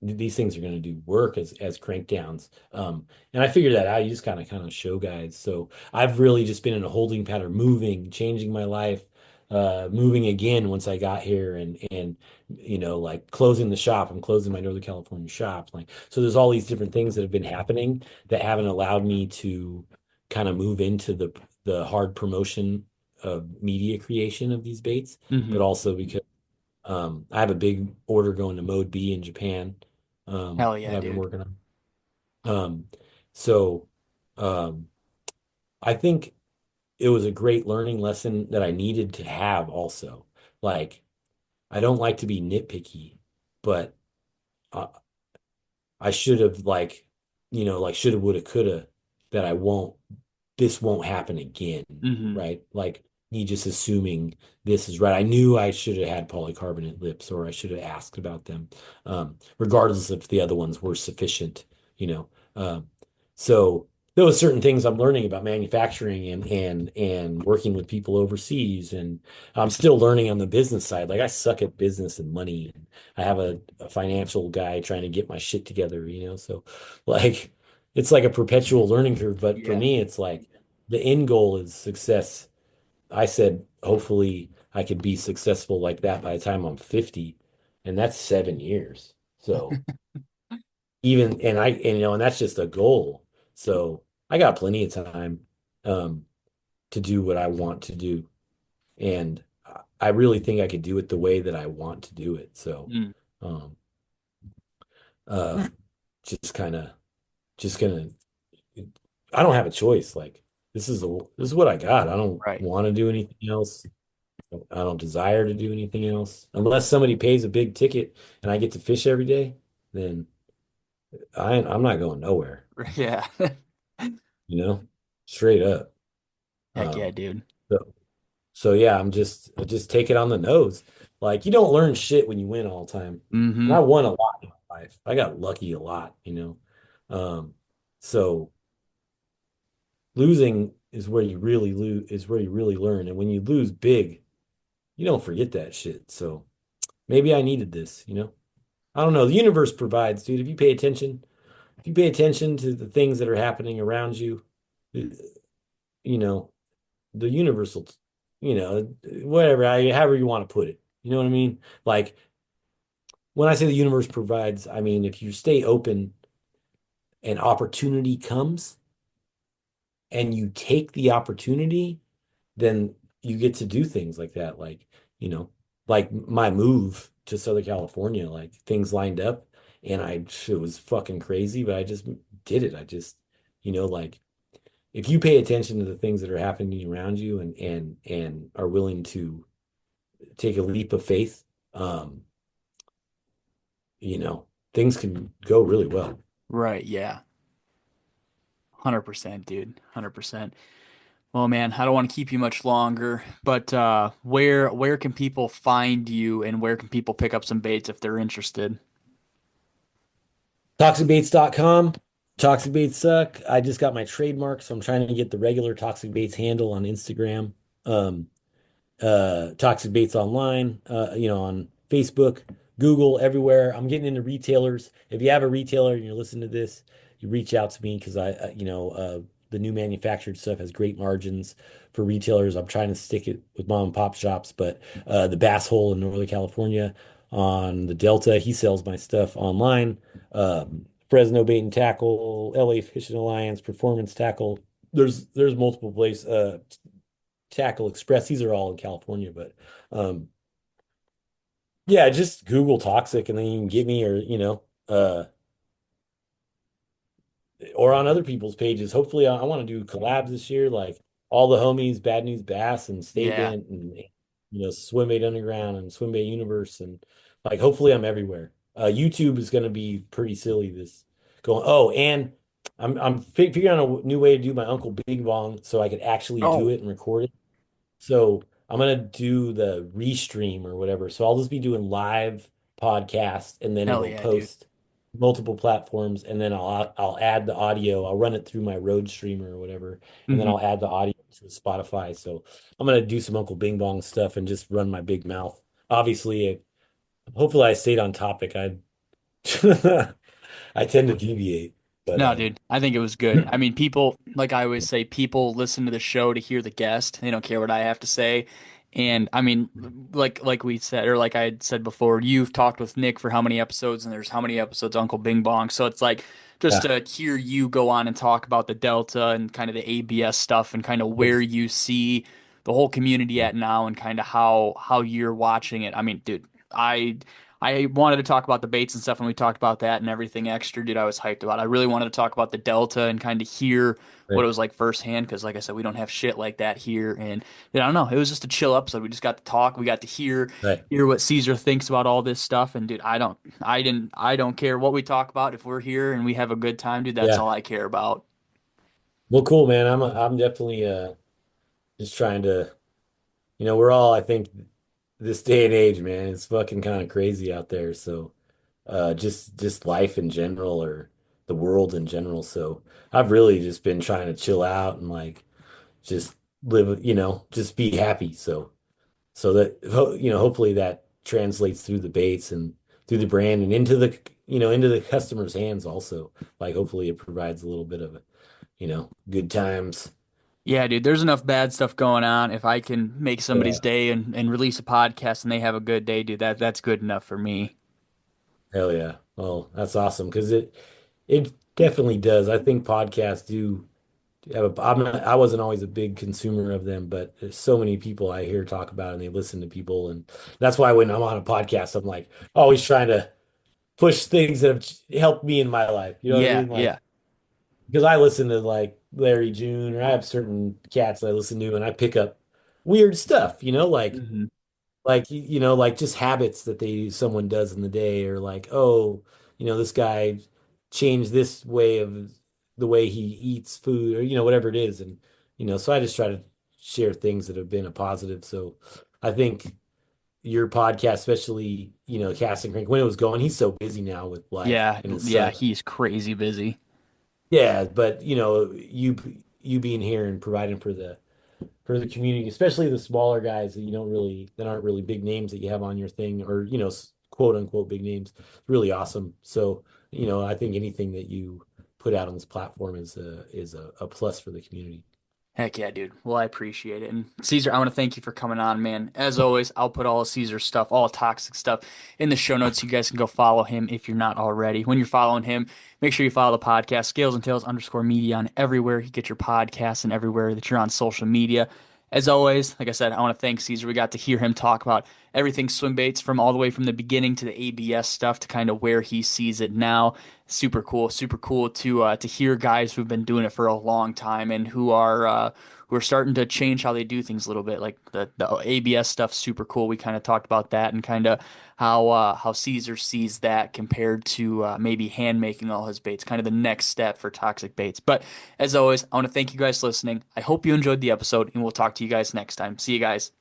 these things are going to do work as crankdowns. And I figured that out. You just kind of show guys. So I've really just been in a holding pattern, moving, changing my life, moving again once I got here, and like closing the shop. I'm closing my Northern California shop. Like so, there's all these different things that have been happening that haven't allowed me to kind of move into the hard promotion of media creation of these baits, Hmm. but also because I have a big order going to Mode B in Japan Hell that yeah, I've been dude. working on. So um, I think it was a great learning lesson that I needed to have also. Like, I don't like to be nitpicky, but uh, I should have like shoulda, woulda, coulda that this won't happen again, Hmm. right? Like me just assuming this is right. I knew I should have had polycarbonate lips or I should have asked about them, regardless if the other ones were sufficient, you know. Um, so there was certain things I'm learning about manufacturing and working with people overseas, and I'm still learning on the business side. Like I suck at business and money. I have a financial guy trying to get my shit together, So like it's like a perpetual learning curve. But for Yeah. me, it's like the end goal is success. I said, hopefully I could be successful like that by the time I'm 50, and that's 7 years. So even and that's just a goal. So I got plenty of time um to do what I want to do. And I really think I could do it the way that I want to do it. So Mm. um uh just kind of just gonna I don't have a choice. Like this is what I got. I don't Right. want to do anything else. I don't desire to do anything else. Unless somebody pays a big ticket and I get to fish every day, then I'm not going nowhere, Yeah. you know? Straight up. Heck yeah, Um dude. so, so yeah, I just take it on the nose. Like you don't learn shit when you win all the time. And Hmm. I won a lot in my life. I got lucky a lot. So losing is where you really lose, is where you really learn. And when you lose big, you don't forget that shit. So maybe I needed this. I don't know. The universe provides, dude. If you pay attention to the things that are happening around you, you know, the universe will, whatever, however you want to put it. You know what I mean? Like when I say the universe provides, I mean if you stay open and opportunity comes and you take the opportunity, then you get to do things like that. You know, like my move to Southern California, like things lined up and it was fucking crazy, but I just did it. I just, like if you pay attention to the things that are happening around you and are willing to take a leap of faith, um, things can go really well. Right. Yeah. 100%, dude. 100%. Well, man, I don't want to keep you much longer, but where can people find you and where can people pick up some baits if they're interested? Toxicbaits.com. Toxic baits suck. I just got my trademark, so I'm trying to get the regular toxic baits handle on Instagram. Um, Toxic Baits Online, on Facebook, Google, everywhere. I'm getting into retailers. If you have a retailer and you're listening to this, you reach out to me because the new manufactured stuff has great margins for retailers. I'm trying to stick it with mom and pop shops, but the Bass Hole in Northern California on the Delta, he sells my stuff online. Fresno Bait and Tackle, LA Fishing Alliance, Performance Tackle. There's multiple places. Tackle Express. These are all in California, but um, yeah, just Google toxic and then you can get me or on other people's pages. Hopefully, I want to do collabs this year, like all the homies, Bad News Bass and Stay Yeah. Bent and Swim Bait Underground and Swim Bait Universe and like hopefully I'm everywhere. YouTube is going to be pretty silly this going. Oh, and I'm figuring out a new way to do my Uncle Big Bong so I could actually do Oh, it and record it. So I'm gonna do the restream or whatever. So I'll just be doing live podcast and then hell it'll yeah, dude. post multiple platforms and then I'll add the audio. I'll run it through my road streamer or whatever, and then Hmm. I'll add the audio to Spotify. So I'm gonna do some Uncle Bing Bong stuff and just run my big mouth. Obviously, hopefully I stayed on topic. I I tend to deviate, but No, dude, I think it was good. I mean, people, like I always say, people listen to the show to hear the guest. They don't care what I have to say. And I mean, like we said, or like I had said before, you've talked with Nick for how many episodes, and there's how many episodes Uncle Bing Bong. So it's like just yeah, to hear you go on and talk about the Delta and kind of the ABS stuff and kind of where it's you see the whole community at now and kind of how you're watching it. I mean, dude, I wanted to talk about the baits and stuff, and we talked about that and everything extra, dude. I was hyped about. I really wanted to talk about the Delta and kind of hear what it right. was like firsthand, because, like I said, we don't have shit like that here. And I don't know, it was just a chill episode. We just got to talk. We got to Right. hear what Caesar thinks about all this stuff. And dude, I don't care what we talk about. If we're here and we have a good time, dude, that's Yeah. all I care about. Well, cool, man. I'm definitely just trying to, we're all, I think, this day and age, man, it's fucking kind of crazy out there. So, just life in general or the world in general. So, I've really just been trying to chill out and like just live, just be happy. So that hopefully that translates through the baits and through the brand and into the customer's hands also. Like hopefully it provides a little bit of, good times. Yeah, dude, there's enough bad stuff going on. If I can make somebody's Yeah. day and release a podcast and they have a good day, dude, that's good enough for me. Hell yeah. Well, that's awesome because it definitely does. I think podcasts do have I wasn't always a big consumer of them, but there's so many people I hear talk about and they listen to people, and that's why when I'm on a podcast, I'm like always trying to push things that have helped me in my life. You know what I Yeah, mean? yeah. Like because I listen to like Larry June or I have certain cats I listen to, and I pick up weird stuff. Hmm. Like like just habits that someone does in the day or like oh this guy changed this way of the way he eats food or whatever it is and so I just try to share things that have been a positive. So I think your podcast, especially Casting Crank, when it was going, he's so busy now with life Yeah, and his yeah, son. he's crazy busy. Yeah, but you being here and providing for the community, especially the smaller guys that that aren't really big names that you have on your thing or, quote unquote big names. It's really awesome. So, I think anything that you put out on this platform is a plus for the community. Heck yeah, dude. Well, I appreciate it. And Caesar, I want to thank you for coming on, man. As always, I'll put all of Caesar's stuff, all toxic stuff in the show notes. You guys can go follow him if you're not already. When you're following him, make sure you follow the podcast, Scales and Tails underscore media on everywhere you get your podcasts and everywhere that you're on social media. As always, like I said, I want to thank Caesar. We got to hear him talk about everything swim baits from all the way from the beginning to the ABS stuff to kind of where he sees it now. Super cool to hear guys who've been doing it for a long time and who are starting to change how they do things a little bit. Like the ABS stuff, super cool. We kind of talked about that and kind of how Caesar sees that compared to maybe hand making all his baits, kind of the next step for toxic baits. But as always, I want to thank you guys for listening. I hope you enjoyed the episode, and we'll talk to you guys next time. See you guys.